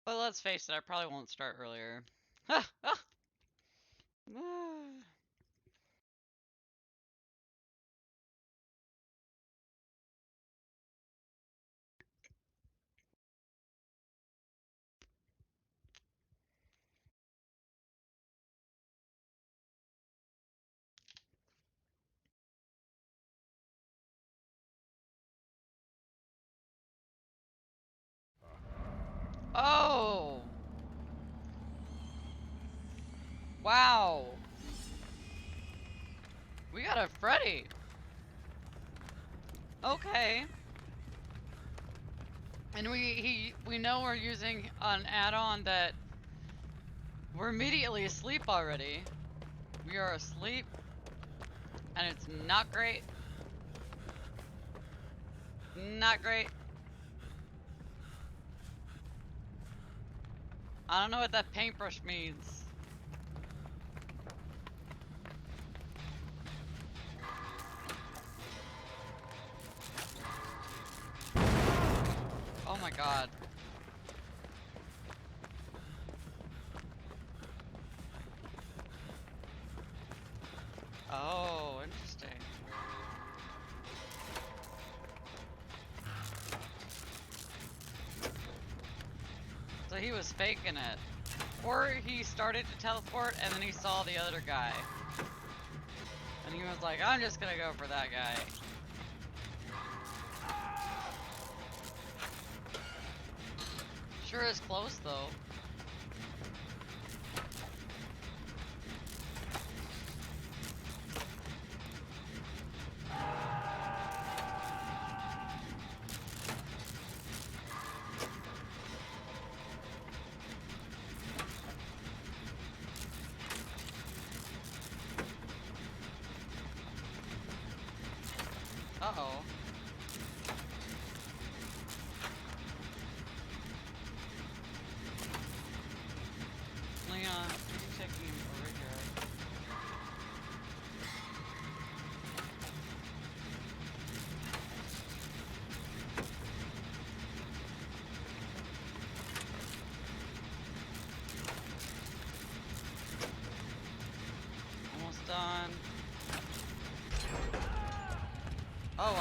But let's face it, I probably won't start earlier. Oh! Wow! We got a Freddy! Okay. And we know we're using an add-on that we're immediately asleep already. We are asleep. And it's not great. Not great. I don't know what that paintbrush means. Oh my god. Oh, interesting. So he was faking it. Or he started to teleport and then he saw the other guy. And he was like, I'm just gonna go for that guy. Sure is close though. Uh-oh. Leon.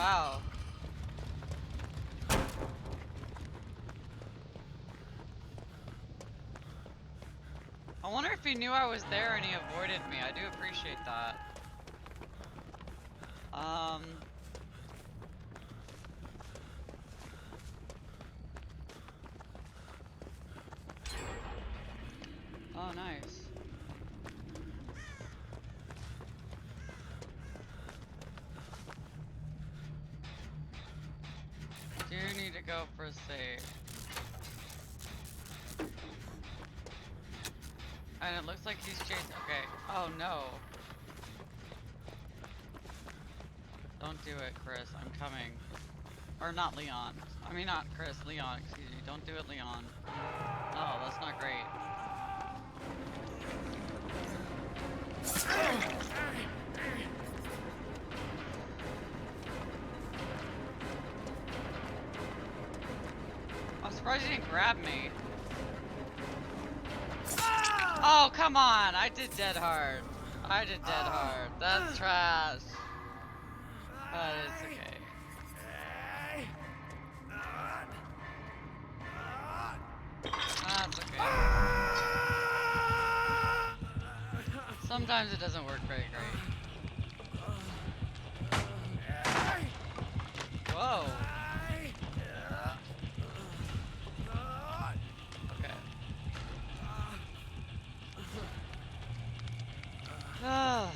wow. I wonder if he knew I was there and he avoided me. I do appreciate that. Oh, nice. Do need to go for a save. And it looks like he's chasing. Okay. Oh no. Don't do it, Chris. I'm coming. Or not Leon. I mean, not Chris. Leon, excuse me. Don't do it, Leon. Oh, that's not great. I'm surprised you didn't grab me. Oh, come on. I did dead hard. I did dead hard. That's trash. But it's okay. That's okay. Sometimes it doesn't work very great. Whoa. Okay. Oh,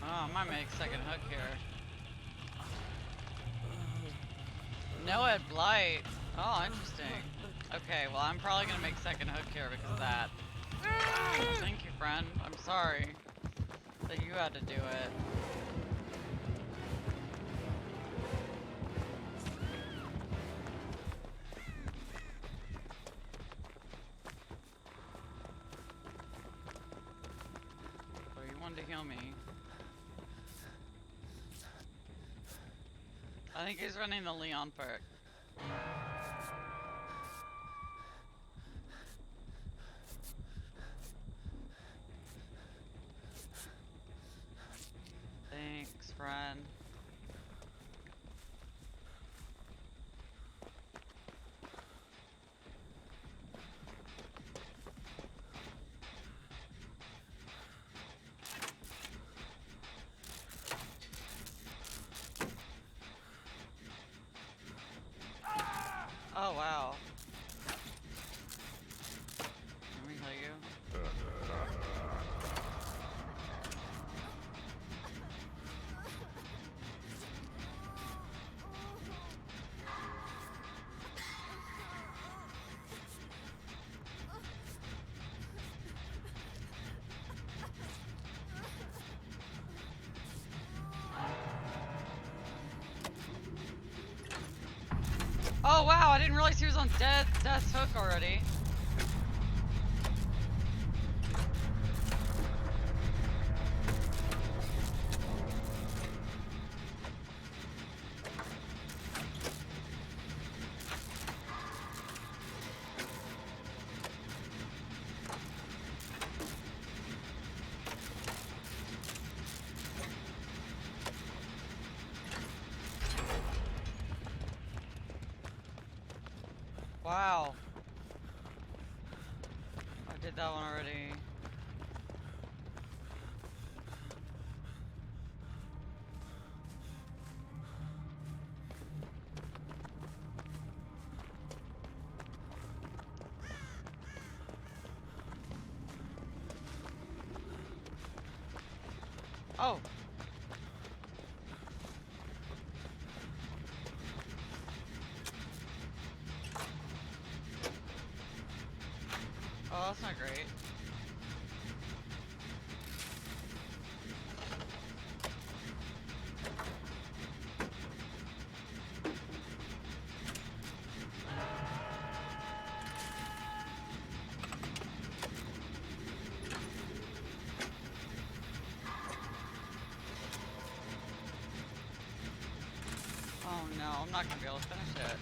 I might make second hook here. No Ed Blight. Oh, interesting. Okay, well I'm probably gonna make second hook here because of that. Thank you, friend. I'm sorry that you had to do it. Well, you wanted to heal me. I think he's running the Leon perk. Thanks, friend. Oh, wow. Let me tell you. Oh, wow, I didn't realize he was on Death's Hook already. Wow. I did that one already. Oh. Oh, that's not great. I'm not gonna be able to finish it.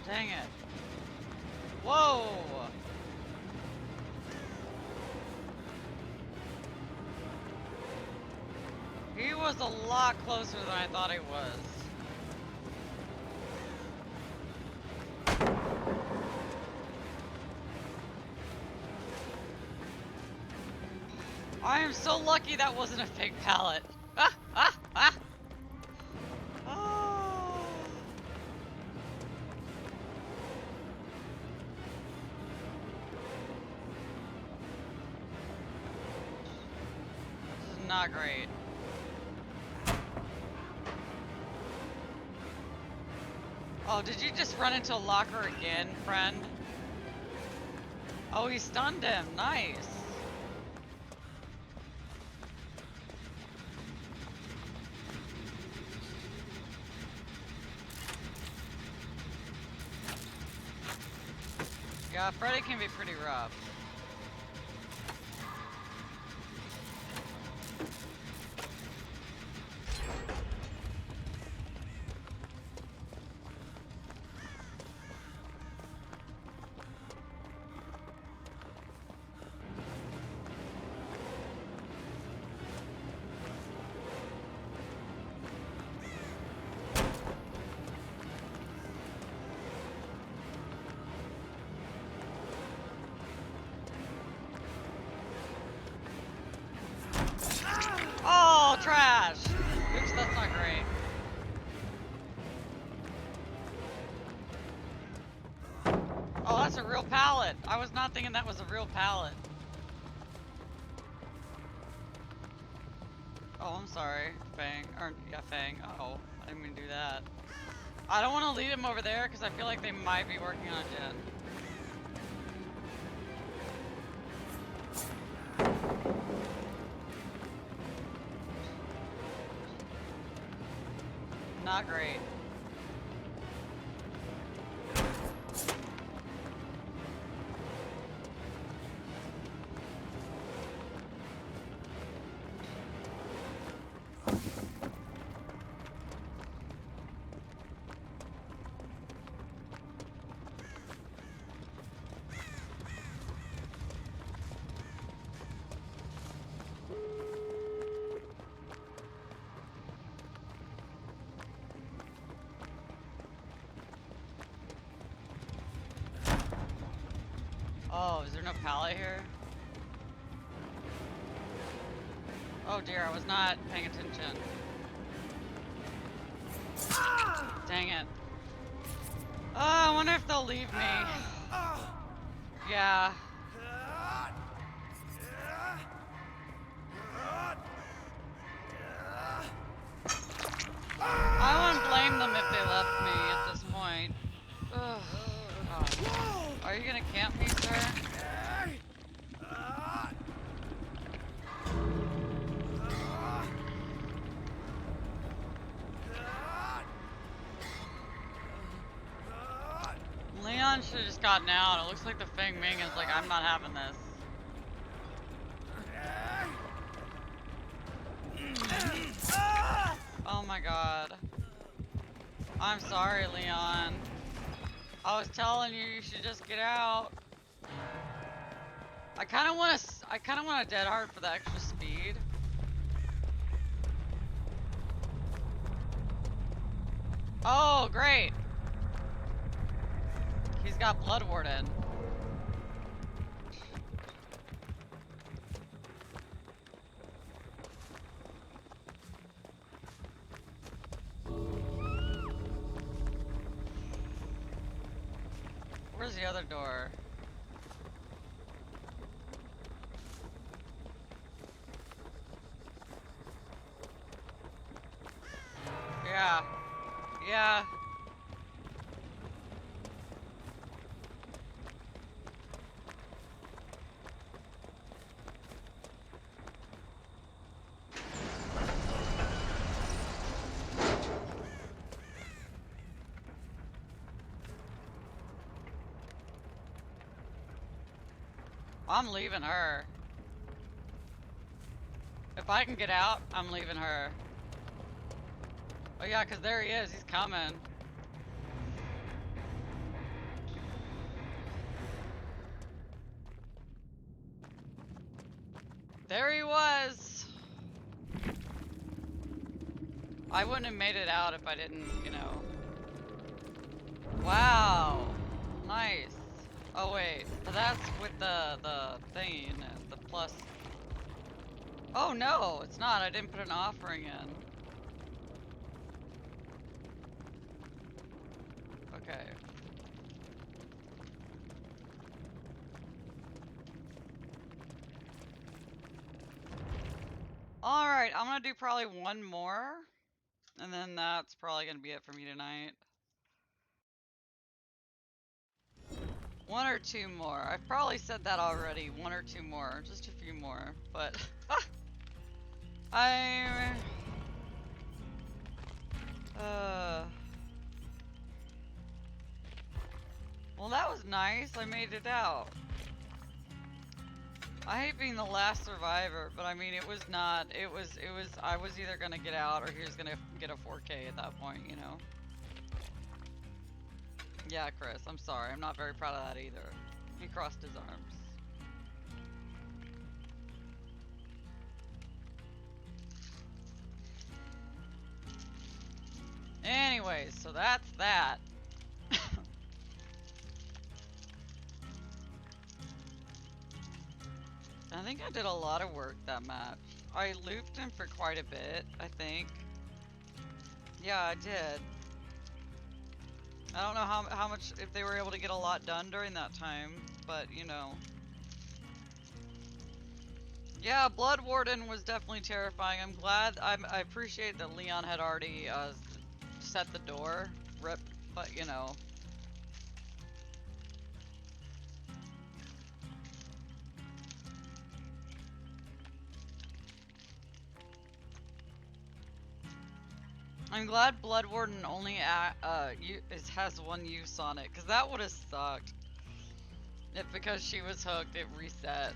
Dang it. Whoa! He was a lot closer than I thought he was. I am so lucky that wasn't a fake pallet. Ah, ah, ah. Oh. This is not great. Oh, did you just run into a locker again, friend? Oh, he stunned him. Nice. Yeah, Freddy can be pretty rough. Oh, trash! Oops, that's not great. Oh, that's a real pallet. I was not thinking that was a real pallet. Oh, I'm sorry, Fang. Or, yeah, Fang. Uh-oh, I didn't mean to do that. I don't want to lead him over there because I feel like they might be working on a gen. Not great. Oh, is there no pallet here? Oh dear, I was not paying attention. Dang it. Oh, I wonder if they'll leave me. Yeah. I wouldn't blame them if they left me at this point. Ugh. God. Are you gonna camp me, sir? Leon should have just gotten out. It looks like the Feng Ming is like, I'm not having this. Oh my god. I'm sorry, Leon. I was telling you, you should just get out. I kind of want a dead heart for the extra speed. Oh, great. He's got Blood Warden. Where's the other door? Yeah. Yeah. I'm leaving her. If I can get out, I'm leaving her. Oh yeah, cause there he is. He's coming. There he was. I wouldn't have made it out if I didn't, you know. Wow. Nice. Oh wait, that's with the thingy in it, the plus. Oh no, it's not. I didn't put an offering in. Okay. Alright, I'm gonna do probably one more. And then that's probably gonna be it for me tonight. One or two more. I've probably said that already. One or two more. Just a few more. But I'm well, that was nice. I made it out. I hate being the last survivor, but I mean, it was not. I was either gonna get out or he was gonna get a 4K at that point, you know? Yeah, Chris, I'm sorry. I'm not very proud of that either. He crossed his arms. Anyways, so that's that. I think I did a lot of work that match. I looped him for quite a bit, I think. Yeah, I did. I don't know how much, if they were able to get a lot done during that time, but you know. Yeah, Blood Warden was definitely terrifying. I'm glad, I appreciate that Leon had already set the door. Rip, but you know. I'm glad Blood Warden only has one use on it, because that would have sucked. If because she was hooked, it reset.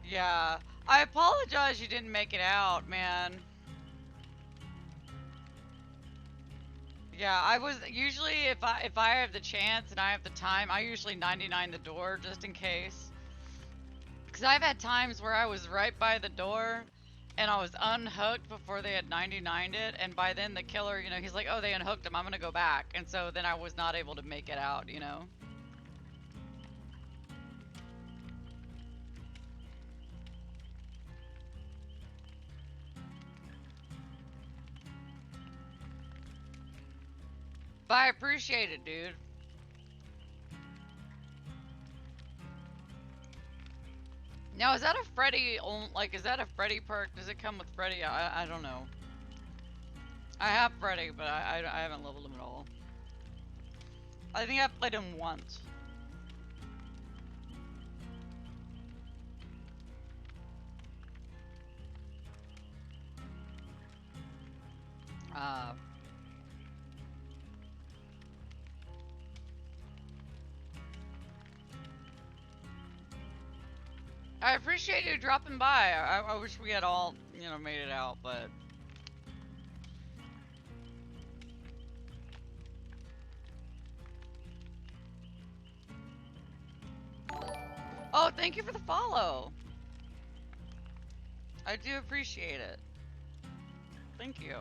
Yeah, I apologize you didn't make it out, man. Yeah, I was usually if I have the chance and I have the time, I usually 99 the door just in case. Cause I've had times where I was right by the door and I was unhooked before they had 99'd it, and by then the killer, you know, he's like, oh, they unhooked him, I'm gonna go back. And so then I was not able to make it out, you know? But I appreciate it, dude. Now, is that a Freddy, like, is that a Freddy perk? Does it come with Freddy? I don't know. I have Freddy, but I haven't leveled him at all. I think I've played him once. Uh, I appreciate you dropping by. I wish we had all, you know, made it out, but... Oh, thank you for the follow. I do appreciate it. Thank you.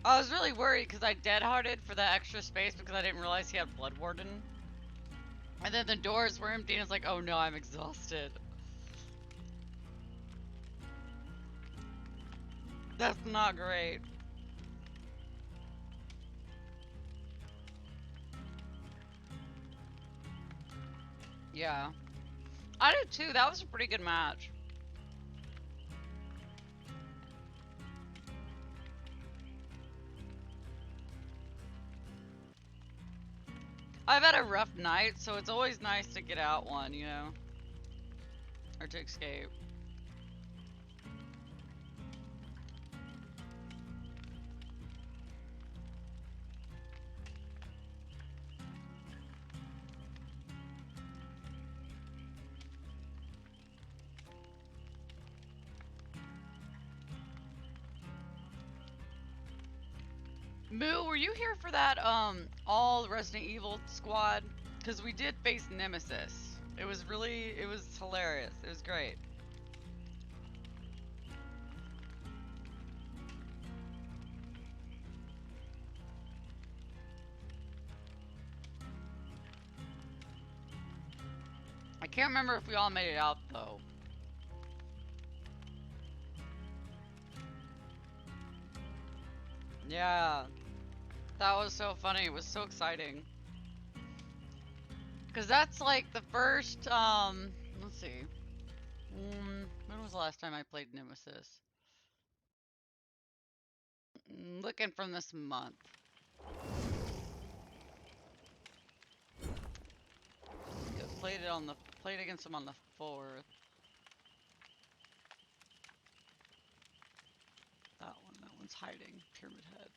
I was really worried because I dead-hearted for the extra space because I didn't realize he had Blood Warden. And then the doors were empty and it's like, oh no, I'm exhausted. That's not great. Yeah. I did too. That was a pretty good match. I've had a rough night, so it's always nice to get out one, you know? Or to escape. Moo, were you here for that all Resident Evil squad? Because we did face Nemesis. It was hilarious. It was great. I can't remember if we all made it out though. Yeah, that was so funny. It was so exciting. Cause that's like the first, let's see. When was the last time I played Nemesis? Looking from this month. Yeah, played against him on the 4th. That one's hiding. Pyramid Head.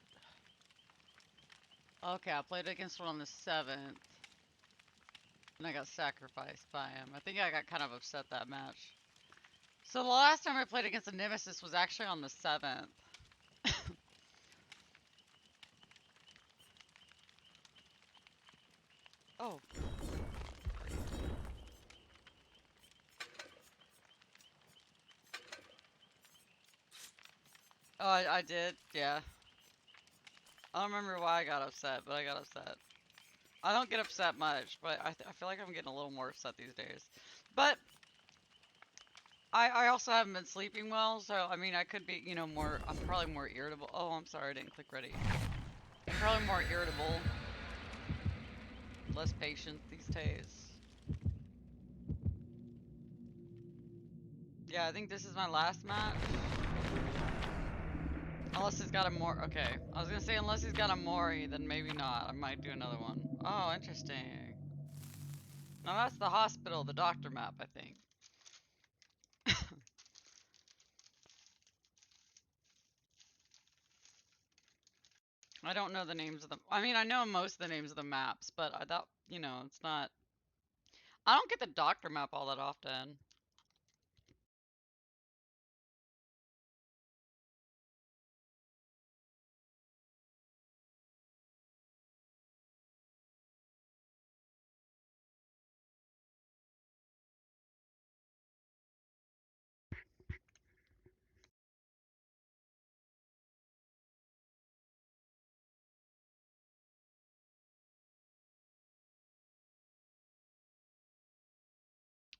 Okay, I played against one on the 7th. And I got sacrificed by him. I think I got kind of upset that match. So the last time I played against a Nemesis was actually on the 7th. Oh. Oh, I did? Yeah. I don't remember why I got upset, but I got upset. I don't get upset much, but I feel like I'm getting a little more upset these days. But I also haven't been sleeping well, so I mean I could be, you know, I'm probably more irritable. Oh, I'm sorry, I didn't click ready. I'm probably more irritable. Less patient these days. Yeah, I think this is my last match. Unless he's got a okay. I was gonna say unless he's got a Mori, then maybe not. I might do another one. Oh, interesting. Now that's the hospital, the doctor map, I think. I don't know the names of them. I mean, I know most of the names of the maps, but I thought, you know, it's not. I don't get the doctor map all that often.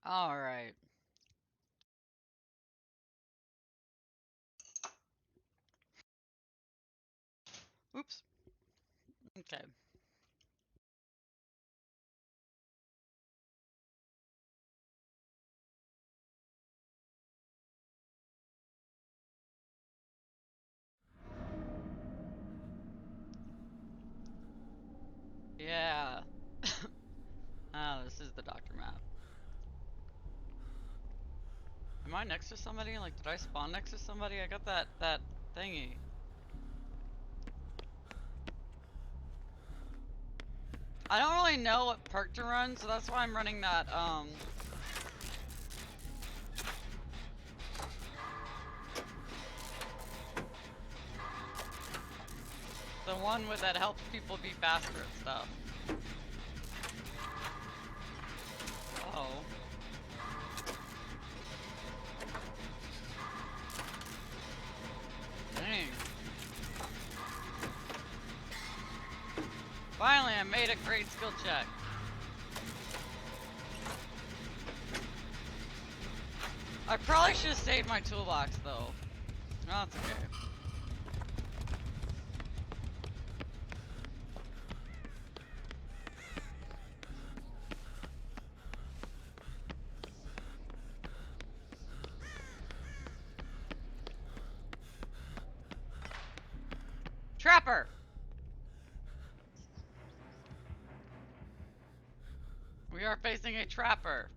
All right. Oops. Okay. Yeah. Oh, this is the doctor map. Am I next to somebody? Like, did I spawn next to somebody? I got that thingy. I don't really know what perk to run, so that's why I'm running that, the one that helps people be faster and stuff. Oh. Dang. Finally, I made a great skill check. I probably should have saved my toolbox, though. No, that's okay. Trapper! We are facing a trapper.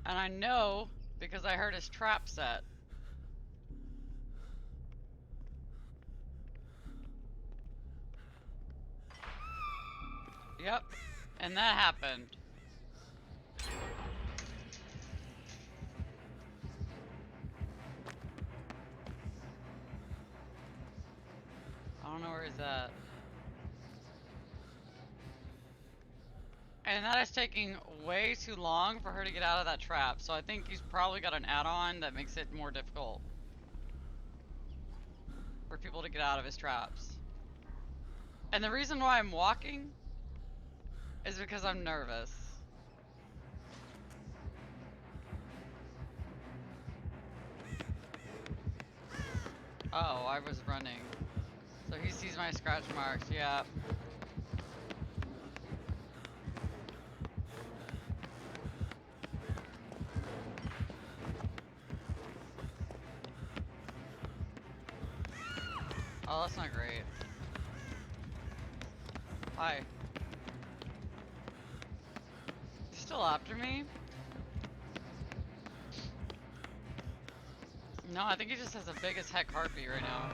And I know because I heard his trap set. Yep. And that happened. I don't know where he's at. that. And that is taking way too long for her to get out of that trap. So I think he's probably got an add-on that makes it more difficult for people to get out of his traps. And the reason why I'm walking is because I'm nervous. Oh, I was running. So he sees my scratch marks, yeah. Oh, that's not great. Hi. He's still after me? No, I think he just has a big as heck heartbeat right now.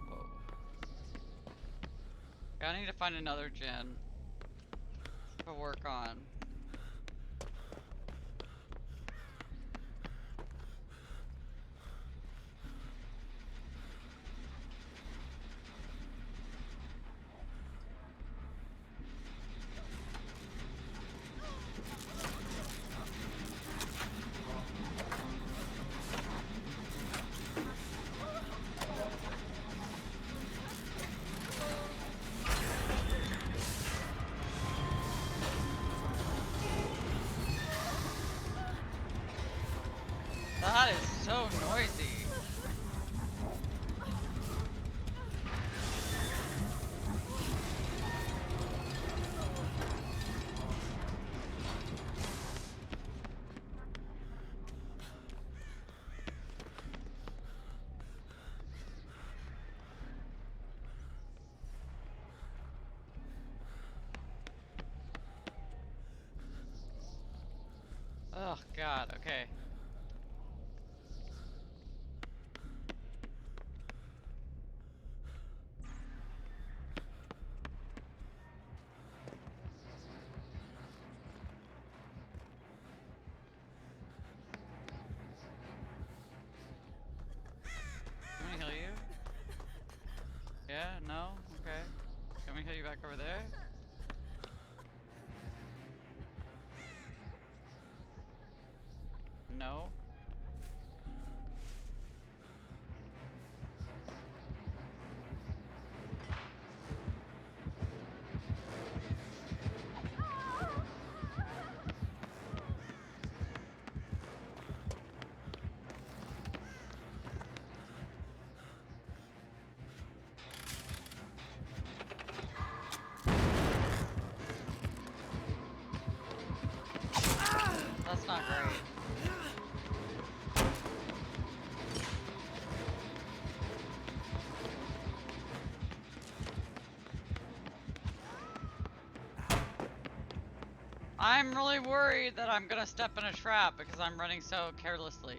Whoa. Yeah, I need to find another gen to work on. That is so noisy. Oh god, okay. Can we heal you? Yeah, no? Okay. Can we heal you back over there? No. That's not great. I'm really worried that I'm gonna step in a trap because I'm running so carelessly.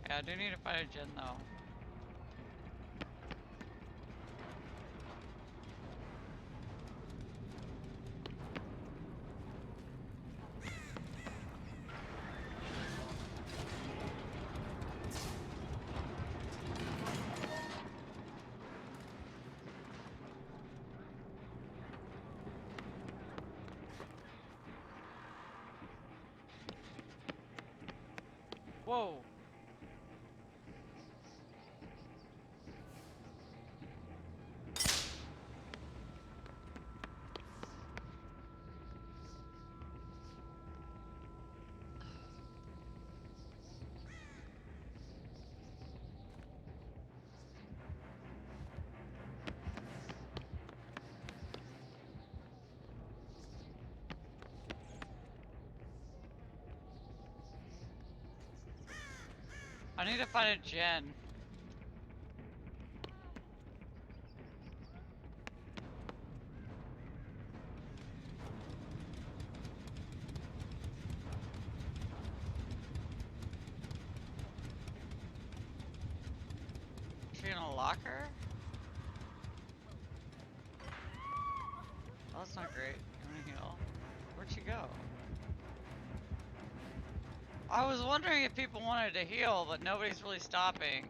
Yeah, I do need to find a gen though. Whoa. I need to find a gen. she in a locker? Oh, that's not great. You wanna heal? Where'd she go? I was wondering if people wanted to heal, but nobody's really stopping.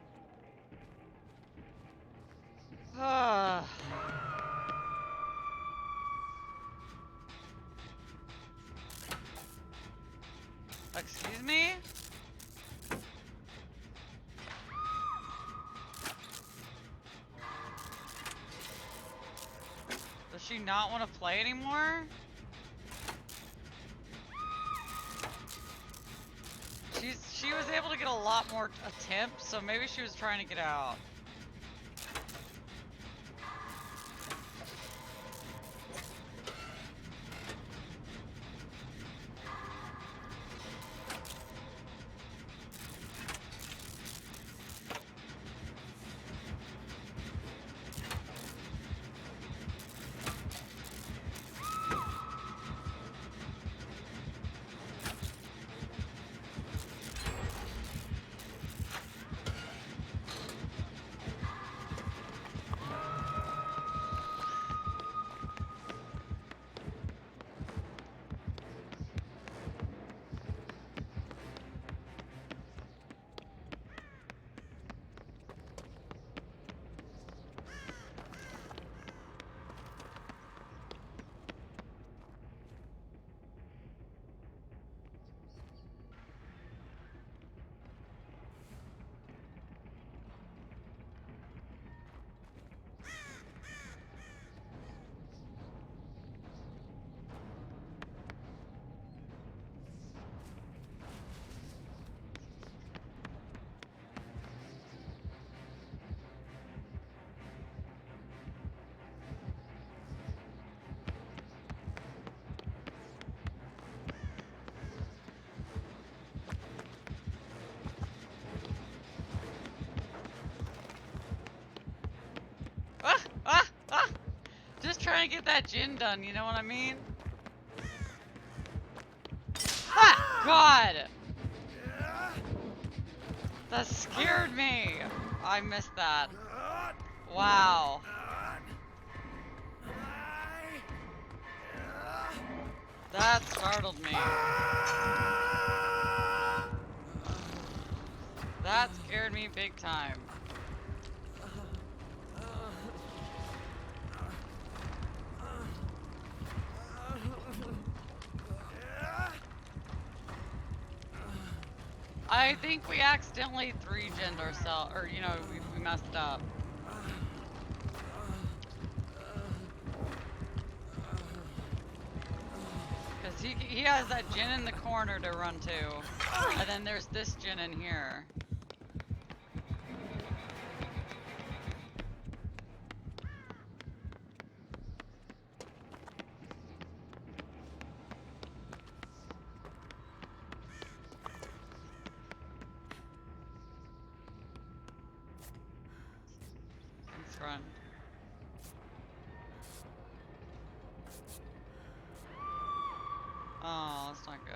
Excuse me? Does she not want to play anymore? She was able to get a lot more attempts, so maybe she was trying to get out. Ah! Ah! Ah! Just trying to get that gin done, you know what I mean? Ah! God! That scared me! I missed that. Wow. That startled me. That scared me big time. I think we accidentally 3-gened ourselves, or you know, we messed up. Cause he has that gin in the corner to run to, and then there's this gin in here. Let's run. Oh, that's not good.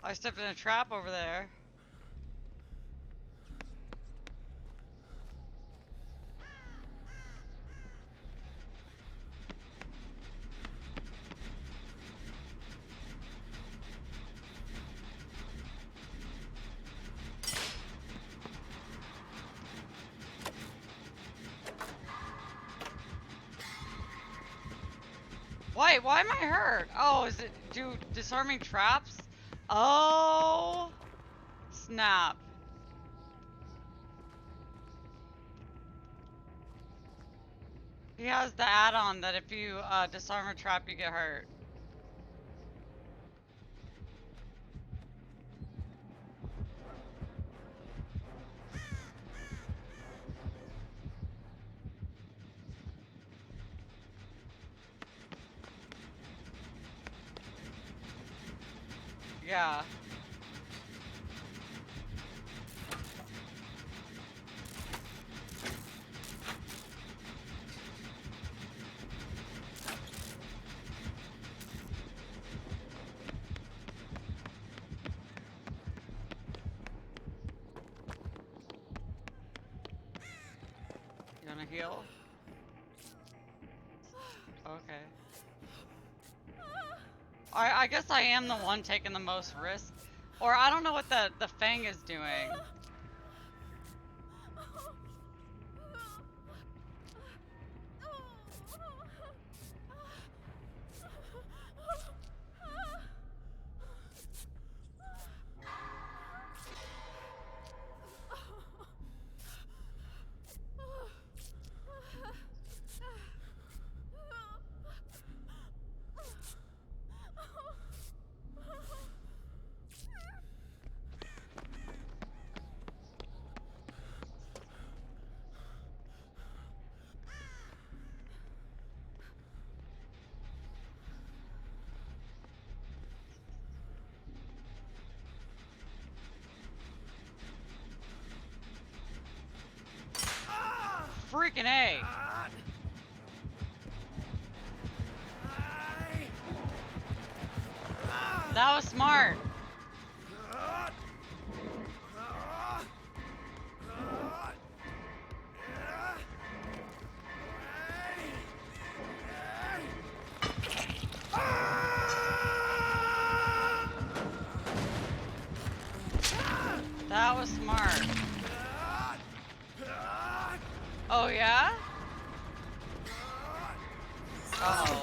I stepped in a trap over there. Why am I hurt? Oh, is it do disarming traps? Oh, snap. He has the add-on that if you disarm a trap, you get hurt. Yeah. You wanna heal? Okay. I guess I am the one taking the most risk. Or I don't know what the Fang is doing. Freaking A. That was smart. That was smart. Oh yeah? Uh-oh.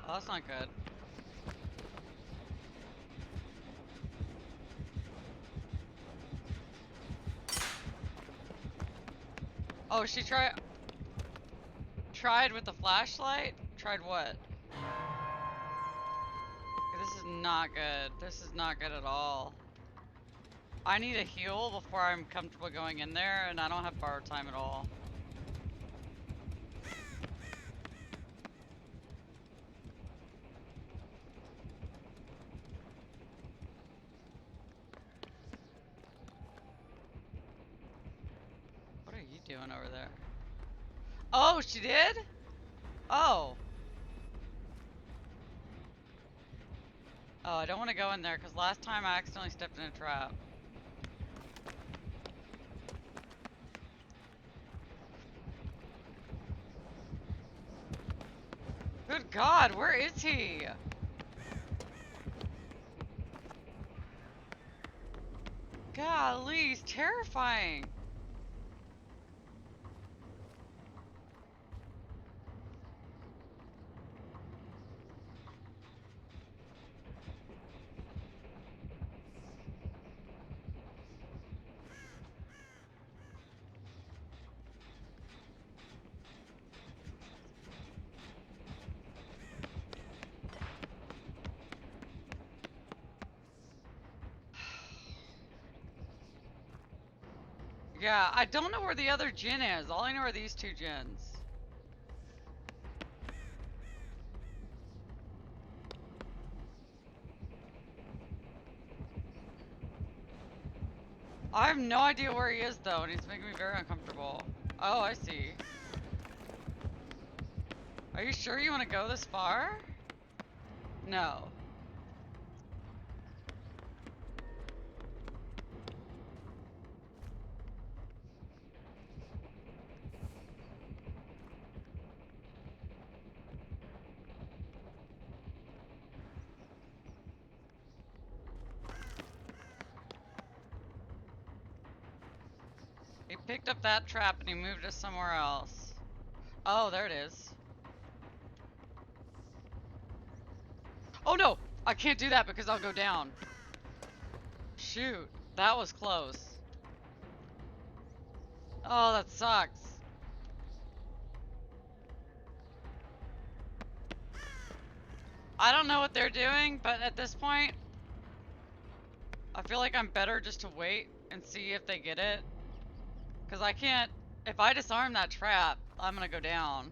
Oh, that's not good. Oh, she tried with the flashlight? Tried what? This is not good. This is not good at all. I need a heal before I'm comfortable going in there, and I don't have borrowed time at all. What are you doing over there? Oh, she did? Oh. Oh, I don't want to go in there because last time I accidentally stepped in a trap. Good God, where is he? Golly, he's terrifying. Yeah, I don't know where the other Jin is. All I know are these two Jins. I have no idea where he is though, and he's making me very uncomfortable. Oh, I see. Are you sure you want to go this far? No. He picked up that trap and he moved us somewhere else. Oh, there it is. Oh no! I can't do that because I'll go down. Shoot. That was close. Oh, that sucks. I don't know what they're doing, but at this point, I feel like I'm better just to wait and see if they get it. Because I can't... If I disarm that trap, I'm gonna go down.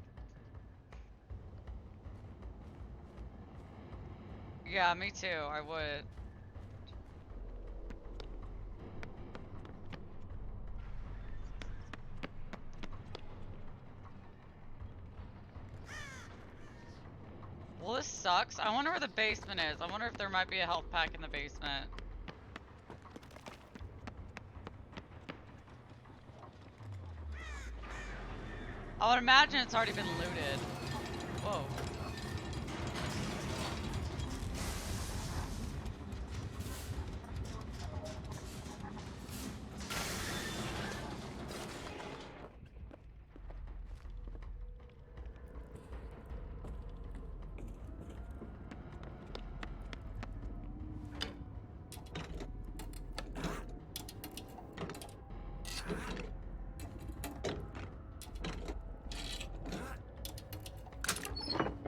Yeah, me too. I would. Well, this sucks. I wonder where the basement is. I wonder if there might be a health pack in the basement. I would imagine it's already been looted. Whoa.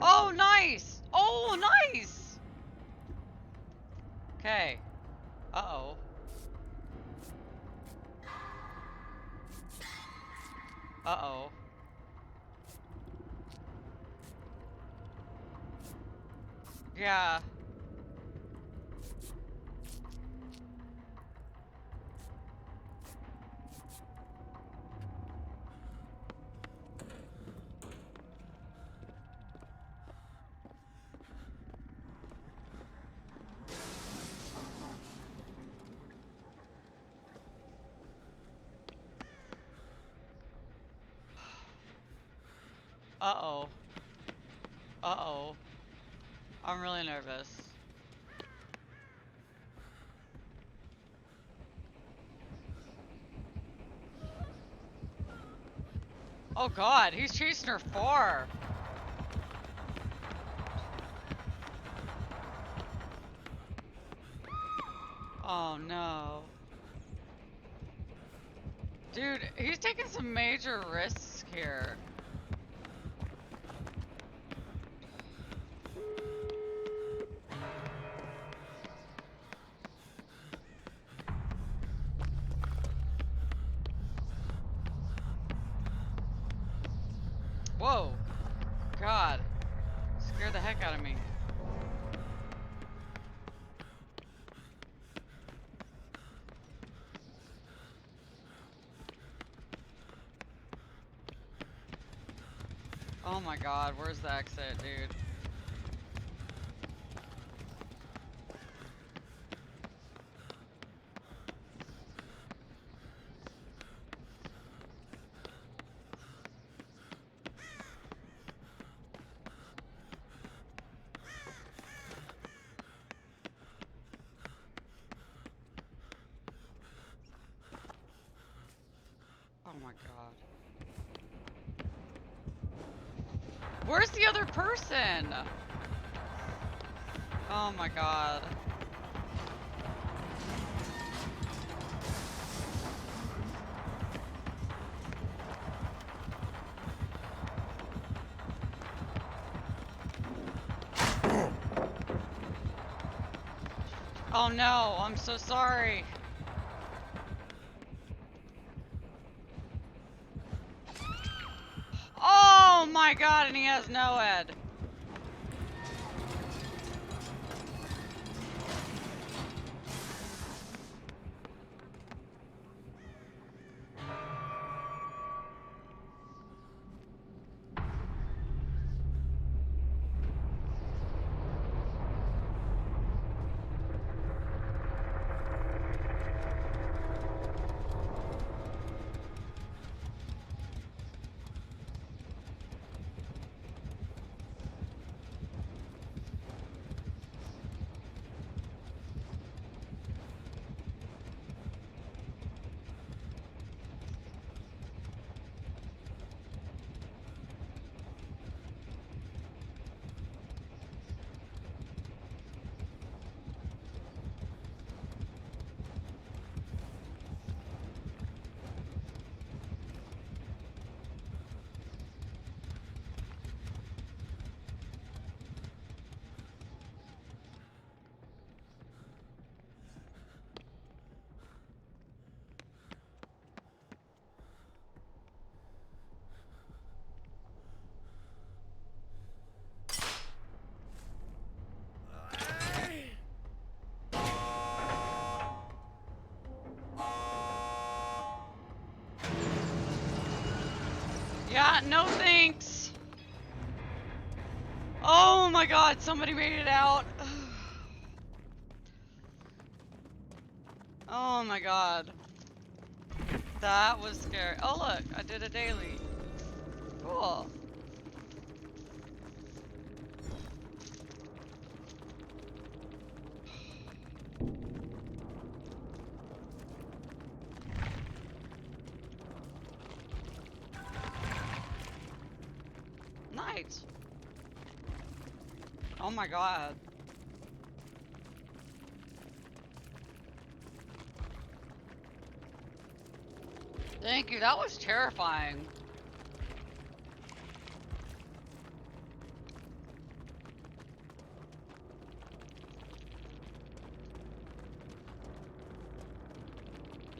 Oh, nice! Oh, nice! Okay. Uh-oh. Uh-oh. Yeah. Uh-oh. Uh-oh. I'm really nervous. Oh god, he's chasing her far. Oh no. Dude, he's taking some major risks here. Whoa. God. Scared the heck out of me. Oh my god, where's the exit, dude? Oh my god. Where's the other person? Oh my god. Oh no, I'm so sorry. Oh my god, and he has no head. No thanks. Oh my god, somebody made it out. Oh my god. That was scary. Oh look, I did a daily. Cool. Nice. Oh my god. Thank you, that was terrifying.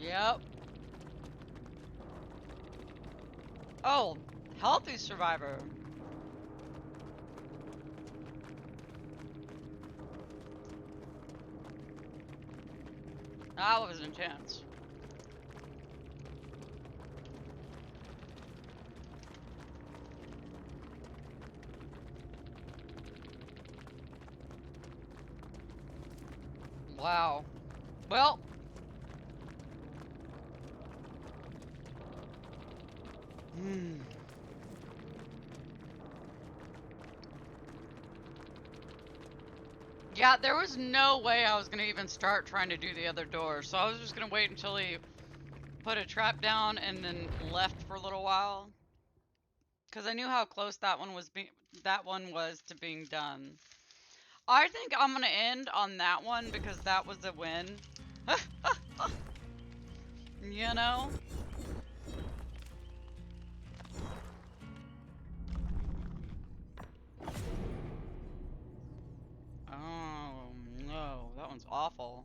Yep. Oh, healthy survivor. That was intense. Wow. Well. Hmm. Yeah, there was no way I was gonna even start trying to do the other door, so I was just gonna wait until he put a trap down and then left for a little while, because I knew how close that one was to being done. I think I'm gonna end on that one because that was a win. You know? Oh no, that one's awful.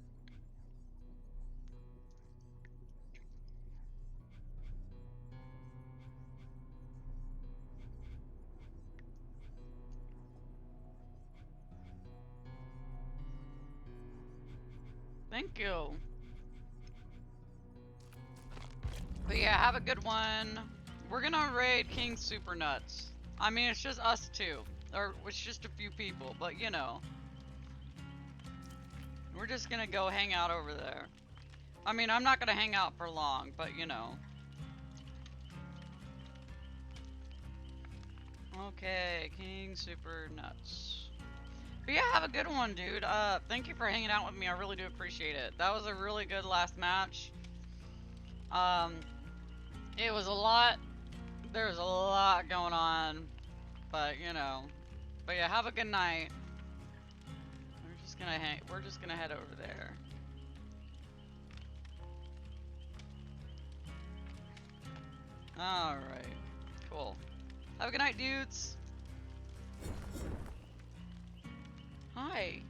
Thank you. But yeah, have a good one. We're gonna raid King Super Nuts. I mean, it's just us two. Or it's just a few people, but you know. We're just gonna go hang out over there. I mean, I'm not gonna hang out for long, but you know. Okay, King Super Nuts. But yeah, have a good one, dude. Thank you for hanging out with me. I really do appreciate it. That was a really good last match. It was a lot. There was a lot going on, but you know. But yeah, have a good night. We're just gonna head over there. Alright. Cool. Have a good night, dudes. Hi.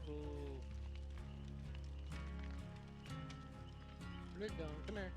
Ooh. Put it down. Come here.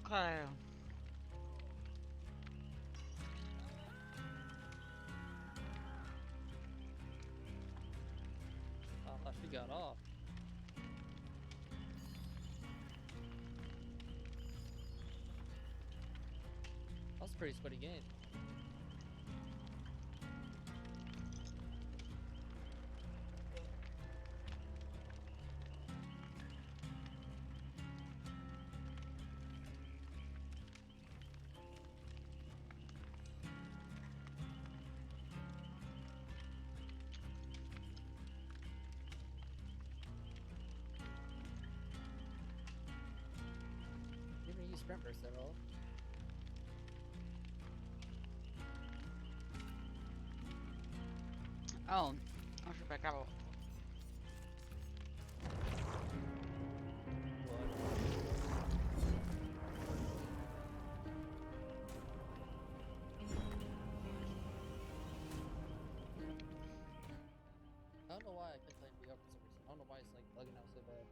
Okay. Oh, she got off. That was a pretty sweaty game. Didn't use sprint burst at all. Oh, I should back out. I don't know why I couldn't play VR for some reason. I don't know why it's like bugging out so bad.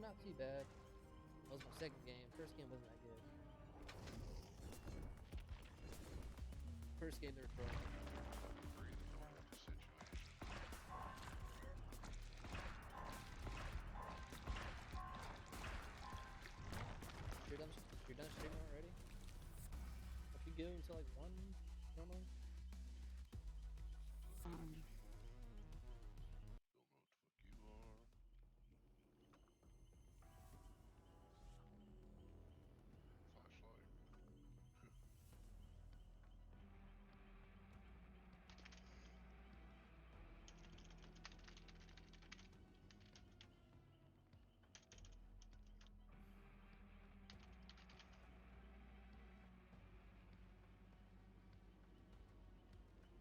Not too bad. That was my second game. First game wasn't that good. First game they were throwing. You're done streaming already? If you go until like 1 normally? Um,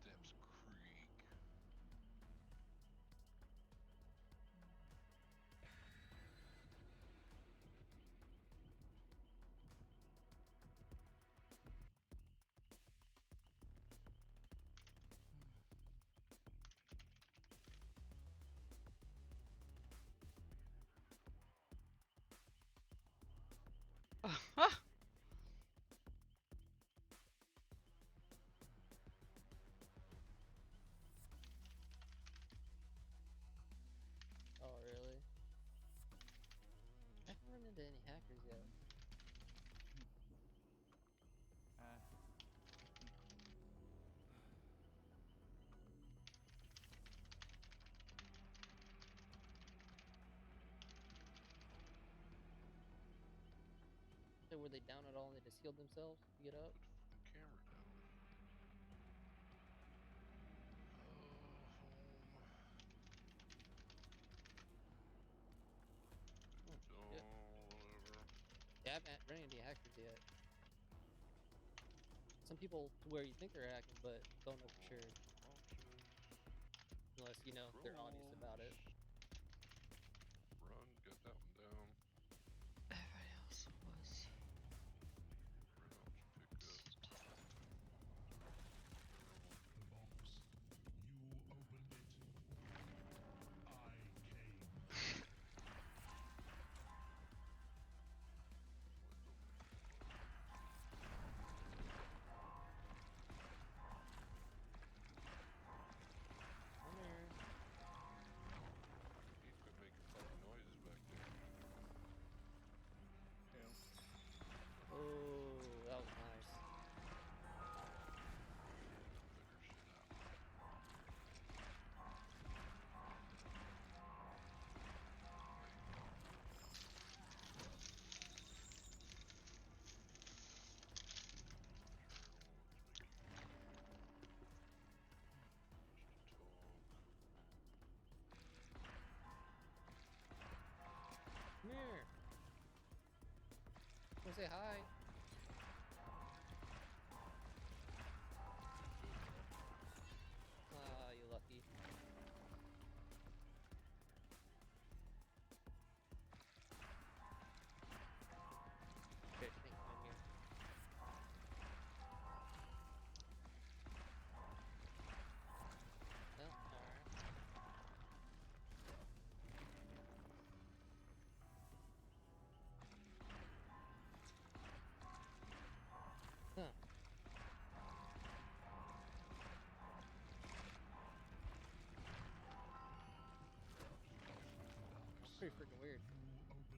Depths Creek. Oh, really? I haven't run into any hackers yet. So were they down at all and they just healed themselves to get up? Put the camera down. Home. Yeah. Whatever. Yeah, I haven't run into any hackers yet. Some people to where you think they're hacking, but don't know for sure. Unless, you know, they're honest about it. Run, got that one down. everybody else was. Rounds pick up. The box. You opened it. I came. Come here. pretty freaking weird. You opened it.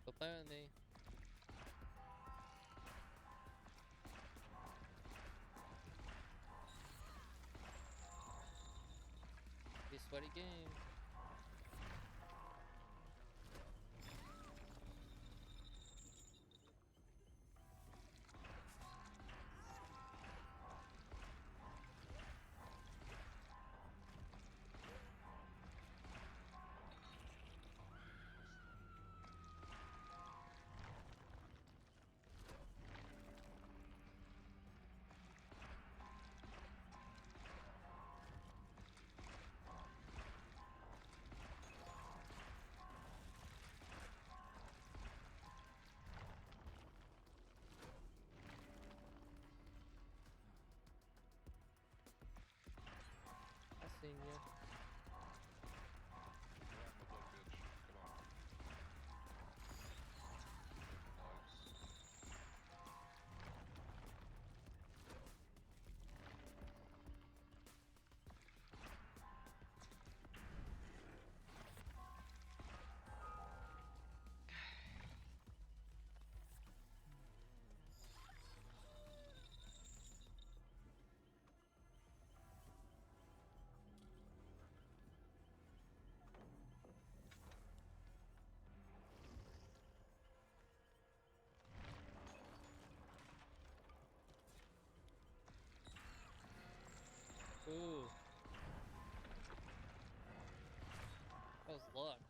Apparently. Be a sweaty game. I seen you. Ooh. That was luck.